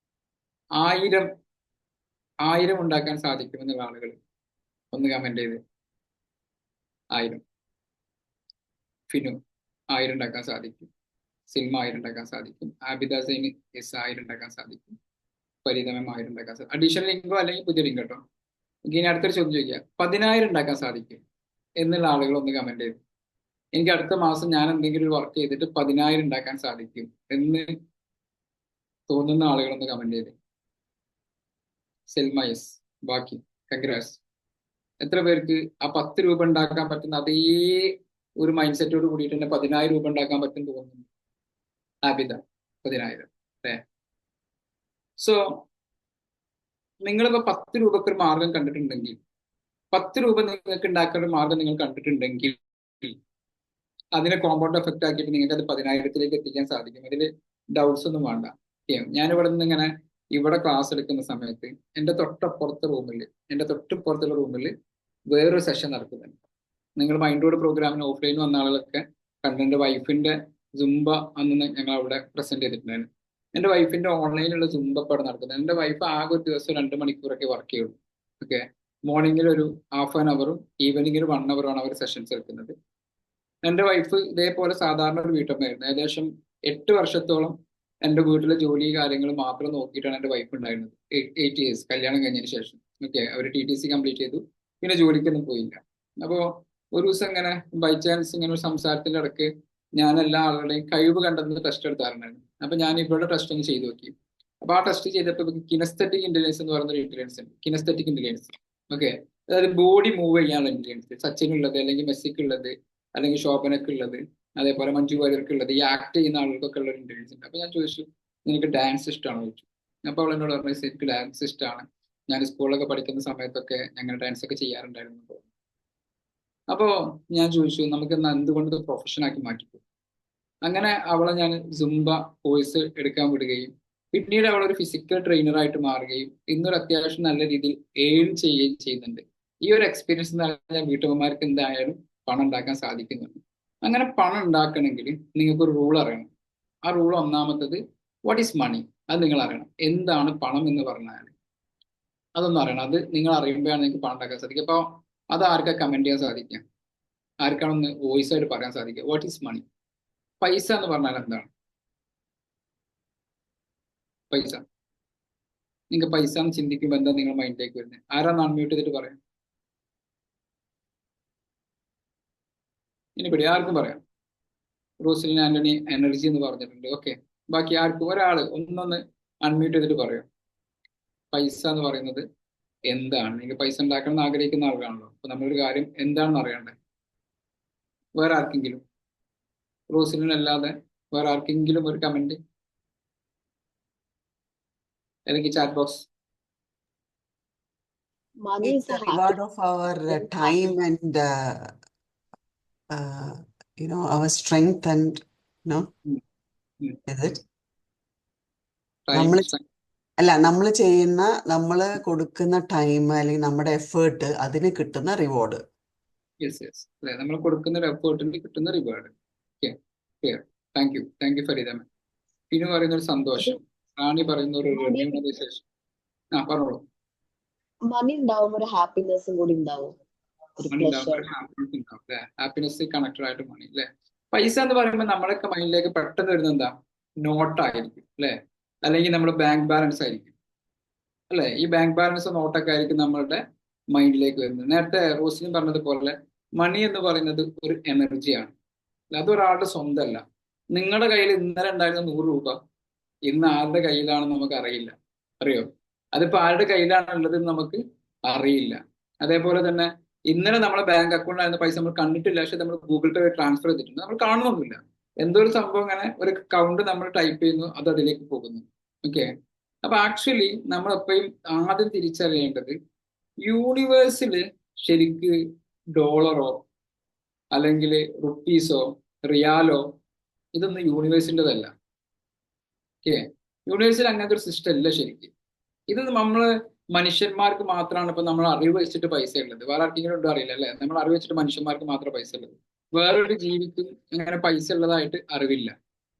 Speaker 5: 1000 ഉണ്ടാക്കാൻ സാധിക്കും എന്നുള്ള ആളുകൾ ഒന്ന് കമന്റ് ചെയ്ത്. 1000. ഫിനു 1000 ഉണ്ടാക്കാൻ സാധിക്കും. സിൽമ 1000 ഉണ്ടാക്കാൻ സാധിക്കും. ആബിദ സൈന് എസ് 1000 ഉണ്ടാക്കാൻ സാധിക്കും. ഫരീദമം 1000 ഉണ്ടാക്കാൻ സാധിക്കും. അഡീഷണൽ ലിങ്കോ അല്ലെങ്കിൽ പുതിയ ലിങ്ക് കേട്ടോ. ഇനി അടുത്തൊരു ചോദ്യം ചോദിക്കുക, 10,000 ഉണ്ടാക്കാൻ സാധിക്കും എന്നുള്ള ആളുകൾ ഒന്ന് കമന്റ് ചെയ്തു. എനിക്ക് അടുത്ത മാസം ഞാൻ എന്തെങ്കിലും ഒരു വർക്ക് ചെയ്തിട്ട് 10,000 ഉണ്ടാക്കാൻ സാധിക്കും എന്ന് തോന്നുന്ന ആളുകളൊന്ന് കമന്റ് ചെയ്ത്. സെൽമ യെസ്, ബാക്കി കൺഗ്രാസ്. എത്ര പേർക്ക് ആ 10 രൂപ ഉണ്ടാക്കാൻ പറ്റുന്ന അതേ ഒരു മൈൻഡ് സെറ്റോട് കൂടിയിട്ട് തന്നെ 10,000 രൂപ ഉണ്ടാക്കാൻ പറ്റും തോന്നുന്നു? ആബിദ 10,000 അല്ലേ? സോ നിങ്ങളിപ്പോ 10 രൂപക്ക് ഒരു മാർഗം കണ്ടിട്ടുണ്ടെങ്കിൽ, 10 രൂപ നിങ്ങൾക്ക് ഉണ്ടാക്കുന്ന ഒരു മാർഗം നിങ്ങൾ കണ്ടിട്ടുണ്ടെങ്കിൽ അതിനെ കോമ്പൗണ്ട് എഫക്റ്റ് ആക്കിയിട്ട് നിങ്ങൾക്ക് അത് 10,000ത്തിലേക്ക് എത്തിക്കാൻ സാധിക്കും. അതിൽ ഡൗട്ട്സ് ഒന്നും വേണ്ട. ഞാനിവിടെ നിന്ന് ഇങ്ങനെ ഇവിടെ ക്ലാസ് എടുക്കുന്ന സമയത്ത് എൻ്റെ തൊട്ടപ്പുറത്തുള്ള റൂമിൽ വേറൊരു സെഷൻ നടക്കുന്നുണ്ട്. നിങ്ങൾ മൈൻഡോട് പ്രോഗ്രാമിന് ഓഫ്ലൈൻ വന്ന ആളുകളൊക്കെ കണ്ട്. എൻ്റെ വൈഫിന്റെ സുംബ അന്ന് ഞങ്ങൾ അവിടെ പ്രസന്റ് ചെയ്തിട്ടുണ്ടായിരുന്നു. എൻ്റെ വൈഫിന്റെ ഓൺലൈനിലുള്ള സുംബ ഇവിടെ നടക്കുന്നത്. എൻ്റെ വൈഫ് ആകെ ഒരു ദിവസം 2 മണിക്കൂറൊക്കെ വർക്ക് ചെയ്യുള്ളൂ. ഓക്കെ, മോർണിംഗിൽ ഒരു ഹാഫ് ആൻ അവറും ഈവനിങ്ങിൽ 1 അവറാണ് അവർ സെഷൻസ് എടുക്കുന്നത്. എൻ്റെ വൈഫ് ഇതേപോലെ സാധാരണ ഒരു വീട്ടമ്മയായിരുന്നു. ഏകദേശം 8 വർഷത്തോളം എൻ്റെ വീട്ടിലെ ജോലി കാര്യങ്ങൾ മാത്രം നോക്കിയിട്ടാണ് എൻ്റെ വൈഫ് ഉണ്ടായിരുന്നത്. 8 years കല്യാണം കഴിഞ്ഞതിന് ശേഷം. ഓക്കെ, അവർ TTC കംപ്ലീറ്റ് ചെയ്തു, പിന്നെ ജോലിക്കൊന്നും പോയില്ല. അപ്പോൾ ഒരു ദിവസം ഇങ്ങനെ ബൈ ചാൻസ് ഇങ്ങനെ ഒരു സംസാരത്തിൻ്റെ ഇടയ്ക്ക് ഞാൻ എല്ലാ ആളുകളുടെയും കഴിവ് കണ്ടെന്ന് ടെസ്റ്റ് എടുത്താറുണ്ടായിരുന്നു. അപ്പൊ ഞാൻ ഇവരുടെ ടെസ്റ്റ് ഒന്ന് ചെയ്തു നോക്കി. അപ്പൊ ആ ടെസ്റ്റ് ചെയ്തപ്പോൾ കിനസ്തെറ്റിക് ഇന്റലിജൻസ് എന്ന് പറയുന്ന ഒരു ഇന്റലിജൻസ് ഉണ്ട്. കിനസ്തെറ്റിക് ഇന്റലിജൻസ്, ഓക്കെ, അതായത് ബോഡി മൂവ് ചെയ്യാനുള്ള ഇന്റലിജൻസ്. സച്ചിനുള്ളത് അല്ലെങ്കിൽ മെസ്സിക്കുള്ളത് അല്ലെങ്കിൽ ശോഭനക്ക് ഉള്ളത്, അതേപോലെ മഞ്ജു വാര്യർക്ക് ഉള്ളത്, ഈ ആക്ട് ചെയ്യുന്ന ആളുകൾക്കൊക്കെ ഉള്ള ഒരു ഇന്റലിജൻസ് ഉണ്ട്. അപ്പൊ ഞാൻ ചോദിച്ചു, നിനക്ക് ഡാൻസ് ഇഷ്ടമാണോ ചോദിച്ചു. അപ്പൊ അവൾ എന്നോട് പറഞ്ഞു, എനിക്ക് ഡാൻസ് ഇഷ്ടമാണ്, ഞാൻ സ്കൂളിലൊക്കെ പഠിക്കുന്ന സമയത്തൊക്കെ ഞങ്ങൾ ഡാൻസ് ഒക്കെ ചെയ്യാറുണ്ടായിരുന്നു. അപ്പോൾ ഞാൻ ചോദിച്ചു, നമുക്ക് എന്തുകൊണ്ട് പ്രൊഫഷൻ ആക്കി മാറ്റിപ്പോ. അങ്ങനെ അവളെ ഞാൻ സുംബ കോഴ്സ് എടുക്കാൻ വിടുകയും പിന്നീട് അവളൊരു ഫിസിക്കൽ ട്രെയിനറായിട്ട് മാറുകയും ഇന്നൊരു അത്യാവശ്യം നല്ല രീതിയിൽ ഏൺ ചെയ്യുകയും ചെയ്യുന്നുണ്ട്. ഈ ഒരു എക്സ്പീരിയൻസ് എന്ന് പറഞ്ഞാൽ വീട്ടമ്മമാർക്ക് എന്തായാലും പണം ഉണ്ടാക്കാൻ സാധിക്കുന്നുണ്ട്. അങ്ങനെ പണം ഉണ്ടാക്കണമെങ്കിൽ നിങ്ങൾക്കൊരു റൂൾ അറിയണം. ആ റൂൾ ഒന്നാമത്തത് വാട്ട് ഈസ് മണി, അത് നിങ്ങൾ അറിയണം. എന്താണ് പണം എന്ന് പറഞ്ഞാൽ അതൊന്നും അറിയണം. അത് നിങ്ങൾ അറിയുമ്പോഴാണ് നിങ്ങൾക്ക് പണം ഉണ്ടാക്കാൻ സാധിക്കുക. അപ്പോൾ അത് ആർക്കാ കമന്റ് ചെയ്യാൻ സാധിക്കുക, ആർക്കാണൊന്ന് വോയിസ് ആയിട്ട് പറയാൻ സാധിക്കുക? What is money? പൈസ എന്ന് പറഞ്ഞാൽ എന്താണ്? പൈസ, നിങ്ങൾക്ക് പൈസ എന്ന് ചിന്തിക്കുമ്പോൾ എന്താ നിങ്ങൾ മൈൻഡിലേക്ക് വരുന്നത്? ആരാന്ന് അൺമ്യൂട്ട് ചെയ്തിട്ട് പറയാം. ഇനി ആർക്കും പറയാം. റോസ്ലിൻ ആന്റണി എനർജി എന്ന് പറഞ്ഞിട്ടുണ്ട്. ഓക്കെ, ബാക്കി ആർക്കും ഒരാൾ ഒന്നൊന്ന് അൺമ്യൂട്ട് ചെയ്തിട്ട് പറയാം. പൈസ എന്ന് പറയുന്നത് എന്താണ് നിങ്ങൾ പൈസ ഉണ്ടാക്കണം എന്ന് ആഗ്രഹിക്കുന്ന ആൾക്കാണല്ലോ. അപ്പൊ നമ്മളൊരു കാര്യം എന്താണെന്ന് അറിയണ്ടേ. വേറെ ആർക്കെങ്കിലും, റോസിലിനല്ലാതെ വേറെ ആർക്കെങ്കിലും ഒരു കമന്റ് അല്ലെങ്കിൽ chat box?
Speaker 8: Money
Speaker 9: It's
Speaker 8: is
Speaker 9: the
Speaker 8: a
Speaker 9: reward
Speaker 8: happiness.
Speaker 9: of our time and our strength and is it? നമ്മൾ ചെയ്യുന്ന നമ്മൾ കൊടുക്കുന്ന ടൈം അല്ലെങ്കിൽ നമ്മുടെ എഫേർട്ട് അതിന് കിട്ടുന്ന റിവാർഡ്.
Speaker 5: യെസ് യെസ് അല്ലെ, നമ്മൾ കൊടുക്കുന്ന ഒരു എഫേർട്ടിന് കിട്ടുന്ന റിവാർഡ്. Thank you Farida. പിന്നെ പറയുന്ന ഒരു സന്തോഷം, റാണി പറയുന്ന ഒരു റെമ്യൂണറൈസേഷൻ. പറഞ്ഞോളൂ.
Speaker 8: മണി ഉണ്ടാവുമ്പോൾ ഒരു ഹാപ്പിനെസ്സും കൂടി ഉണ്ടാവും, ഒരു
Speaker 5: മണി ഉണ്ടാവുമ്പോൾ ഹാപ്പിനെസ് ഉണ്ടാവും അല്ലെ. ഹാപ്പിനെസ് കണക്റ്റഡ് ആയിട്ട് മണി അല്ലെ. പൈസ എന്ന് പറയുമ്പോൾ നമ്മുടെയൊക്കെ മൈൻഡിലേക്ക് പെട്ടെന്ന് വരുന്നത് എന്താ? നോട്ടായിരിക്കും അല്ലെ, അല്ലെങ്കിൽ നമ്മുടെ ബാങ്ക് ബാലൻസ് ആയിരിക്കും അല്ലെ. ഈ ബാങ്ക് ബാലൻസ് നോട്ടൊക്കെ ആയിരിക്കും നമ്മളുടെ മൈൻഡിലേക്ക് വരുന്നത്. നേരത്തെ റോസിനും പറഞ്ഞതുപോലെ മണി എന്ന് പറയുന്നത് ഒരു എനർജിയാണ്, അതൊരാളുടെ സ്വന്തമല്ല. നിങ്ങളുടെ കയ്യിൽ ഇന്നലെ ഉണ്ടായിരുന്ന 100 രൂപ ഇന്ന് ആരുടെ കയ്യിലാണെന്ന് നമുക്ക് അറിയില്ല. അറിയോ? അതിപ്പോ ആരുടെ കയ്യിലാണുള്ളത് നമുക്ക് അറിയില്ല. അതേപോലെ തന്നെ ഇന്നലെ നമ്മളെ ബാങ്ക് അക്കൗണ്ടിലായിരുന്ന പൈസ നമ്മൾ കണ്ടിട്ടില്ല, പക്ഷെ നമ്മൾ ഗൂഗിൾ പേ ട്രാൻസ്ഫർ ചെയ്തിട്ടുണ്ട്, നമ്മൾ കാണുന്നൊന്നുമില്ല. എന്തോ ഒരു സംഭവം അങ്ങനെ ഒരു കൗണ്ട് നമ്മൾ ടൈപ്പ് ചെയ്യുന്നു, അത് അതിലേക്ക് പോകുന്നു. ഓക്കെ. അപ്പൊ ആക്ച്വലി നമ്മളെപ്പോഴും ആദ്യം തിരിച്ചറിയേണ്ടത് യൂണിവേഴ്സില് ശരിക്ക് ഡോളറോ അല്ലെങ്കിൽ റുപ്പീസോ റിയാലോ ഇതൊന്നും യൂണിവേഴ്സിൻ്റെതല്ല. ഓക്കെ. യൂണിവേഴ്സിൽ അങ്ങനത്തെ ഒരു സിസ്റ്റം ഇല്ല ശരിക്കും. ഇത് നമ്മള് മനുഷ്യന്മാർക്ക് മാത്രമാണ് ഇപ്പൊ നമ്മൾ അറിവ് വെച്ചിട്ട് പൈസ ഉള്ളത്. വേറെ ആർക്കെങ്കിലും ഉണ്ടോ അറിയില്ല അല്ലെ. നമ്മൾ അറിവ് വെച്ചിട്ട് മനുഷ്യന്മാർക്ക് മാത്രമേ പൈസ ഉള്ളത്, വേറൊരു ജീവിക്കും അങ്ങനെ പൈസ ഉള്ളതായിട്ട് അറിവില്ല.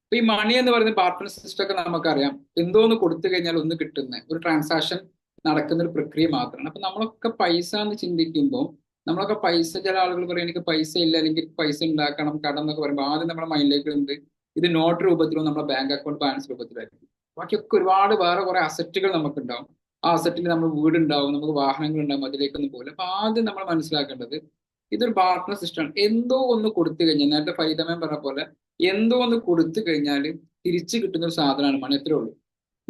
Speaker 5: അപ്പൊ ഈ മണി എന്ന് പറയുന്ന പാർട്ട്ണർ സിസ്റ്റം ഒക്കെ നമുക്കറിയാം, എന്തോ ഒന്ന് കൊടുത്തു കഴിഞ്ഞാൽ ഒന്ന് കിട്ടുന്ന ഒരു ട്രാൻസാക്ഷൻ നടക്കുന്ന ഒരു പ്രക്രിയ മാത്രമാണ്. അപ്പൊ നമ്മളൊക്കെ പൈസ എന്ന് ചിന്തിക്കുമ്പോൾ നമ്മളൊക്കെ പൈസ, ചില ആളുകൾ പറയും എനിക്ക് പൈസ ഇല്ല അല്ലെങ്കിൽ പൈസ ഉണ്ടാക്കണം കടം എന്നൊക്കെ പറയുമ്പോൾ ആദ്യം നമ്മുടെ മൈൻഡിലേക്ക് വരുന്നത് ഇത് നോട്ട് രൂപത്തിലോ നമ്മുടെ ബാങ്ക് അക്കൗണ്ട് ബാലൻസ് രൂപത്തിലായിരിക്കും. ബാക്കിയൊക്കെ ഒരുപാട് വേറെ കുറെ അസറ്റുകൾ നമുക്കുണ്ടാവും. ആ അസറ്റിൽ നമ്മൾ വീടുണ്ടാവും, നമുക്ക് വാഹനങ്ങൾ ഉണ്ടാവും, അതിലേക്കൊന്നും പോകില്ല. അപ്പൊ ആദ്യം നമ്മൾ മനസ്സിലാക്കേണ്ടത് ഇതൊരു പാർട്ട്ണർ സിസ്റ്റമാണ്. എന്തോ ഒന്ന് കൊടുത്തു കഴിഞ്ഞാൽ, നേരത്തെ ഫൈദമേൻ പറഞ്ഞ പോലെ എന്തോ ഒന്ന് കൊടുത്തു കഴിഞ്ഞാൽ തിരിച്ചു കിട്ടുന്ന ഒരു സാധനമാണ് മണി. അത്രേ ഉള്ളൂ.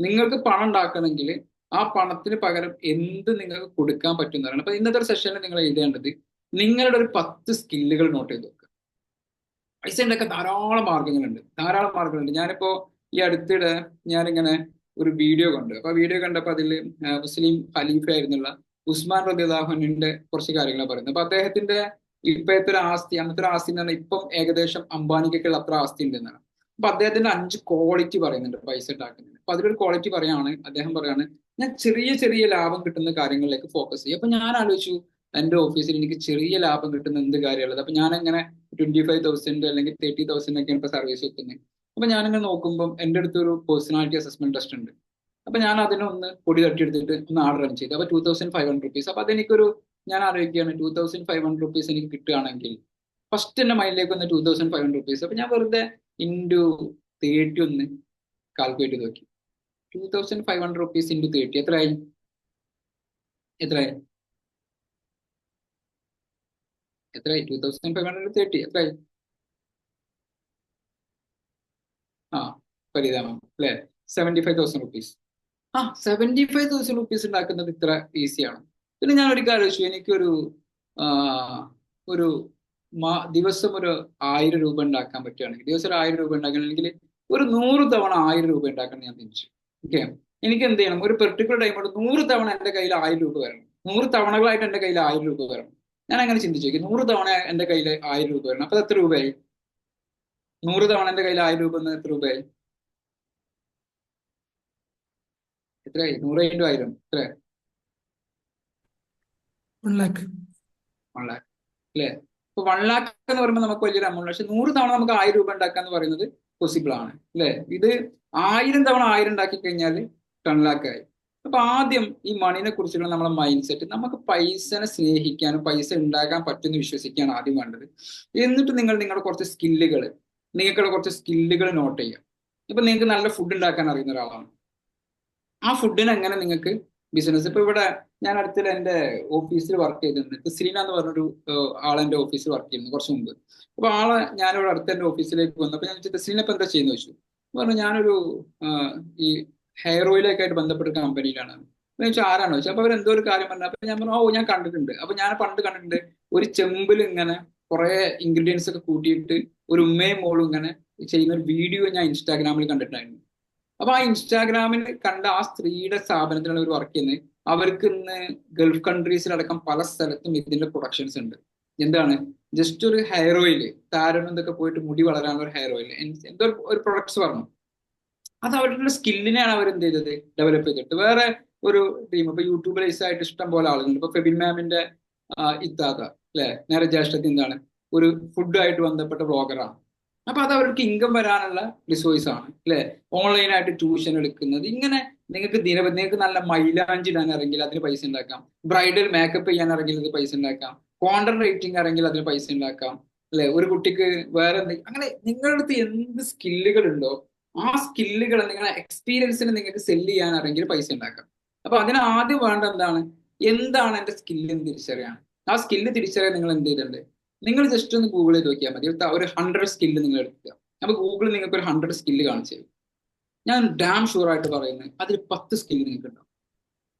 Speaker 5: നിങ്ങൾക്ക് പണം ഉണ്ടാക്കണമെങ്കിൽ ആ പണത്തിന് പകരം എന്ത് നിങ്ങൾക്ക് കൊടുക്കാൻ പറ്റുന്നതാണ്. അപ്പൊ ഇന്നത്തെ ഒരു സെഷനിൽ നിങ്ങൾ എഴുതേണ്ടത് നിങ്ങളുടെ ഒരു 10 സ്കില്ലുകൾ നോട്ട് ചെയ്ത് വെക്കുക. പൈസ ഉണ്ടാക്കാൻ ധാരാളം മാർഗങ്ങളുണ്ട്. ഞാനിപ്പോ ഈ അടുത്തിടെ ഞാനിങ്ങനെ ഒരു വീഡിയോ കണ്ടു. അപ്പൊ ആ വീഡിയോ കണ്ടപ്പോൾ അതിൽ മുസ്ലിം ഖലീഫ ആയിരുന്നുള്ള ഉസ്മാൻ റളിയല്ലാഹു അൻഹുവിന്റെ കുറച്ച് കാര്യങ്ങളാണ് പറയുന്നത്. അപ്പൊ അദ്ദേഹത്തിന്റെ ഇപ്പോഴത്തെ ഒരു ആസ്തി, അന്നത്തെ ഒരു ആസ്തി എന്ന് പറഞ്ഞാൽ ഇപ്പം ഏകദേശം അംബാനിക്കൊക്കെയുള്ള അത്ര ആസ്തി ഉണ്ടെന്നാണ്. അപ്പൊ അദ്ദേഹത്തിന്റെ 5 ക്വാളിറ്റി പറയുന്നുണ്ട് പൈസ ഉണ്ടാക്കുന്നതിന്. അപ്പൊ അതിലൊരു ക്വാളിറ്റി അദ്ദേഹം പറയാണ് ഞാൻ ചെറിയ ചെറിയ ലാഭം കിട്ടുന്ന കാര്യങ്ങളിലേക്ക് ഫോക്കസ് ചെയ്യും. അപ്പൊ ഞാൻ ആലോചിച്ചു, എന്റെ ഓഫീസിൽ എനിക്ക് ചെറിയ ലാഭം കിട്ടുന്ന എന്ത് കാര്യമുള്ളത്? അപ്പൊ ഞാൻ എങ്ങനെ 25,000 അല്ലെങ്കിൽ 30,000 ഒക്കെയാണ് ഇപ്പൊ സർവീസ് വെക്കുന്നത്. അപ്പൊ ഞാനിങ്ങനെ നോക്കുമ്പോൾ എൻ്റെ അടുത്തൊരു പേഴ്സണാലിറ്റി അസസ്മെന്റ് ടെസ്റ്റ് ഉണ്ട്. അപ്പൊ ഞാൻ അതിനൊന്ന് പൊടി തട്ടിയെടുത്തിട്ട് ഒന്ന് ആർഡർ റൺ ചെയ്തു. അപ്പൊ 2,500 റുപ്പീസ്. അപ്പൊ അതെനിക്കൊരു, ഞാൻ ആലോചിക്കുകയാണ് 2,500 റുപ്പീസ് എനിക്ക് കിട്ടുകയാണെങ്കിൽ ഫസ്റ്റ് എന്റെ മൈൻഡിലേക്ക് വന്ന് 2,500 റുപ്പീസ്. അപ്പൊ ഞാൻ വെറുതെ ഇൻറ്റു 30 ഒന്ന് കാൽക്കുലേറ്റ് ചെയ്ത് നോക്കി. 2,500 റുപ്പീസ് ഇൻറ്റു 30 എത്രയായി? 2,500 30 എത്രയായി? പരിതാപം അല്ലെ, 75,000 റുപ്പീസ്. 75,000 റുപ്പീസ് ഉണ്ടാക്കുന്നത് ഇത്ര ഈസിയാണ്. പിന്നെ ഞാൻ ഒരിക്കൽ ആലോചിച്ചു, എനിക്കൊരു ദിവസം ഒരു 1000 രൂപ ഉണ്ടാക്കാൻ പറ്റുകയാണെങ്കിൽ, ദിവസം ഒരു 1000 രൂപ ഉണ്ടാക്കണമെങ്കിൽ ഒരു 100 തവണ 1000 രൂപ ഉണ്ടാക്കാൻ ഞാൻ തിരിച്ചു. ഓക്കെ. എനിക്ക് എന്ത് ചെയ്യണം? ഒരു പെർട്ടിക്കുലർ ടൈം കൊണ്ട് 100 തവണ എന്റെ കയ്യിൽ 1000 രൂപ വരണം. 100 തവണകളായിട്ട് എന്റെ കയ്യിൽ 1000 രൂപ വരണം. ഞാൻ അങ്ങനെ ചിന്തിച്ചു നോക്കി, 100 തവണ എന്റെ കയ്യിൽ 1000 രൂപ വരണം. അപ്പൊ എത്ര രൂപയായി? 100 തവണ എന്റെ കയ്യിൽ 1000 രൂപ എത്ര രൂപയായി? എത്രയായി? 100 × 1000 എത്ര?
Speaker 1: 1 lakh.
Speaker 5: 1 lakh അല്ലേ? അപ്പൊ 1 lakh എന്ന് പറയുമ്പോൾ നമുക്ക് വലിയൊരു എമൗണ്ട്. പക്ഷെ 100 തവണ നമുക്ക് 1000 രൂപ ഉണ്ടാക്കുക എന്ന് പറയുന്നത് പോസിബിൾ ആണ് അല്ലെ. ഇത് 1000 തവണ 1000 ഉണ്ടാക്കി കഴിഞ്ഞാൽ 10 lakh ആയി. അപ്പൊ ആദ്യം ഈ മണിനെ കുറിച്ചുള്ള നമ്മുടെ മൈൻഡ് സെറ്റ്, നമുക്ക് പൈസനെ സ്നേഹിക്കാനും പൈസ ഉണ്ടാക്കാൻ പറ്റുമെന്ന് വിശ്വസിക്കുകയാണ് ആദ്യം വേണ്ടത്. എന്നിട്ട് നിങ്ങളുടെ കുറച്ച് സ്കില്ലുകൾ നോട്ട് ചെയ്യുക. ഇപ്പൊ നിങ്ങൾക്ക് നല്ല ഫുഡ് ഉണ്ടാക്കാൻ അറിയുന്ന ഒരാളാണ്, ആ ഫുഡിന് എങ്ങനെ നിങ്ങൾക്ക് ബിസിനസ്. ഇപ്പൊ ഇവിടെ ഞാൻ അടുത്തിടെ എന്റെ ഓഫീസിൽ വർക്ക് ചെയ്തിട്ടുണ്ട്. ക്രിസ്റ്റീന എന്ന് പറഞ്ഞൊരു ആളെന്റെ ഓഫീസിൽ വർക്ക് ചെയ്യുന്നു കുറച്ച് മുമ്പ്. അപ്പൊ ആളെ ഞാനിവിടെ അടുത്ത എന്റെ ഓഫീസിലേക്ക് വന്നപ്പോൾ ഞാൻ ക്രിസ്റ്റീന ഇപ്പൊ എന്താ ചെയ്യുന്ന ചോദിച്ചു. പറഞ്ഞു ഞാനൊരു ഈ ഹെയർ ഓയിലൊക്കെ ആയിട്ട് ബന്ധപ്പെട്ട കമ്പനിയിലാണ്. എന്ന് വെച്ചാൽ ആരാണോ ചോദിച്ചാൽ അപ്പൊ അവരെന്തോ ഒരു കാര്യം പറഞ്ഞു. അപ്പൊ ഞാൻ പറഞ്ഞു, ഓ ഞാൻ കണ്ടിട്ടുണ്ട്. അപ്പൊ ഞാൻ പണ്ട് കണ്ടിട്ടുണ്ട് ഒരു ചെമ്പിൽ ഇങ്ങനെ കുറെ ഇൻഗ്രീഡിയൻസ് ഒക്കെ കൂട്ടിയിട്ട് ഒരു ഉമ്മയും മോളും ഇങ്ങനെ ചെയ്യുന്ന ഒരു വീഡിയോ ഞാൻ ഇൻസ്റ്റാഗ്രാമിൽ കണ്ടിട്ടുണ്ടായിരുന്നു. അപ്പൊ ആ ഇൻസ്റ്റാഗ്രാമിൽ കണ്ട ആ സ്ത്രീയുടെ സ്ഥാപനത്തിലാണ് അവർ വർക്ക് ചെയ്യുന്നത്. അവർക്ക് ഇന്ന് ഗൾഫ് കൺട്രീസിലടക്കം പല സ്ഥലത്തും ഇതിന്റെ പ്രൊഡക്ഷൻസ് ഉണ്ട്. എന്താണ്, ജസ്റ്റ് ഒരു ഹെയർ ഓയില്, താരനും ഇതൊക്കെ പോയിട്ട് മുടി വളരാനുള്ള ഒരു ഹെയർ ഓയിൽ, എന്തോ ഒരു പ്രൊഡക്ട്സ് പറഞ്ഞു. അത് അവരുടെ സ്കില്ലിനെയാണ് അവർ എന്ത് ചെയ്തത്, ഡെവലപ്പ് ചെയ്തിട്ട്. വേറെ ഒരു ടീം ഇപ്പൊ യൂട്യൂബിലൈസ് ആയിട്ട് ഇഷ്ടം പോലെ ആളുകളുണ്ട്. ഇപ്പൊ ഫെബിൻ മാമിന്റെ ഇത്താത്ത അല്ലെ, നേരെ ജ്യേഷ്ഠത്തി എന്താണ് ഒരു ഫുഡുമായിട്ട് ബന്ധപ്പെട്ട വ്ളോഗറാണ്. അപ്പൊ അത് അവർക്ക് ഇൻകം വരാനുള്ള റിസോഴ്സ് ആണ് അല്ലെ. ഓൺലൈനായിട്ട് ട്യൂഷൻ എടുക്കുന്നത്, ഇങ്ങനെ നിങ്ങൾക്ക് നിങ്ങൾക്ക് നല്ല മൈലാഞ്ചി ഇടാൻ ഇറങ്ങിയാൽ അതിന് പൈസ ഉണ്ടാക്കാം. ബ്രൈഡൽ മേക്കപ്പ് ചെയ്യാൻ ഇറങ്ങിയാൽ അത് പൈസ ഉണ്ടാക്കാം. കോണ്ടന്റ് റൈറ്റിംഗ് ഇറങ്ങിയാൽ അതിന് പൈസ ഉണ്ടാക്കാം അല്ലെ. ഒരു കുട്ടിക്ക് വേറെ എന്തെങ്കിലും, അങ്ങനെ നിങ്ങളുടെ അടുത്ത് എന്ത് സ്കില്ലുകൾ ഉണ്ടോ ആ സ്കില്ലുകൾ നിങ്ങളെ എക്സ്പീരിയൻസിന് നിങ്ങൾക്ക് സെല്ല് ചെയ്യാൻ ഇറങ്ങിയാൽ പൈസ ഉണ്ടാക്കാം. അപ്പൊ അതിന് ആദ്യം വേണ്ട എന്താണ് എന്റെ സ്കില്ല് എന്ന് തിരിച്ചറിയാണ്. ആ സ്കില്ല് തിരിച്ചറിയാൻ നിങ്ങൾ എന്ത് ചെയ്തിട്ടുണ്ട്, നിങ്ങൾ ജസ്റ്റ് ഒന്ന് ഗൂഗിൾ ചെയ്ത് നോക്കിയാൽ മതി. ഒരു 100 സ്കില്ല് നിങ്ങൾ എടുക്കുക. അപ്പൊ ഗൂഗിൾ നിങ്ങൾക്ക് ഒരു 100 സ്കില്ല് കാണിച്ചു തരും. ഞാൻ ഡാം ഷുവർ ആയിട്ട് പറയുന്നത് അതിൽ 10 സ്കില്ല് നിങ്ങൾക്ക് ഉണ്ടാവും.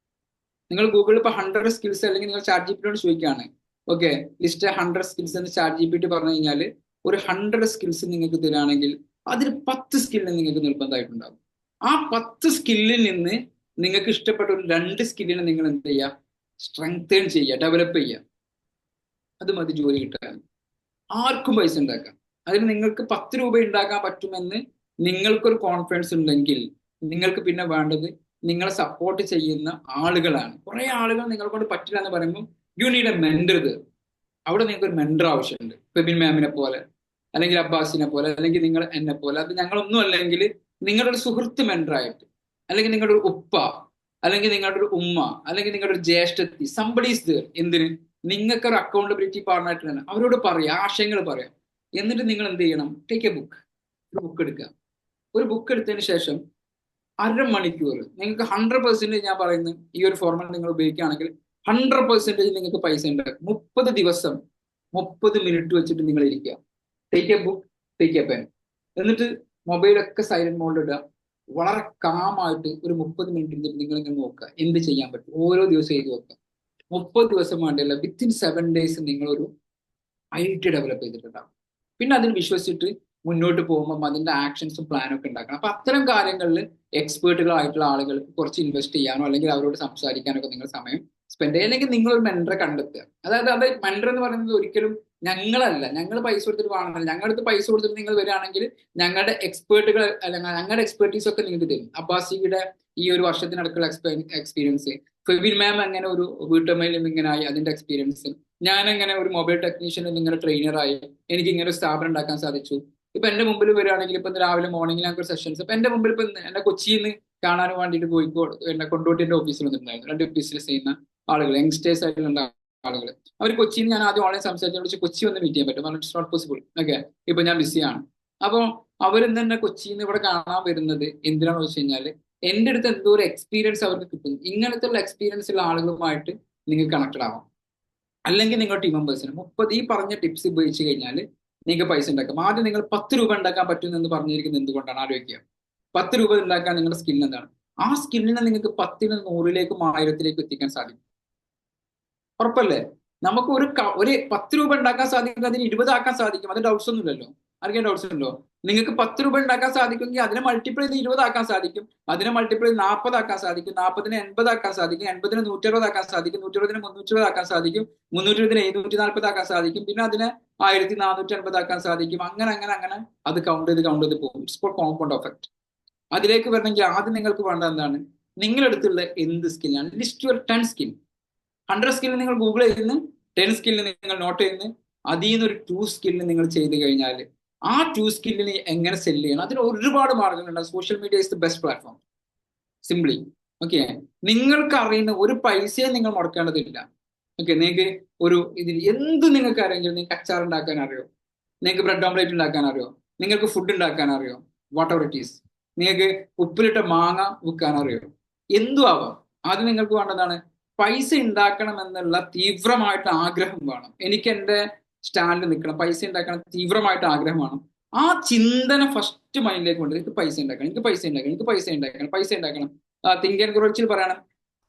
Speaker 5: നിങ്ങൾ ഗൂഗിളിൽ ഇപ്പൊ 100 സ്കിൽസ് അല്ലെങ്കിൽ നിങ്ങൾ ചാറ്റ് ജിപിറ്റിയോട് ചോദിക്കുകയാണ്, ഓക്കെ ലിസ്റ്റ് 100 സ്കിൽസ് എന്ന് ചാറ്റ് ജിപിറ്റി പറഞ്ഞു കഴിഞ്ഞാൽ ഒരു 100 സ്കിൽസ് നിങ്ങൾക്ക് തരാണെങ്കിൽ അതിൽ 10 സ്കില്ല് നിങ്ങൾക്ക് നിർബന്ധമായിട്ടുണ്ടാകും. ആ 10 സ്കില്ലിൽ നിന്ന് നിങ്ങൾക്ക് ഇഷ്ടപ്പെട്ട ഒരു 2 സ്കില്ലിനെ നിങ്ങൾ എന്ത് ചെയ്യുക, സ്ട്രെങ്തേൺ ചെയ്യുക, ഡെവലപ്പ് ചെയ്യുക. അത് മതി ജോലി കിട്ടാൻ. ആർക്കും പൈസ ഉണ്ടാക്കാം. അതിന് നിങ്ങൾക്ക് 10 രൂപ ഉണ്ടാക്കാൻ പറ്റുമെന്ന് നിങ്ങൾക്കൊരു കോൺഫിഡൻസ് ഉണ്ടെങ്കിൽ നിങ്ങൾക്ക് പിന്നെ വേണ്ടത് നിങ്ങളെ സപ്പോർട്ട് ചെയ്യുന്ന ആളുകളാണ്. കുറെ ആളുകൾ നിങ്ങളെ കൊണ്ട് പറ്റില്ല എന്ന് പറയുമ്പോൾ യു നീഡ് എ മെന്റർ. അവിടെ നിങ്ങൾക്ക് ഒരു മെന്റർ ആവശ്യമുണ്ട്. ഫെബിൻ മാമിനെ പോലെ അല്ലെങ്കിൽ അബ്ബാസിനെ പോലെ അല്ലെങ്കിൽ നിങ്ങൾ എന്നെ പോലെ. അത് ഞങ്ങളൊന്നും അല്ലെങ്കിൽ നിങ്ങളുടെ ഒരു സുഹൃത്ത് മെന്ററായിട്ട്, അല്ലെങ്കിൽ നിങ്ങളുടെ ഒരു ഉപ്പ, അല്ലെങ്കിൽ നിങ്ങളുടെ ഒരു ഉമ്മ, അല്ലെങ്കിൽ നിങ്ങളുടെ ഒരു ജ്യേഷ്ഠത്തി, സംബഡീസ് ദർ. എന്തിന്, നിങ്ങൾക്ക് ഒരു അക്കൗണ്ടബിലിറ്റി പാർട്ണറായിട്ട് തന്നെ അവരോട് പറയാം, ആശയങ്ങൾ പറയാം. എന്നിട്ട് നിങ്ങൾ എന്ത് ചെയ്യണം, ടേക്ക് എ ബുക്ക്, ഒരു ബുക്ക് എടുക്കുക. ഒരു ബുക്ക് എടുത്തതിന് ശേഷം 1/2 മണിക്കൂർ നിങ്ങൾക്ക് 100% ഞാൻ പറയുന്നത് ഈ ഒരു ഫോർമാറ്റ് നിങ്ങൾ ഉപയോഗിക്കുകയാണെങ്കിൽ 100% നിങ്ങൾക്ക് പൈസ ഉണ്ടാക്കും. 30 ദിവസം 30 മിനിറ്റ് വെച്ചിട്ട് നിങ്ങൾ ഇരിക്കുക. Take A book, take A pen, എന്നിട്ട് മൊബൈലൊക്കെ സൈലന്റ് മോഡിൽ ഇടുക. വളരെ കാമായിട്ട് ഒരു 30 മിനിറ്റ് നിങ്ങൾ ഇങ്ങനെ നോക്കുക എന്ത് ചെയ്യാൻ പറ്റും. ഓരോ ദിവസം എഴുതി വെക്കുക. 30 ദിവസം വേണ്ടിയല്ല, വിത്തിൻ 7 ഡേയ്സ് നിങ്ങളൊരു ഐഡിയ ഡെവലപ്പ് ചെയ്തിട്ടുണ്ടാകും. പിന്നെ അതിന് വിശ്വസിച്ചിട്ട് മുന്നോട്ട് പോകുമ്പോൾ അതിന്റെ ആക്ഷൻസും പ്ലാനും ഒക്കെ ഉണ്ടാക്കണം. അപ്പൊ അത്തരം കാര്യങ്ങളിൽ എക്സ്പേർട്ടുകളായിട്ടുള്ള ആളുകൾക്ക് കുറച്ച് ഇൻവെസ്റ്റ് ചെയ്യാനോ അല്ലെങ്കിൽ അവരോട് സംസാരിക്കാനോ ഒക്കെ നിങ്ങൾ സമയം സ്പെൻഡ് ചെയ്യുക. അല്ലെങ്കിൽ നിങ്ങൾ ഒരു മെന്ററെ കണ്ടെത്തുക. അതായത് അത് മെന്റർ എന്ന് പറയുന്നത് ഒരിക്കലും ഞങ്ങളല്ല, ഞങ്ങൾ പൈസ കൊടുത്തിട്ട് വാങ്ങണമല്ല. ഞങ്ങളുടെ അടുത്ത് പൈസ കൊടുത്തിട്ട് നിങ്ങൾ വരികയാണെങ്കിൽ ഞങ്ങളുടെ എക്സ്പേർട്ടുകൾ അല്ലെങ്കിൽ ഞങ്ങളുടെ എക്സ്പെർട്ടീസ് ഒക്കെ നിങ്ങൾക്ക് തരും. അബ്ബാസിയുടെ ഈ ഒരു വർഷത്തിനടക്കുള്ള എക്സ്പീരിയൻസ്, ഫെബിൻ മാം അങ്ങനെ ഒരു വീട്ടമ്മയിലും ഇങ്ങനായി അതിന്റെ എക്സ്പീരിയൻസ്, ഞാൻ എങ്ങനെ ഒരു മൊബൈൽ ടെക്നീഷ്യനിൽ ഇങ്ങനെ ട്രെയിനറായി എനിക്ക് ഇങ്ങനെ ഒരു സ്ഥാപനം ഉണ്ടാക്കാൻ സാധിച്ചു. ഇപ്പൊ എന്റെ മുമ്പിൽ വരികയാണെങ്കിൽ ഇപ്പൊ രാവിലെ മോർണിംഗിൽ ഞങ്ങൾക്ക് ഒരു സെഷൻസ്, ഇപ്പൊ എന്റെ മുമ്പിൽ ഇപ്പൊ എന്നെ കൊച്ചിയിൽ നിന്ന് കാണാൻ വേണ്ടിയിട്ട് കോഴിക്കോട് എന്നെ കൊണ്ടോട്ടിന്റെ ഓഫീസിൽ വന്നിട്ടുണ്ടായിരുന്നു. 2 ബിസിനസ് ചെയ്യുന്ന ആളുകൾ, യങ്സ്റ്റേഴ്സ് ആയിട്ടുള്ള ആളുകൾ. അവർ കൊച്ചിയിൽ ഞാൻ ആദ്യം ഓൺലൈൻ സംസാരിച്ചു, കൊച്ചി വന്ന് മീറ്റ് ചെയ്യാൻ പറ്റും, ഇറ്റ്സ് നോട്ട് പോസിബിൾ, ഓക്കെ ഇപ്പൊ ഞാൻ ബിസിയാണ്. അപ്പോൾ അവരെന്ന് തന്നെ കൊച്ചിയിൽ നിന്ന് ഇവിടെ കാണാൻ വരുന്നത് എന്തിനാണെന്ന് വെച്ച് കഴിഞ്ഞാൽ എന്റെ അടുത്ത് എന്തോ ഒരു എക്സ്പീരിയൻസ് അവർക്ക് കിട്ടും. ഇങ്ങനത്തെ ഉള്ള എക്സ്പീരിയൻസ് ഉള്ള ആളുകളുമായിട്ട് നിങ്ങൾക്ക് കണക്റ്റഡ് ആവാം. അല്ലെങ്കിൽ നിങ്ങൾ ടീം മെമ്പേഴ്സിന് 30 ഈ പറഞ്ഞ ടിപ്സ് ഉപയോഗിച്ച് കഴിഞ്ഞാൽ നിങ്ങൾക്ക് പൈസ ഉണ്ടാക്കാം. ആദ്യം നിങ്ങൾ 10 രൂപ ഉണ്ടാക്കാൻ പറ്റുമെന്ന് പറഞ്ഞിരിക്കുന്നത് എന്തുകൊണ്ടാണ് ആലോചിക്കുക. 10 രൂപ ഉണ്ടാക്കാൻ നിങ്ങളുടെ സ്കിൽ എന്താണ്? ആ സ്കില്ലിനെ നിങ്ങൾക്ക് 10 ൽ 100ലേക്കും 1000ലേക്കും എത്തിക്കാൻ സാധിക്കും. ഉറപ്പല്ലേ? നമുക്ക് ഒരു 10 രൂപ ഉണ്ടാക്കാൻ സാധിക്കും, അതിന് 20 ആക്കാൻ സാധിക്കും. അത് ഡൗട്ട്സ് ഒന്നും ഇല്ലല്ലോ. ആർക്കും ഡൗട്ട്സ് ഉണ്ടോ? നിങ്ങൾക്ക് 10 രൂപ ഉണ്ടാക്കാൻ സാധിക്കുമെങ്കിൽ അതിനെ മൾട്ടിപ്ലൈ ചെയ്ത് 20 ആക്കാൻ സാധിക്കും. അതിനെ മൾട്ടിപ്ലൈ 40 ആക്കാൻ സാധിക്കും. 40നെ 80 ആക്കാൻ സാധിക്കും. 80നെ 160 ആക്കാൻ സാധിക്കും. 160നെ 320 ആക്കാൻ സാധിക്കും. 320നെ 740 ആക്കാൻ സാധിക്കും. പിന്നെ അതിനെ 1450 ആക്കാൻ സാധിക്കും. അങ്ങനെ അങ്ങനെ അങ്ങനെ അത് കൗണ്ട് ചെയ്ത് പോകും. It's called compound effect. അതിലേക്ക് വരണമെങ്കിൽ ആദ്യം നിങ്ങൾക്ക് വേണ്ട എന്താണ്, നിങ്ങളടുത്തുള്ള എന്ത് സ്കില്ലാണ്. List your 10 skill. 100 സ്കില്ല് നിങ്ങൾ ഗൂഗിൾ ചെയ്യുന്നു, 10 സ്കില്ല് നിങ്ങൾ നോട്ട് ചെയ്യുന്നു. അതിൽ നിന്ന് ഒരു 2 സ്കില്ല് നിങ്ങൾ ചെയ്ത് കഴിഞ്ഞാൽ ആ 2 സ്കില്ലിനെ എങ്ങനെ സെല്ല് ചെയ്യണം, അതിന് ഒരുപാട് മാർഗങ്ങളുണ്ട്. Social media is the best platform. Simply okay, നിങ്ങൾക്ക് അറിയുന്ന ഒരു പൈസയും നിങ്ങൾ മുടക്കേണ്ടതില്ല. ഓക്കെ, നിങ്ങൾക്ക് ഒരു ഇതിൽ എന്ത് നിങ്ങൾക്ക് അറിയെങ്കിലും, നിങ്ങൾക്ക് അച്ചാർ ഉണ്ടാക്കാൻ അറിയോ, നിങ്ങൾക്ക് ബ്രെഡ് ഓംലേറ്റ് ഉണ്ടാക്കാൻ അറിയോ, നിങ്ങൾക്ക് ഫുഡ് ഉണ്ടാക്കാൻ അറിയോ, വാട്ട് എവർ ഇറ്റ് ഈസ്, നിങ്ങൾക്ക് ഉപ്പിലിട്ട മാങ്ങ വിൽക്കാൻ അറിയോ, എന്തും ആവാം. അത് നിങ്ങൾക്ക് വേണ്ടതാണ് പൈസ ഉണ്ടാക്കണം എന്നുള്ള തീവ്രമായിട്ട് ആഗ്രഹം വേണം. എനിക്ക് എൻ്റെ സ്റ്റാൻഡിൽ നിൽക്കണം, പൈസ ഉണ്ടാക്കണം തീവ്രമായിട്ട് ആഗ്രഹം വേണം. ആ ചിന്തന ഫസ്റ്റ് മൈൻഡിലേക്ക് കൊണ്ട് എനിക്ക് പൈസ ഉണ്ടാക്കണം, എനിക്ക് പൈസ ഉണ്ടാക്കണം, എനിക്ക് പൈസ ഉണ്ടാക്കണം, പൈസ ഉണ്ടാക്കണം. തിങ്ക് ആൻഡ് ഗ്രോ റിച്ചിൽ പറയണം,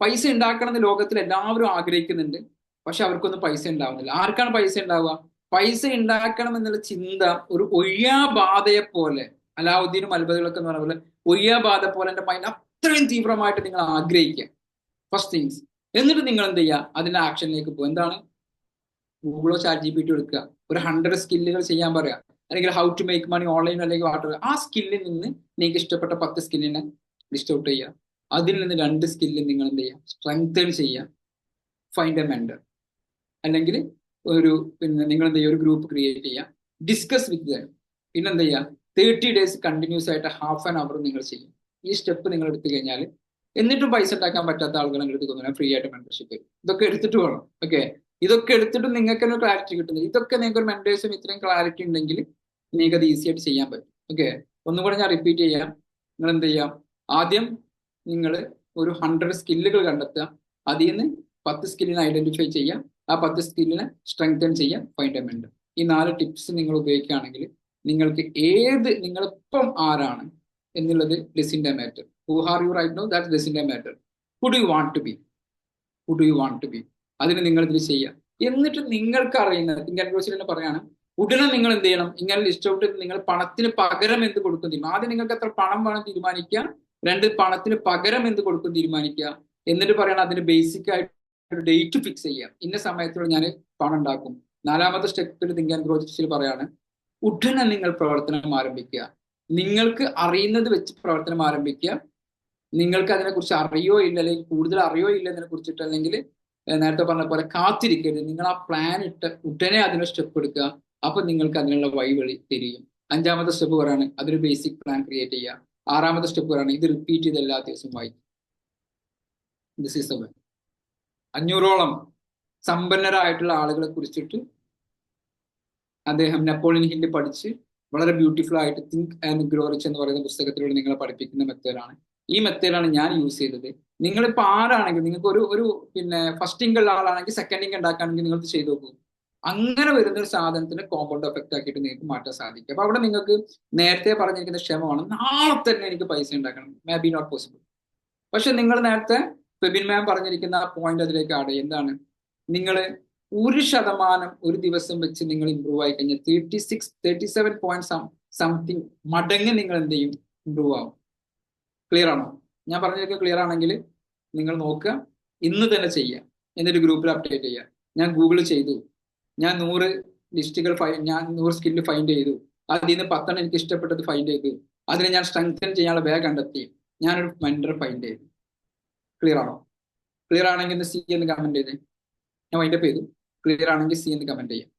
Speaker 5: പൈസ ഉണ്ടാക്കണം എന്ന് ലോകത്തിൽ എല്ലാവരും ആഗ്രഹിക്കുന്നുണ്ട്, പക്ഷെ അവർക്കൊന്നും പൈസ ഉണ്ടാവുന്നില്ല. ആർക്കാണ് പൈസ ഉണ്ടാവുക? പൈസ ഉണ്ടാക്കണം എന്നുള്ള ചിന്ത ഒരു ഒഴിയാബാധയെ പോലെ, അലാവുദ്ദീനും അത്ഭുതങ്ങളൊക്കെ എന്ന് പറഞ്ഞ പോലെ ഒഴിയാബാധ പോലെ എൻ്റെ മൈൻഡ് അത്രയും തീവ്രമായിട്ട് നിങ്ങൾ ആഗ്രഹിക്കുക ഫസ്റ്റ് തിങ്സ്. എന്നിട്ട് നിങ്ങൾ എന്ത് ചെയ്യുക? അതിന്റെ ആക്ഷനിലേക്ക് പോകുക. എന്താണ്? ഗൂഗിളോ ChatGPT എടുക്കുക, ഒരു 100 സ്കില്ലുകൾ ചെയ്യാൻ പറയുക, അല്ലെങ്കിൽ how to make money online അല്ലെങ്കിൽ വാട്ടർ. ആ സ്കില്ലിൽ നിന്ന് നിങ്ങൾക്ക് ഇഷ്ടപ്പെട്ട 10 സ്കില്ലിനെ ലിസ്റ്റ് ഔട്ട് ചെയ്യുക. അതിൽ നിന്ന് 2 സ്കില്ല് നിങ്ങൾ എന്ത് ചെയ്യുക? സ്ട്രെങ്തൻ ചെയ്യുക. ഫൈൻഡ് എ മെന്റർ, അല്ലെങ്കിൽ നിങ്ങൾ എന്ത് ചെയ്യുക? ഒരു ഗ്രൂപ്പ് ക്രിയേറ്റ് ചെയ്യുക, ഡിസ്കസ് വിത്ത് ദം. പിന്നെ എന്ത് ചെയ്യുക? 30 days കണ്ടിന്യൂസ് ആയിട്ട് ½ an hour നിങ്ങൾ ചെയ്യും. ഈ സ്റ്റെപ്പ് നിങ്ങൾ എടുത്തു കഴിഞ്ഞാൽ, എന്നിട്ടും പൈസ ഉണ്ടാക്കാൻ പറ്റാത്ത ആളുകൾ നിങ്ങൾ എടുത്ത് ഫ്രീ ആയിട്ട് മെന്റർഷിപ്പ് വരും. ഇതൊക്കെ എടുത്തിട്ട് വേണം. ഓക്കെ, ഇതൊക്കെ എടുത്തിട്ടും നിങ്ങൾക്ക് തന്നെ ക്ലാരിറ്റി കിട്ടുന്നത്. ഇതൊക്കെ നിങ്ങൾക്ക് ഒരു മെന്റേഴ്സും ഇത്രയും ക്ലാരിറ്റി ഉണ്ടെങ്കിൽ നിങ്ങൾക്ക് അത് ഈസി ആയിട്ട് ചെയ്യാൻ പറ്റും. ഓക്കെ, ഒന്നും കൂടെ ഞാൻ റിപ്പീറ്റ് ചെയ്യാം. നിങ്ങൾ എന്ത് ചെയ്യാം? ആദ്യം നിങ്ങൾ ഒരു 100 സ്കില്ലുകൾ കണ്ടെത്തുക, അതിൽ നിന്ന് 10 സ്കില്ലിനെ ഐഡന്റിഫൈ ചെയ്യാം, ആ 10 സ്കില്ലിനെ സ്ട്രെങ്തൻ ചെയ്യാം, ഫൈൻഡ് എ മെന്റർ. ഈ 4 ടിപ്സ് നിങ്ങൾ ഉപയോഗിക്കുകയാണെങ്കിൽ നിങ്ങൾക്ക് നിങ്ങളിപ്പം ആരാണ് എന്നുള്ളത് ലിസിന്റെ matter. Who are you right now? That's ലിസിന്റെ matter. Who do you want to be? Who do you want to be? അതിന് നിങ്ങൾ ഇതിൽ ചെയ്യുക. എന്നിട്ട് നിങ്ങൾക്ക് അറിയുന്നത് ഇൻകൺക്ലൂസീവ് തന്നെ പറയാണ്, ഉടനെ നിങ്ങൾ എന്ത് ചെയ്യണം? ഇങ്ങനെ ലിസ്റ്റ് ഔട്ട് നിങ്ങൾ പണത്തിന് പകരം എന്ത് കൊടുക്കും തീരുമാനം. ആദ്യം നിങ്ങൾക്ക് എത്ര പണം വേണം തീരുമാനിക്കുക, 2 പണത്തിന് പകരം എന്ത് കൊടുക്കും തീരുമാനിക്കുക, എന്നിട്ട് പറയണം അതിന് ബേസിക് ആയിട്ട് ഒരു ഡേറ്റ് ഫിക്സ് ചെയ്യാം. ഇന്ന സമയത്തോടെ ഞാൻ പണം ഉണ്ടാക്കും. 4ാമത്തെ സ്റ്റെപ്പിൽ തിങ്ക് ആൻഡ് ഗ്രോ ചിപ്സിൽ പറയാണ്, ഉടനെ നിങ്ങൾ പ്രവർത്തനം ആരംഭിക്കുക. നിങ്ങൾക്ക് അറിയുന്നത് വെച്ച് പ്രവർത്തനം ആരംഭിക്കുക. നിങ്ങൾക്ക് അതിനെക്കുറിച്ച് അറിയോ ഇല്ല, അല്ലെങ്കിൽ കൂടുതൽ അറിയോ ഇല്ല എന്നതിനെ കുറിച്ചിട്ട്, അല്ലെങ്കിൽ നേരത്തെ പറഞ്ഞ പോലെ കാത്തിരിക്കരുത്. നിങ്ങൾ ആ പ്ലാൻ ഇട്ട് ഉടനെ അതിന് സ്റ്റെപ്പ് എടുക്കുക. അപ്പൊ നിങ്ങൾക്ക് അതിനുള്ള വഴി തിരിയും. 5ാമത്തെ സ്റ്റെപ്പ് പറയാണ് അതൊരു ബേസിക് പ്ലാൻ ക്രിയേറ്റ് ചെയ്യുക. 6ാമത്തെ സ്റ്റെപ്പ് പറയാണ് ഇത് റിപ്പീറ്റ് ചെയ്ത് എല്ലാ ദിവസവും വായിക്കും. This is the way. 500ഓളം സമ്പന്നരായിട്ടുള്ള ആളുകളെ കുറിച്ചിട്ട് അദ്ദേഹം നെപ്പോളിയൻ ഹിൽ പഠിച്ച് വളരെ ബ്യൂട്ടിഫുൾ ആയിട്ട് തിങ്ക് ആൻഡ് ഗ്രോ റിച്ച് എന്ന് പറയുന്ന പുസ്തകത്തിലൂടെ നിങ്ങളെ പഠിപ്പിക്കുന്ന മെത്തേഡാണ്. ഈ മെത്തേഡാണ് ഞാൻ യൂസ് ചെയ്തത്. നിങ്ങളിപ്പോൾ ആരാണെങ്കിൽ നിങ്ങൾക്ക് ഒരു ഫസ്റ്റ് ഇൻകം ഉള്ള ആളാണെങ്കിൽ സെക്കൻഡ് ഇൻകം ഉണ്ടാക്കുകയാണെങ്കിൽ നിങ്ങൾക്ക് ചെയ്തു നോക്കൂ. അങ്ങനെ വരുന്ന ഒരു സാധനത്തിന് കോമ്പൗണ്ട് എഫക്റ്റ് ആക്കിയിട്ട് നിങ്ങൾക്ക് മാറ്റാൻ സാധിക്കും. അപ്പൊ അവിടെ നിങ്ങൾക്ക് നേരത്തെ പറഞ്ഞിരിക്കുന്ന ക്ഷമമാണ്, നാളെ തന്നെ എനിക്ക് പൈസ ഉണ്ടാക്കണം, മേ ബി നോട്ട് പോസിബിൾ. പക്ഷെ നിങ്ങൾ നേരത്തെ ഫെബിൻ മാം പറഞ്ഞിരിക്കുന്ന ആ പോയിന്റ് അതിലേക്ക് ആഡ് ചെയ്യും. എന്താണ്? നിങ്ങൾ 1% ഒരു ദിവസം വെച്ച് നിങ്ങൾ ഇമ്പ്രൂവ് ആയി കഴിഞ്ഞാൽ 37 പോയിന്റ് സംതിങ് മടങ്ങ് നിങ്ങൾ എന്ത് ചെയ്യും? ഇമ്പ്രൂവ് ആവും. ക്ലിയർ ആണോ? ഞാൻ പറഞ്ഞതൊക്കെ ക്ലിയർ ആണെങ്കിൽ നിങ്ങൾ നോക്കുക, ഇന്ന് തന്നെ ചെയ്യുക, എന്നിട്ട് ഗ്രൂപ്പിൽ അപ്ഡേറ്റ് ചെയ്യുക. ഞാൻ ഗൂഗിൾ ചെയ്തു, ഞാൻ 100 ലിസ്റ്റുകൾ ഞാൻ 100 സ്കില്ല് ഫൈൻഡ് ചെയ്തു, അതിൽ നിന്ന് 10 എനിക്ക് ഇഷ്ടപ്പെട്ടത് ഫൈൻഡ് ചെയ്തു, അതിനെ ഞാൻ സ്ട്രെങ്തൻ ചെയ്യാനുള്ള വേ കണ്ടെത്തി, ഞാനൊരു മെന്റർ ഫൈൻഡ് ചെയ്തു. ക്ലിയർ ആണോ? ക്ലിയർ ആണെങ്കിൽ സി എന്ന് കമന്റ് ചെയ്തേ. ഞാൻ വൈൻഡപ്പ് ചെയ്തു. ക്ലിയർ ആണെങ്കിൽ സി എന്ന് കമന്റ് ചെയ്യാം.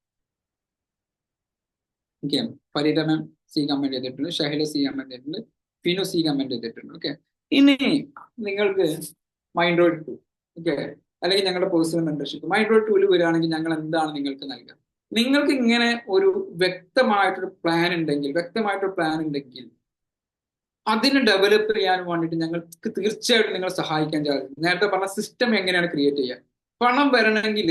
Speaker 5: Okay, Fareeda ma'am C comment ചെയ്തിട്ടുണ്ട്, ഷഹില സി കമന്റ് ചെയ്തിട്ടുണ്ട്, ഫിനു സി കമന്റ് ചെയ്തിട്ടുണ്ട്. ഓക്കെ, ഇനി നിങ്ങൾക്ക് മൈൻഡ്രോയിഡ് 2, ഓക്കെ, അല്ലെങ്കിൽ ഞങ്ങളുടെ പേഴ്സണൽ മെന്റർഷിപ്പ് മൈൻഡ്രോയിഡ് 2 വരികയാണെങ്കിൽ ഞങ്ങൾ എന്താണ് നിങ്ങൾക്ക് നൽകുക? നിങ്ങൾക്ക് ഇങ്ങനെ ഒരു വ്യക്തമായിട്ടൊരു പ്ലാൻ ഉണ്ടെങ്കിൽ അതിനെ ഡെവലപ്പ് ചെയ്യാൻ വേണ്ടിയിട്ട് ഞങ്ങൾക്ക് തീർച്ചയായിട്ടും നിങ്ങൾ സഹായിക്കാൻ സാധിക്കും. നേരത്തെ പറഞ്ഞ സിസ്റ്റം എങ്ങനെയാണ് ക്രിയേറ്റ് ചെയ്യുക? പണം വരണമെങ്കിൽ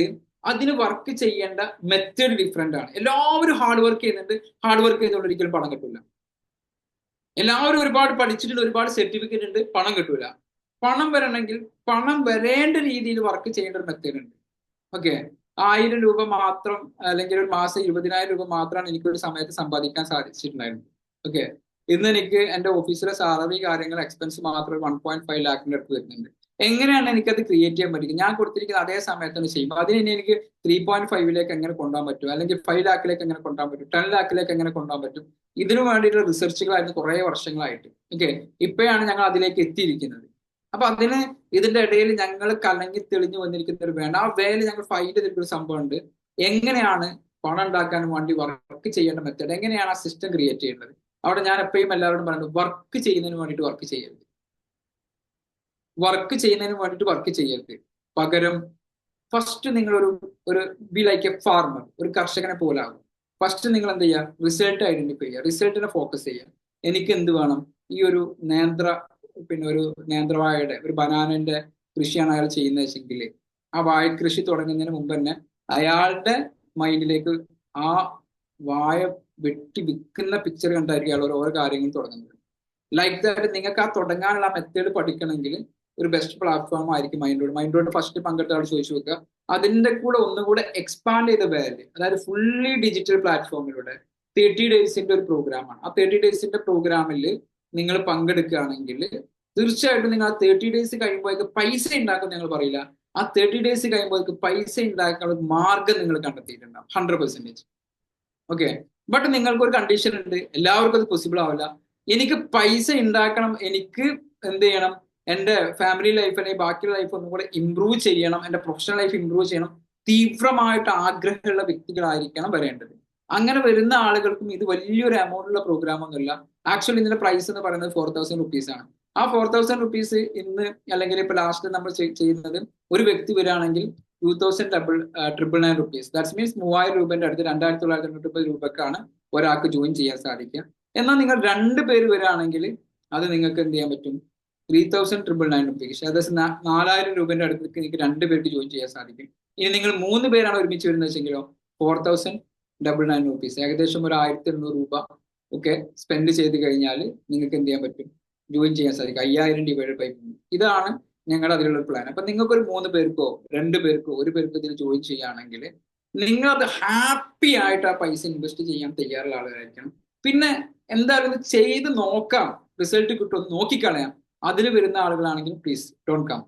Speaker 5: അതിന് വർക്ക് ചെയ്യേണ്ട മെത്തേഡ് ഡിഫറെന്റ് ആണ്. എല്ലാവരും ഹാർഡ് വർക്ക് ചെയ്യുന്നുണ്ട്, ഹാർഡ് വർക്ക് ചെയ്തുകൊണ്ട് ഒരിക്കലും പണം കിട്ടില്ല. എല്ലാവരും ഒരുപാട് പഠിച്ചിട്ടുണ്ട്, ഒരുപാട് സർട്ടിഫിക്കറ്റ് ഉണ്ട്, പണം കിട്ടൂല. പണം വരണമെങ്കിൽ പണം വരേണ്ട രീതിയിൽ വർക്ക് ചെയ്യേണ്ട ഒരു മെത്തേഡ് ഉണ്ട്. ഓക്കെ, 1000 രൂപ മാത്രം അല്ലെങ്കിൽ ഒരു മാസം 20,000 രൂപ മാത്രമാണ് എനിക്കൊരു സമയത്ത് സമ്പാദിക്കാൻ സാധിച്ചിട്ടുണ്ടായിരുന്നത്. ഓക്കെ, ഇന്ന് എനിക്ക് എൻ്റെ ഓഫീസിലെ സാലറി കാര്യങ്ങൾ എക്സ്പെൻസ് മാത്രം 1.5 ലാഖിൻ്റെ അടുത്ത് വരുന്നുണ്ട്. എങ്ങനെയാണ് എനിക്കത് ക്രിയേറ്റ് ചെയ്യാൻ പറ്റുക? ഞാൻ കൊടുത്തിരിക്കുന്ന അതേ സമയത്താണ് ചെയ്യുമ്പോൾ അതിന് എനിക്ക് 3.5 എങ്ങനെ കൊണ്ടുപോകാൻ പറ്റും, അല്ലെങ്കിൽ 5 ലാഖിലേക്ക് എങ്ങനെ കൊണ്ടുപോകാൻ പറ്റും, 10 ലാഖിലേക്ക് എങ്ങനെ കൊണ്ടുപോകാൻ പറ്റും? ഇതിനു വേണ്ടിയിട്ടുള്ള റിസർച്ചുകളായിരുന്നു കുറേ വർഷങ്ങളായിട്ട്. ഓക്കെ, ഇപ്പോഴാണ് ഞങ്ങൾ അതിലേക്ക് എത്തിയിരിക്കുന്നത്. അപ്പൊ ഇതിന്റെ ഇടയിൽ ഞങ്ങൾ കലങ്ങി തെളിഞ്ഞു വന്നിരിക്കുന്ന ഒരു വേണ്ട ആ വേല ഞങ്ങൾ ഫൈൻഡ് ചെയ്തിട്ടൊരു സംഭവം ഉണ്ട്. എങ്ങനെയാണ് പണം ഉണ്ടാക്കാൻ വേണ്ടി വർക്ക് ചെയ്യേണ്ട മെത്തേഡ്, എങ്ങനെയാണ് ആ സിസ്റ്റം ക്രിയേറ്റ് ചെയ്യേണ്ടത്? അവിടെ ഞാൻ എപ്പോഴും എല്ലാവരോടും പറയുന്നത് വർക്ക് ചെയ്യുന്നതിന് വേണ്ടിയിട്ട് വർക്ക് ചെയ്യരുത്. വർക്ക് ചെയ്യരുത്. പകരം ഫസ്റ്റ് നിങ്ങളൊരു ബി ലൈക്ക് എ ഫാർമർ, ഒരു കർഷകനെ പോലെ ആകും. ഫസ്റ്റ് നിങ്ങൾ എന്ത് ചെയ്യുക? റിസൾട്ട് ഐഡന്റിഫൈ ചെയ്യുക, റിസൾട്ടിനെ ഫോക്കസ് ചെയ്യുക. എനിക്ക് എന്ത് വേണം? ഈ ഒരു ഒരു നേന്ത്രവാഴയുടെ ഒരു ബനാനന്റെ കൃഷിയാണ് അയാൾ ചെയ്യുന്നത് വെച്ചെങ്കിൽ ആ വാഴ കൃഷി തുടങ്ങുന്നതിന് മുമ്പ് തന്നെ അയാളുടെ മൈൻഡിലേക്ക് ആ വാഴ വെട്ടി വിൽക്കുന്ന പിക്ചർ കണ്ടായിരിക്കും അയാൾ ഓരോ കാര്യങ്ങൾ തുടങ്ങുന്നത്. ലൈക്ക് ദാറ്റ് നിങ്ങൾക്ക് ആ തുടങ്ങാനുള്ള മെത്തേഡ് പഠിക്കണമെങ്കിൽ ഒരു ബെസ്റ്റ് പ്ലാറ്റ്ഫോം ആയിരിക്കും മൈൻഡോട് ഫസ്റ്റ് പങ്കെടുത്ത ആൾ ചോദിച്ചു വെക്കുക. അതിന്റെ കൂടെ ഒന്നുകൂടെ എക്സ്പാൻഡ് ചെയ്ത വേറെ, അതായത് ഫുള്ളി ഡിജിറ്റൽ പ്ലാറ്റ്ഫോമിലൂടെ 30 ഡേയ്സിന്റെ ഒരു പ്രോഗ്രാമാണ്. ആ 30 ഡേയ്സിന്റെ പ്രോഗ്രാമിൽ നിങ്ങൾ പങ്കെടുക്കുകയാണെങ്കിൽ തീർച്ചയായിട്ടും നിങ്ങൾ ആ 30 ഡേയ്സ് കഴിയുമ്പോഴേക്ക് പൈസ ഉണ്ടാക്കും ഞങ്ങൾ പറയില്ല. ആ 30 ഡേയ്സ് കഴിയുമ്പോഴേക്ക് പൈസ ഉണ്ടാക്കാനുള്ള മാർഗം നിങ്ങൾ കണ്ടെത്തിയിട്ടുണ്ടാവും 100%. ഓക്കെ, ബട്ട് നിങ്ങൾക്ക് ഒരു കണ്ടീഷൻ ഉണ്ട്, എല്ലാവർക്കും അത് പോസിബിൾ ആവില്ല. എനിക്ക് പൈസ ഉണ്ടാക്കണം, എനിക്ക് എന്ത് ചെയ്യണം, എൻ്റെ ഫാമിലി ലൈഫ് അല്ലെങ്കിൽ ബാക്കിയുള്ള ലൈഫ് ഒന്നും കൂടെ ഇമ്പ്രൂവ് ചെയ്യണം, എൻ്റെ പ്രൊഫഷണൽ ലൈഫ് ഇമ്പ്രൂവ് ചെയ്യണം, തീവ്രമായിട്ട് ആഗ്രഹമുള്ള വ്യക്തികളായിരിക്കണം വരേണ്ടത്. അങ്ങനെ വരുന്ന ആളുകൾക്കും ഇത് വലിയൊരു എമൗണ്ടുള്ള പ്രോഗ്രാം ഒന്നുമില്ല. ആക്ച്വലി ഇതിന്റെ പ്രൈസ് എന്ന് പറയുന്നത് 4000 റുപ്പീസ് ആണ്. ആ 4000 റുപ്പീസ് ഇന്ന് അല്ലെങ്കിൽ ഇപ്പൊ ലാസ്റ്റ് നമ്മൾ ചെയ്യുന്നത്, ഒരു വ്യക്തി വരികയാണെങ്കിൽ 2999 റുപ്പീസ്, ദാറ്റ്സ് മീൻസ് 3000 രൂപന്റെ അടുത്ത് 2990 രൂപക്കാണ് ഒരാൾക്ക് ജോയിൻ ചെയ്യാൻ സാധിക്കുക. എന്നാൽ നിങ്ങൾ 2 പേര് വരികയാണെങ്കിൽ അത് നിങ്ങൾക്ക് എന്ത് ചെയ്യാൻ പറ്റും, 3999 റുപ്പീസ്, ഏകദേശം 4000 രൂപന്റെ അടുത്തേക്ക് നിങ്ങൾക്ക് 2 പേർക്ക് ജോയിൻ ചെയ്യാൻ സാധിക്കും. ഇനി നിങ്ങൾ 3 പേരാണ് ഒരുമിച്ച് വരുന്നത് വെച്ചെങ്കിലോ 4099 റുപ്പീസ്, ഏകദേശം ഒരു 1800 രൂപ ഒക്കെ സ്പെൻഡ് ചെയ്ത് കഴിഞ്ഞാൽ നിങ്ങൾക്ക് എന്ത് ചെയ്യാൻ പറ്റും, ജോയിൻ ചെയ്യാൻ സാധിക്കും. 5000 ഡിവൈഡ് ബൈ 3. ഇതാണ് ഞങ്ങളുടെ അതിലുള്ള പ്ലാൻ. അപ്പൊ നിങ്ങൾക്ക് ഒരു 3 പേർക്കോ 2 പേർക്കോ 1 പേർക്കോ ഇതിൽ ജോയിൻ ചെയ്യുകയാണെങ്കിൽ നിങ്ങളത് ഹാപ്പി ആയിട്ട് ആ പൈസ ഇൻവെസ്റ്റ് ചെയ്യാൻ തയ്യാറുള്ള ആളുകളായിരിക്കണം. പിന്നെ എന്തായാലും ഇത് ചെയ്ത് നോക്കാം, റിസൾട്ട് കിട്ടും, നോക്കിക്കളയാം. അതിൽ വരുന്ന ആളുകളാണെങ്കിൽ പ്ലീസ് ഡോണ്ട് കം.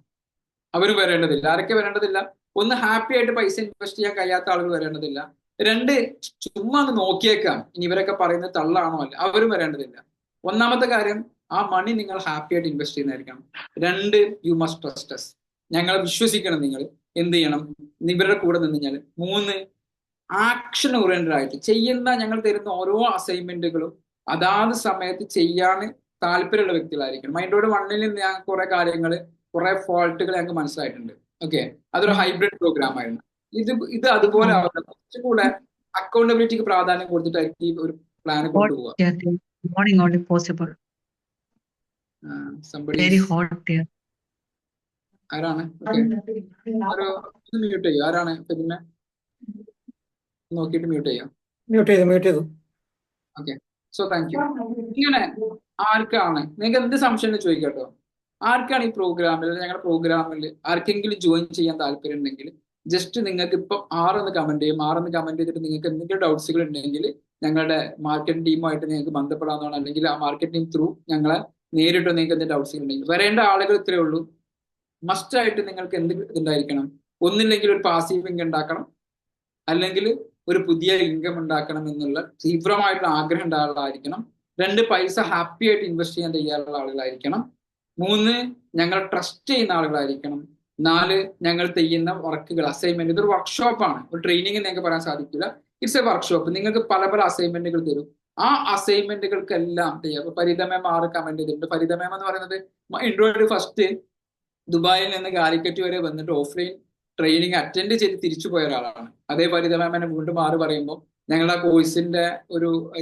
Speaker 5: അവർ വരേണ്ടതില്ല. ആരൊക്കെ വരേണ്ടതില്ല? ഒന്ന്, ഹാപ്പി ആയിട്ട് പൈസ ഇൻവെസ്റ്റ് ചെയ്യാൻ കഴിയാത്ത ആളുകൾ വരേണ്ടതില്ല. 2, ചുമ്മാ ഒന്ന് നോക്കിയേക്കാം, ഇനി ഇവരൊക്കെ പറയുന്നത് തള്ളാണോ അല്ല, അവരും വരേണ്ടതില്ല. ഒന്നാമത്തെ കാര്യം, ആ മണി നിങ്ങൾ ഹാപ്പി ആയിട്ട് ഇൻവെസ്റ്റ് ചെയ്യുന്നതായിരിക്കണം. 2, യു മസ്റ്റ് ട്രസ്റ്റ് us. ഞങ്ങളെ വിശ്വസിക്കണം. നിങ്ങൾ എന്ത് ചെയ്യണം, ഇവരുടെ കൂടെ നിന്ന് കഴിഞ്ഞാൽ. 3, ആക്ഷൻ ഓറിയന്റഡ് ആയിട്ട് ചെയ്യുന്ന, ഞങ്ങൾ തരുന്ന ഓരോ അസൈൻമെന്റുകളും അതാത് സമയത്ത് ചെയ്യാൻ താല്പര്യമുള്ള വ്യക്തികളായിരിക്കണം. മൈൻഡോട് 1ൽ നിന്ന് ഞാൻ കുറെ കാര്യങ്ങൾ, കുറെ ഫോൾട്ടുകൾ ഞങ്ങൾക്ക് മനസ്സിലായിട്ടുണ്ട്. ഓക്കെ, അതൊരു ഹൈബ്രിഡ് പ്രോഗ്രാം ആയിരുന്നു. ഇത് അതുപോലെ കുറച്ചുകൂടെ അക്കൗണ്ടബിലിറ്റിക്ക് പ്രാധാന്യം കൊടുത്തിട്ടായിരിക്കും ഈ ഒരു പ്ലാൻ കൊണ്ടുപോകുക.
Speaker 3: Morning only possible. Very hot here.
Speaker 5: ആരാണ്? ഒരു മ്യൂട്ട് ചെയ്യോ? ആരാണ്? പിന്നെ നോക്കിയിട്ട് മ്യൂട്ട് ചെയ്യാം.
Speaker 1: മ്യൂട്ട് ചെയ്തു.
Speaker 5: Okay, so thank U. ഇങ്ങനെ ആർക്കാണ്, നിങ്ങൾക്ക് എന്ത് സംശയം ചോദിക്കട്ടോ, ആർക്കാണ് ഈ പ്രോഗ്രാമിൽ, ഞങ്ങളുടെ പ്രോഗ്രാമിൽ ആർക്കെങ്കിലും ജോയിൻ ചെയ്യാൻ താല്പര്യം ഉണ്ടെങ്കിൽ ജസ്റ്റ് നിങ്ങൾക്ക് ഇപ്പം 6 കമന്റ് ചെയ്യും. 6 കമന്റ് ചെയ്തിട്ട് നിങ്ങൾക്ക് എന്തെങ്കിലും ഡൗട്ട്സുകൾ ഉണ്ടെങ്കിൽ ഞങ്ങളുടെ മാർക്കറ്റിംഗ് ടീമുമായിട്ട് നിങ്ങൾക്ക് ബന്ധപ്പെടാവുന്നതാണ്. അല്ലെങ്കിൽ ആ മാർക്കറ്റിംഗ് ത്രൂ ഞങ്ങളെ നേരിട്ട് നിങ്ങൾക്ക് എന്തെങ്കിലും ഡൗട്ട്സുകൾ ഉണ്ടെങ്കിൽ വരേണ്ട ആളുകൾ ഇത്രയേ ഉള്ളൂ. മസ്റ്റ് ആയിട്ട് നിങ്ങൾക്ക് എന്ത് ഇതുണ്ടായിരിക്കണം, ഒന്നില്ലെങ്കിൽ ഒരു പാസീവ് ഇൻകം ഉണ്ടാക്കണം, അല്ലെങ്കിൽ ഒരു പുതിയ ഇൻകം ഉണ്ടാക്കണം എന്നുള്ള തീവ്രമായിട്ടുള്ള ആഗ്രഹം ഉള്ള ആളായിരിക്കണം. 2, പൈസ ഹാപ്പി ആയിട്ട് ഇൻവെസ്റ്റ് ചെയ്യാൻ തയ്യാറുള്ള ആളുകളായിരിക്കണം. 3, ഞങ്ങൾ ട്രസ്റ്റ് ചെയ്യുന്ന ആളുകളായിരിക്കണം. 4, ഞങ്ങൾ ചെയ്യുന്ന വർക്കുകൾ, അസൈൻമെന്റ്, ഇതൊരു വർക്ക്ഷോപ്പാണ്, ഒരു ട്രെയിനിങ് നിങ്ങൾക്ക് പറയാൻ സാധിക്കില്ല. It's A workshop. നിങ്ങൾക്ക് പല പല അസൈൻമെന്റുകൾ തരും. ആ അസൈൻമെന്റുകൾക്കെല്ലാം ചെയ്യാം. ഫരീദ മാം 6 കമന്റ് ചെയ്തിട്ടുണ്ട്. ഫരീദ മാം എന്ന് പറയുന്നത് ഇൻട്രോയിഡ് ഫസ്റ്റ് ദുബായിൽ നിന്ന് കാലിക്കറ്റ് വരെ വന്നിട്ട് ഓഫ്ലൈൻ ട്രെയിനിങ് അറ്റൻഡ് ചെയ്ത് തിരിച്ചു പോയ ഒരാളാണ്. അതേ ഫരീദ മാം എന്നെ വീണ്ടും 6 പറയുമ്പോൾ ഞങ്ങളുടെ കോഴ്സിന്റെ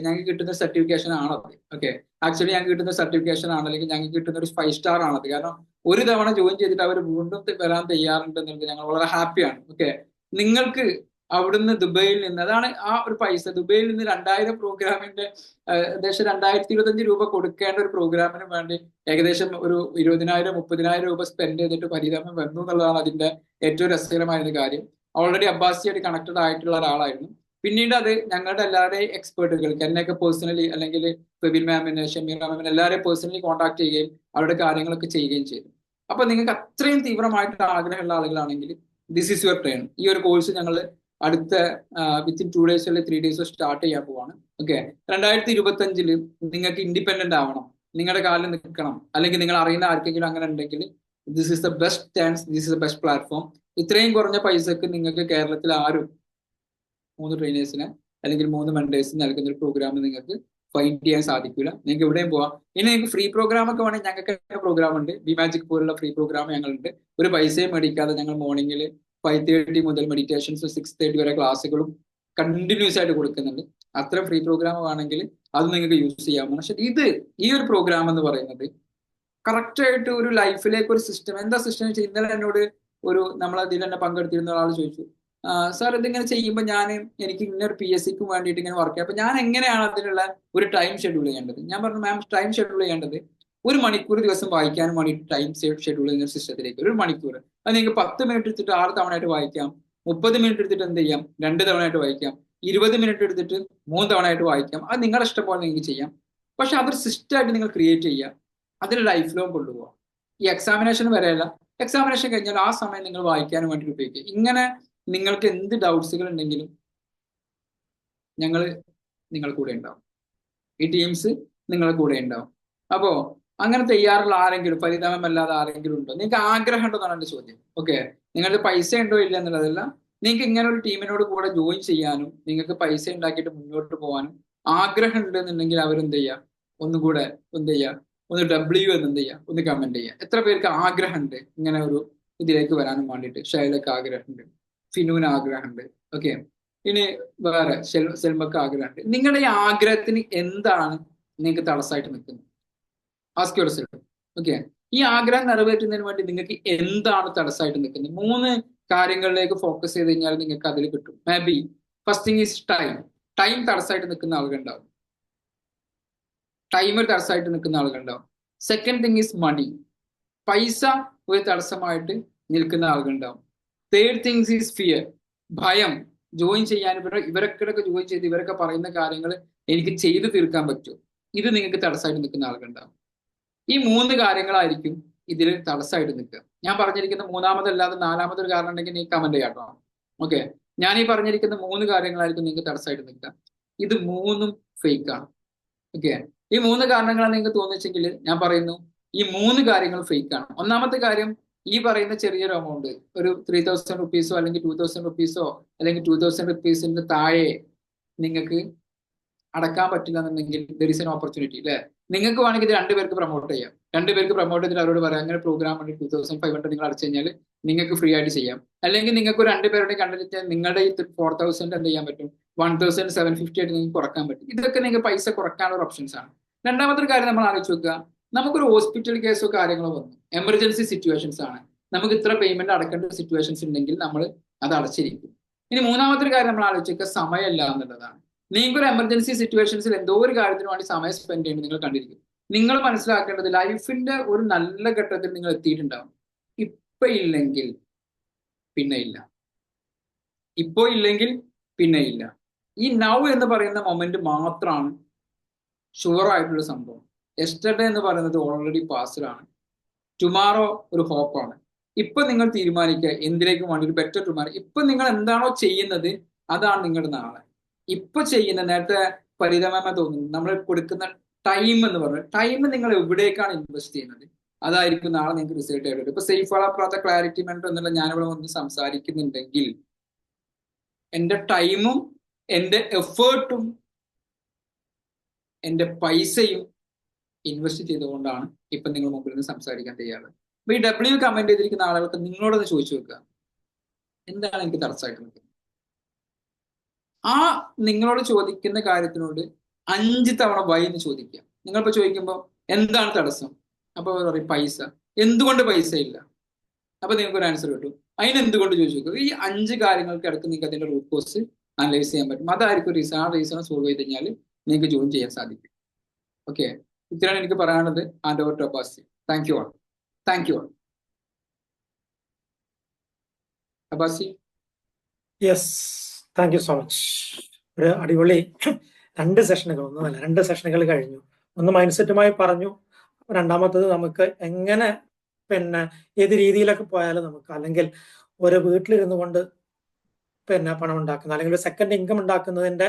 Speaker 5: ഞങ്ങൾക്ക് കിട്ടുന്ന സർട്ടിഫിക്കേഷൻ ആണത്. ഓക്കെ, ആക്ച്വലി ഞങ്ങൾക്ക് കിട്ടുന്ന സർട്ടിഫിക്കേഷൻ ആണ്, അല്ലെങ്കിൽ ഞങ്ങൾക്ക് കിട്ടുന്ന ഒരു 5 സ്റ്റാർ ആണത്. കാരണം ഒരു തവണ ജോയിൻ ചെയ്തിട്ട് അവർ വീണ്ടും വരാൻ തയ്യാറുണ്ട് എന്നുള്ളത് ഞങ്ങൾ വളരെ ഹാപ്പിയാണ്. ഓക്കെ, നിങ്ങൾക്ക് അവിടുന്ന് ദുബൈയിൽ നിന്ന്, അതാണ് ആ ഒരു പൈസ. ദുബൈയിൽ നിന്ന് 2000 പ്രോഗ്രാമിന്റെ ഏകദേശം 2025 രൂപ കൊടുക്കേണ്ട ഒരു പ്രോഗ്രാമിന് വേണ്ടി ഏകദേശം ഒരു 20,000-30,000 രൂപ സ്പെൻഡ് ചെയ്തിട്ട് പരിതാപം വന്നു എന്നുള്ളതാണ് അതിന്റെ ഏറ്റവും രസകരമായിരുന്ന കാര്യം. ഓൾറെഡി അബ്ബാസിയായിട്ട് കണക്റ്റഡ് ആയിട്ടുള്ള ഒരാളായിരുന്നു. പിന്നീട് അത് ഞങ്ങളുടെ എല്ലാവരുടെയും എക്സ്പേർട്ടുകൾക്ക്, എന്നെയൊക്കെ പേഴ്സണലി, അല്ലെങ്കിൽ ഫെബിൻ മാമിനെ, ഷമീറ മാമിനെ എല്ലാവരെയും പേഴ്സണലി കോൺടാക്ട് ചെയ്യുകയും അവരുടെ കാര്യങ്ങളൊക്കെ ചെയ്യുകയും ചെയ്തു. അപ്പൊ നിങ്ങൾക്ക് അത്രയും തീവ്രമായിട്ട് ആഗ്രഹമുള്ള ആളുകളാണെങ്കിൽ ദിസ് ഈസ് യുവർ ടേൺ. ഈ ഒരു കോഴ്സ് ഞങ്ങൾ അടുത്ത വിത്തിൻ 2 ഡേയ്സോ അല്ലെങ്കിൽ 3 ഡേയ്സോ സ്റ്റാർട്ട് ചെയ്യാൻ പോവാണ്. ഓക്കെ, 2025 നിങ്ങൾക്ക് ഇൻഡിപെൻഡന്റ് ആവണം, നിങ്ങളുടെ കാലിൽ നിൽക്കണം, അല്ലെങ്കിൽ നിങ്ങൾ അറിയുന്ന ആർക്കെങ്കിലും അങ്ങനെ ഉണ്ടെങ്കിൽ this is the best chance, this is the best platform. ഇത്രയും കുറഞ്ഞ പൈസക്ക് നിങ്ങൾക്ക് കേരളത്തിൽ ആരും 3 ട്രെയിനേഴ്സിനെ അല്ലെങ്കിൽ 3 മെന്റേഴ്സിന് നൽകുന്ന ഒരു പ്രോഗ്രാം നിങ്ങൾക്ക് ഫൈൻഡ് ചെയ്യാൻ സാധിക്കില്ല. നിങ്ങൾക്ക് എവിടെയും പോവാം. ഇനി നിങ്ങൾക്ക് ഫ്രീ പ്രോഗ്രാം ഒക്കെ വേണമെങ്കിൽ ഞങ്ങൾക്ക് പ്രോഗ്രാം ഉണ്ട്. ബി മാജിക് പോലുള്ള ഫ്രീ പ്രോഗ്രാം ഞങ്ങളുണ്ട്. ഒരു പൈസയും മേടിക്കാതെ ഞങ്ങൾ മോർണിംഗിൽ 5:30 മുതൽ മെഡിറ്റേഷൻസ് 6:30 വരെ ക്ലാസ്സുകളും കണ്ടിന്യൂസ് ആയിട്ട് കൊടുക്കുന്നുണ്ട്. അത്തരം ഫ്രീ പ്രോഗ്രാം ആണെങ്കിൽ അത് നിങ്ങൾക്ക് യൂസ് ചെയ്യാവുന്നതാണ്. പക്ഷെ ഈ ഒരു പ്രോഗ്രാം എന്ന് പറയുന്നത് കറക്റ്റ് ആയിട്ട് ഒരു ലൈഫിലേക്ക് ഒരു സിസ്റ്റം, എന്താ സിസ്റ്റം ഇന്നലെ എന്നോട് നമ്മളതിൽ തന്നെ പങ്കെടുത്തിരുന്ന ഒരാൾ ചോദിച്ചു, സാർ ഇതിങ്ങനെ ചെയ്യുമ്പോൾ എനിക്ക് ഇന്നൊരു PSCക്ക് വേണ്ടിയിട്ട് ഇങ്ങനെ വർക്ക് ചെയ്യാം, അപ്പൊ ഞാൻ എങ്ങനെയാണ് അതിനുള്ള ഒരു ടൈം ഷെഡ്യൂൾ ചെയ്യേണ്ടത്? ഞാൻ പറഞ്ഞു, മാം ടൈം ഷെഡ്യൂൾ ചെയ്യേണ്ടത് 1 മണിക്കൂർ ദിവസം വായിക്കാനും വേണ്ടി ടൈം ഷെഡ്യൂൾ ചെയ്യുന്ന സിസ്റ്റത്തിലേക്ക് 1 മണിക്കൂർ അത് നിങ്ങൾക്ക് 10 മിനിറ്റ് എടുത്തിട്ട് 6 തവണയായിട്ട് വായിക്കാം, 30 മിനിറ്റ് എടുത്തിട്ട് എന്ത് ചെയ്യാം 2 തവണയായിട്ട് വായിക്കാം, 20 മിനിറ്റ് എടുത്തിട്ട് 3 തവണയായിട്ട് വായിക്കാം. അത് നിങ്ങളുടെ ഇഷ്ടം പോലെ നിങ്ങൾക്ക് ചെയ്യാം. പക്ഷെ അതൊരു സിസ്റ്റമായിട്ട് നിങ്ങൾ ക്രിയേറ്റ് ചെയ്യുക, അതിൽ ലൈഫ് ലോങ് കൊണ്ടുപോകുക. ഈ എക്സാമിനേഷൻ വരെയല്ല, എക്സാമിനേഷൻ കഴിഞ്ഞാൽ ആ സമയം നിങ്ങൾ വായിക്കാനും വേണ്ടി ഉപയോഗിക്കുക. ഇങ്ങനെ നിങ്ങൾക്ക് എന്ത് ഡൗട്ട്സുകൾ ഉണ്ടെങ്കിലും ഞങ്ങൾ നിങ്ങളുടെ കൂടെ ഉണ്ടാവും, ഈ ടീംസ് നിങ്ങളുടെ കൂടെ ഉണ്ടാവും. അപ്പോൾ അങ്ങനെ തയ്യാറുള്ള ആരെങ്കിലും, പരിതാപമല്ലാതെ ആരെങ്കിലും ഉണ്ടോ? നിങ്ങൾക്ക് ആഗ്രഹം ഉണ്ടോ എന്നാണ് എൻ്റെ ചോദ്യം. ഓക്കെ, നിങ്ങളുടെ പൈസ ഉണ്ടോ ഇല്ല എന്നുള്ളതല്ല, നിങ്ങൾക്ക് ഇങ്ങനെ ഒരു ടീമിനോട് കൂടെ ജോയിൻ ചെയ്യാനും നിങ്ങൾക്ക് പൈസ ഉണ്ടാക്കിയിട്ട് മുന്നോട്ട് പോകാനും ആഗ്രഹം ഉണ്ട് എന്നുണ്ടെങ്കിൽ അവരെന്ത് ചെയ്യുക, ഒന്നുകൂടെ എന്ത് ചെയ്യുക, ഒന്ന് W എന്ത് ചെയ്യുക, ഒന്ന് കമന്റ് ചെയ്യുക. എത്ര പേർക്ക് ആഗ്രഹമുണ്ട് ഇങ്ങനെ ഒരു ഇതിലേക്ക് വരാനും വേണ്ടിയിട്ട്? ഷൈലക്ക് ആഗ്രഹമുണ്ട്, ഫിനുവിന് ആഗ്രഹമുണ്ട്. ഓക്കെ, ഇനി വേറെ സെൽമക്ക് ആഗ്രഹമുണ്ട്. നിങ്ങളുടെ ഈ ആഗ്രഹത്തിന് എന്താണ് നിങ്ങൾക്ക് തടസ്സമായിട്ട് നിൽക്കുന്നത്? Ask your self. ഓക്കെ, ഈ ആഗ്രഹം നിറവേറ്റുന്നതിന് വേണ്ടി നിങ്ങൾക്ക് എന്താണ് തടസ്സമായിട്ട് നിൽക്കുന്നത്? 3 കാര്യങ്ങളിലേക്ക് ഫോക്കസ് ചെയ്ത് കഴിഞ്ഞാൽ നിങ്ങൾക്ക് അതിൽ കിട്ടും. Maybe first thing is time. Time തടസ്സമായിട്ട് നിൽക്കുന്ന ആളുകളുണ്ടാവും, ടൈം ഒരു തടസ്സമായിട്ട് നിൽക്കുന്ന ആളുകളുണ്ടാവും. Second thing is money. പൈസ ഒരു തടസ്സമായിട്ട് നിൽക്കുന്ന ആളുകളുണ്ടാവും. Third things is fear. ഭയം. ജോയിൻ ചെയ്യാൻ ഇവരൊക്കെ ജോയിൻ ചെയ്ത് ഇവരൊക്കെ പറയുന്ന കാര്യങ്ങൾ എനിക്ക് ചെയ്തു തീർക്കാൻ പറ്റും, ഇത് നിങ്ങൾക്ക് തടസ്സമായിട്ട് നിൽക്കുന്ന ആളുകളുണ്ടാവും. ഈ 3 കാര്യങ്ങളായിരിക്കും ഇതിൽ തടസ്സമായിട്ട് നിൽക്കുക. ഞാൻ പറഞ്ഞിരിക്കുന്ന മൂന്നാമതല്ലാതെ 4മതൊരു കാരണം ഉണ്ടെങ്കിൽ നീ കമന്റ് ചെയ്യാട്ടോ. ഓക്കെ, ഞാൻ ഈ പറഞ്ഞിരിക്കുന്ന 3 കാര്യങ്ങളായിരിക്കും നിങ്ങൾക്ക് തടസ്സമായിട്ട് നിൽക്കുക. ഇത് 3ഉം ഫേക്കാണ്. ഓക്കെ, ഈ 3 കാരണങ്ങളാണ് നിങ്ങൾക്ക് തോന്നിച്ചെങ്കിൽ ഞാൻ പറയുന്നു ഈ 3 കാര്യങ്ങൾ ഫേക്കാണ്. ഒന്നാമത്തെ കാര്യം, ഈ പറയുന്ന ചെറിയൊരു എമൗണ്ട്, ഒരു 3000 റുപ്പീസോ അല്ലെങ്കിൽ 2000 റുപ്പീസോ അല്ലെങ്കിൽ 2000 റുപ്പീസിന്റെ താഴെ നിങ്ങൾക്ക് അടക്കാൻ പറ്റില്ല എന്നുണ്ടെങ്കിൽ ദർ ഇസ് എൻ ഓപ്പർച്യൂണിറ്റി അല്ലേ? നിങ്ങൾക്ക് വേണമെങ്കിൽ ഇത് 2 പേർക്ക് പ്രൊമോട്ട് ചെയ്യാം. 2 പേർക്ക് പ്രൊമോട്ട് ചെയ്തിട്ട് അവരോട് പറയാം, അങ്ങനെ പ്രോഗ്രാം വേണ്ടി 2500 നിങ്ങൾ അടച്ചു കഴിഞ്ഞാൽ നിങ്ങൾക്ക് ഫ്രീ ആയിട്ട് ചെയ്യാം. അല്ലെങ്കിൽ നിങ്ങൾക്ക് 2 പേരുടെ കണ്ടിട്ട് നിങ്ങളുടെ ഈ 4000 എന്ത് ചെയ്യാൻ പറ്റും, 1750 ആയിട്ട് നിങ്ങൾക്ക് കുറക്കാൻ പറ്റും. ഇതൊക്കെ നിങ്ങൾക്ക് പൈസ കുറക്കാനുള്ള ഓപ്ഷൻസ് ആണ്. രണ്ടാമത്തെ കാര്യം നമ്മൾ ആലോചിച്ച് നോക്കുക, നമുക്കൊരു ഹോസ്പിറ്റൽ കേസോ കാര്യങ്ങളോ വന്നു, എമർജൻസി സിറ്റുവേഷൻസ് ആണ്, നമുക്ക് ഇത്ര പേയ്മെന്റ് അടക്കേണ്ട സിറ്റുവേഷൻസ് ഉണ്ടെങ്കിൽ നമ്മൾ അത് അടച്ചിരിക്കും. ഇനി മൂന്നാമത്തെ കാര്യം നമ്മൾ ആലോചിക്കുക, സമയമല്ല എന്നുള്ളതാണ്. നിങ്ങൾക്കൊരു എമർജൻസി സിറ്റുവേഷൻസിൽ എന്തോ ഒരു കാര്യത്തിന് വേണ്ടി സമയം സ്പെൻഡ് ചെയ്യുന്നത് നിങ്ങൾ കണ്ടിരിക്കും. നിങ്ങൾ മനസ്സിലാക്കേണ്ടത് ലൈഫിന്റെ ഒരു നല്ല ഘട്ടത്തിൽ നിങ്ങൾ എത്തിയിട്ടുണ്ടാവും. ഇപ്പൊ ഇല്ലെങ്കിൽ പിന്നെ ഇല്ല, ഇപ്പോ ഇല്ലെങ്കിൽ പിന്നെ ഇല്ല. ഈ നൗ എന്ന് പറയുന്ന മൊമെന്റ് മാത്രമാണ് ഷുവർ ആയിട്ടുള്ള സംഭവം. യെസ്റ്റർഡേ എന്ന് പറയുന്നത് ഓൾറെഡി പാസ്ഡാണ്. ടുമാറോ ഒരു ഹോപ്പാണ്. ഇപ്പൊ നിങ്ങൾ തീരുമാനിക്കുക എന്തിലേക്ക് വേണ്ടി ഒരു ബെറ്റർ ടുമാറോ. ഇപ്പൊ നിങ്ങൾ എന്താണോ ചെയ്യുന്നത് അതാണ് നിങ്ങളുടെ നാളെ. ഇപ്പൊ ചെയ്യുന്ന, നേരത്തെ പരിതമ തോന്നുന്നു, നമ്മൾ കൊടുക്കുന്ന ടൈം എന്ന് പറഞ്ഞാൽ ടൈം നിങ്ങൾ എവിടേക്കാണ് ഇൻവെസ്റ്റ് ചെയ്യുന്നത് അതായിരിക്കും നാളെ നിങ്ങൾക്ക് റിസൾട്ട് ആയിട്ട്. ഇപ്പൊ സേഫ് വളപ്രാത്ത ക്ലാരിറ്റി മെന്റർ എന്നുള്ള ഞാനിവിടെ വന്ന് സംസാരിക്കുന്നുണ്ടെങ്കിൽ എൻ്റെ ടൈമും എൻ്റെ എഫേർട്ടും എൻ്റെ പൈസയും ഇൻവെസ്റ്റ് ചെയ്തുകൊണ്ടാണ് ഇപ്പൊ നിങ്ങൾ മുമ്പിൽ നിന്ന് സംസാരിക്കാൻ തയ്യാറ്. അപ്പൊ ഈ W കമന്റ് ചെയ്തിരിക്കുന്ന ആളുകൾക്ക് നിങ്ങളോടൊന്ന് ചോദിച്ചു വെക്കുക, എന്താണ് എനിക്ക് തടസ്സമായിട്ട് നിൽക്കുന്നത്? ആ നിങ്ങളോട് ചോദിക്കുന്ന കാര്യത്തിനോട് 5 തവണ വൈ എന്ന് ചോദിക്കുക. നിങ്ങളിപ്പോ ചോദിക്കുമ്പോൾ എന്താണ് തടസ്സം, അപ്പൊ പറയും പൈസ. എന്തുകൊണ്ട് പൈസ ഇല്ല? അപ്പൊ നിങ്ങൾക്ക് ഒരു ആൻസർ കിട്ടും. അതിനെന്തുകൊണ്ട് ചോദിച്ചു നോക്കുക. ഈ 5 കാര്യങ്ങൾക്ക് ഇടയ്ക്ക് നിങ്ങൾക്ക് അതിന്റെ റൂട്ട് കോസ് അനലൈസ് ചെയ്യാൻ പറ്റും. അതായിരിക്കും റീസൺ. ആ റീസൺ സോൾവ് ചെയ്ത് കഴിഞ്ഞാൽ നിങ്ങൾക്ക് ജോയിൻ ചെയ്യാൻ സാധിക്കും. ഓക്കെ, ഇത്രയാണ് എനിക്ക് പറയാനുള്ളത്. And over to Abbasi. Thank you all. Thank you all. Abbasi.
Speaker 1: Yes, thank you so much. ഒരു അടിപൊളി 2 സെഷനുകൾ, ഒന്നുമല്ല 2 സെഷനുകൾ കഴിഞ്ഞു. ഒന്ന് മൈൻഡ് സെറ്റുമായി പറഞ്ഞു, രണ്ടാമത്തത് നമുക്ക് എങ്ങനെ ഏത് രീതിയിലൊക്കെ പോയാലും നമുക്ക്, അല്ലെങ്കിൽ ഒരു വീട്ടിലിരുന്നു കൊണ്ട് പണം ഉണ്ടാക്കുന്ന, അല്ലെങ്കിൽ ഒരു സെക്കൻഡ് ഇൻകം ഉണ്ടാക്കുന്നതിന്റെ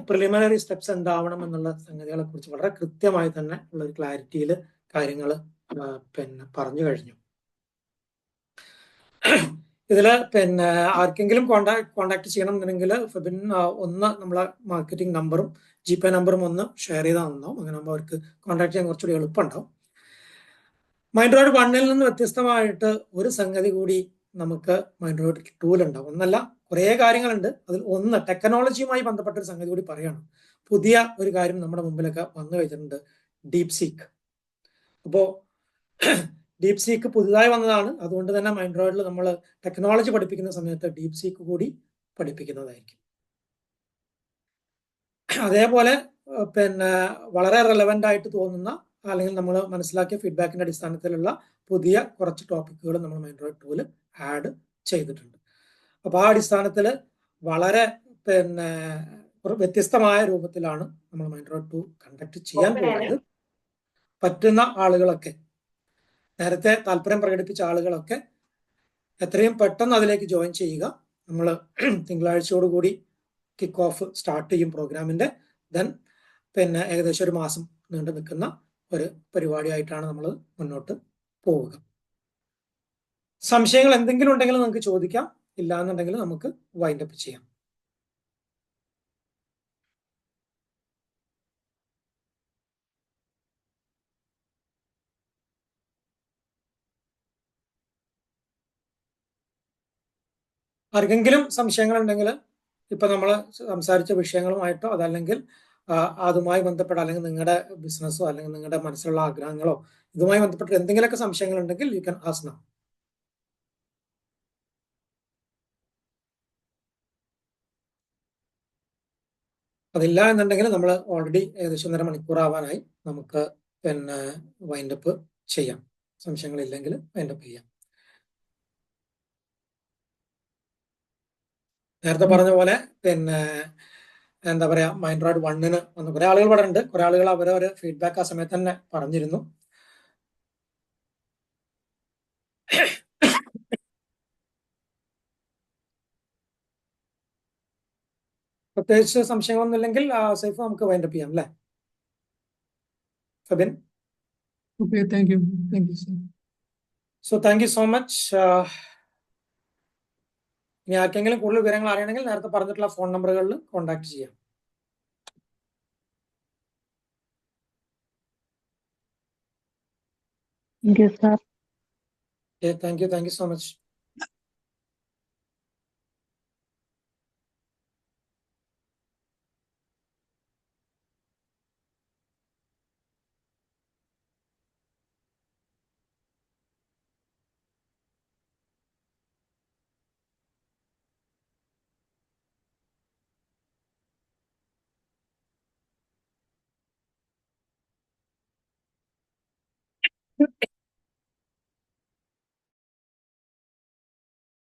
Speaker 1: പ്രിലിമിനറി സ്റ്റെപ്സ് എന്താവണം എന്നുള്ള സംഗതികളെ കുറിച്ച് വളരെ കൃത്യമായി തന്നെ ഉള്ള ഒരു ക്ലാരിറ്റിയിൽ കാര്യങ്ങൾ പറഞ്ഞു കഴിഞ്ഞു. ഇതില് ആർക്കെങ്കിലും കോണ്ടാക്ട് ചെയ്യണം എന്നുണ്ടെങ്കിൽ ഫെബിൻ ഒന്ന് നമ്മളെ മാർക്കറ്റിംഗ് നമ്പറും GPay നമ്പറും ഒന്ന് ഷെയർ ചെയ്താൽ നന്നാവും. അങ്ങനെ ആകുമ്പോൾ അവർക്ക് കോണ്ടാക്ട് ചെയ്യാൻ കുറച്ചുകൂടി എളുപ്പമുണ്ടാവും. മൈൻഡ്രോയിഡ് 1ൽ നിന്ന് വ്യത്യസ്തമായിട്ട് ഒരു സംഗതി കൂടി നമുക്ക് മൈൻഡ്രോയിഡ് 2 ഉണ്ടാവും. ഒന്നല്ല, കുറേ കാര്യങ്ങളുണ്ട്. അതിൽ ഒന്ന് ടെക്നോളജിയുമായി ബന്ധപ്പെട്ട ഒരു സംഗതി കൂടി പറയണം. പുതിയ ഒരു കാര്യം നമ്മുടെ മുമ്പിലൊക്കെ വന്നു കഴിഞ്ഞിട്ടുണ്ട്, ഡീപ് സീക്ക്. അപ്പോൾ ഡീപ് സീക്ക് പുതുതായി വന്നതാണ്. അതുകൊണ്ട് തന്നെ മൈൻഡ്രോയിഡിൽ നമ്മൾ ടെക്നോളജി പഠിപ്പിക്കുന്ന സമയത്ത് ഡീപ് സീക്ക് കൂടി പഠിപ്പിക്കുന്നതായിരിക്കും. അതേപോലെ വളരെ റെലവൻ്റ് ആയിട്ട് തോന്നുന്ന അല്ലെങ്കിൽ നമ്മൾ മനസ്സിലാക്കിയ ഫീഡ്ബാക്കിന്റെ അടിസ്ഥാനത്തിലുള്ള പുതിയ കുറച്ച് ടോപ്പിക്കുകൾ നമ്മൾ മൈൻഡ്രോയിഡ് 2 ആഡ് ചെയ്തിട്ടുണ്ട്. അപ്പൊ ആ അടിസ്ഥാനത്തിൽ വളരെ വ്യത്യസ്തമായ രൂപത്തിലാണ് നമ്മൾ മൈൻഡ്രോയിഡ് 2 കണ്ടക്ട് ചെയ്യാൻ പോകുന്നത്. പറ്റുന്ന ആളുകളൊക്കെ, നേരത്തെ താല്പര്യം പ്രകടിപ്പിച്ച ആളുകളൊക്കെ എത്രയും പെട്ടെന്ന് അതിലേക്ക് ജോയിൻ ചെയ്യുക. നമ്മൾ തിങ്കളാഴ്ചയോടുകൂടി കിക്ക് ഓഫ് സ്റ്റാർട്ട് ചെയ്യും പ്രോഗ്രാമിന്റെ. ദെൻ ഏകദേശം ഒരു മാസം നീണ്ടു നിൽക്കുന്ന ഒരു പരിപാടിയായിട്ടാണ് നമ്മൾ മുന്നോട്ട് പോവുക. സംശയങ്ങൾ എന്തെങ്കിലും ഉണ്ടെങ്കിൽ നിങ്ങൾക്ക് ചോദിക്കാം, ഇല്ലാന്നുണ്ടെങ്കിൽ നമുക്ക് വൈൻഡ് അപ്പ് ചെയ്യാം. ആർക്കെങ്കിലും സംശയങ്ങൾ ഉണ്ടെങ്കിൽ ഇപ്പൊ നമ്മൾ സംസാരിച്ച വിഷയങ്ങളുമായിട്ടോ അതല്ലെങ്കിൽ അതുമായി ബന്ധപ്പെട്ട അല്ലെങ്കിൽ നിങ്ങളുടെ ബിസിനസ്സോ അല്ലെങ്കിൽ നിങ്ങളുടെ മനസ്സിലുള്ള ആഗ്രഹങ്ങളോ ഇതുമായി ബന്ധപ്പെട്ട എന്തെങ്കിലുമൊക്കെ സംശയങ്ങൾ ഉണ്ടെങ്കിൽ യു ക്യാൻ ആസ്ക് നൗ. അതില്ല എന്നുണ്ടെങ്കിൽ നമ്മൾ ഓൾറെഡി ഏകദേശം 1.5 മണിക്കൂറാവാനായി. നമുക്ക് വൈൻഡ് അപ്പ് ചെയ്യാം. സംശയങ്ങളില്ലെങ്കിൽ വൈൻഡ് അപ്പ് ചെയ്യാം. നേരത്തെ പറഞ്ഞ പോലെ എന്താ പറയാ, മൈൻഡ്രോയിഡ് 1 വന്ന് കുറെ ആളുകൾ ഇവിടെ ഉണ്ട്. കുറെ ആളുകൾ അവരവര് ഫീഡ്ബാക്ക് ആ സമയത്ത് തന്നെ പറഞ്ഞിരുന്നു. പ്രത്യേകിച്ച് സംശയങ്ങളൊന്നും ഇല്ലെങ്കിൽ സൈഫ് നമുക്ക് വൈൻഡ് അപ്പ് ചെയ്യാം അല്ലേ Febin?
Speaker 10: Okay, thank you. Thank you, sir.
Speaker 1: So thank you so much. ഇനി ആർക്കെങ്കിലും കൂടുതൽ വിവരങ്ങൾ അറിയണമെങ്കിൽ നേരത്തെ പറഞ്ഞിട്ടുള്ള ഫോൺ നമ്പറുകളിൽ കോൺടാക്ട് ചെയ്യാം.
Speaker 4: Thank you, sir.
Speaker 1: Thank you so much.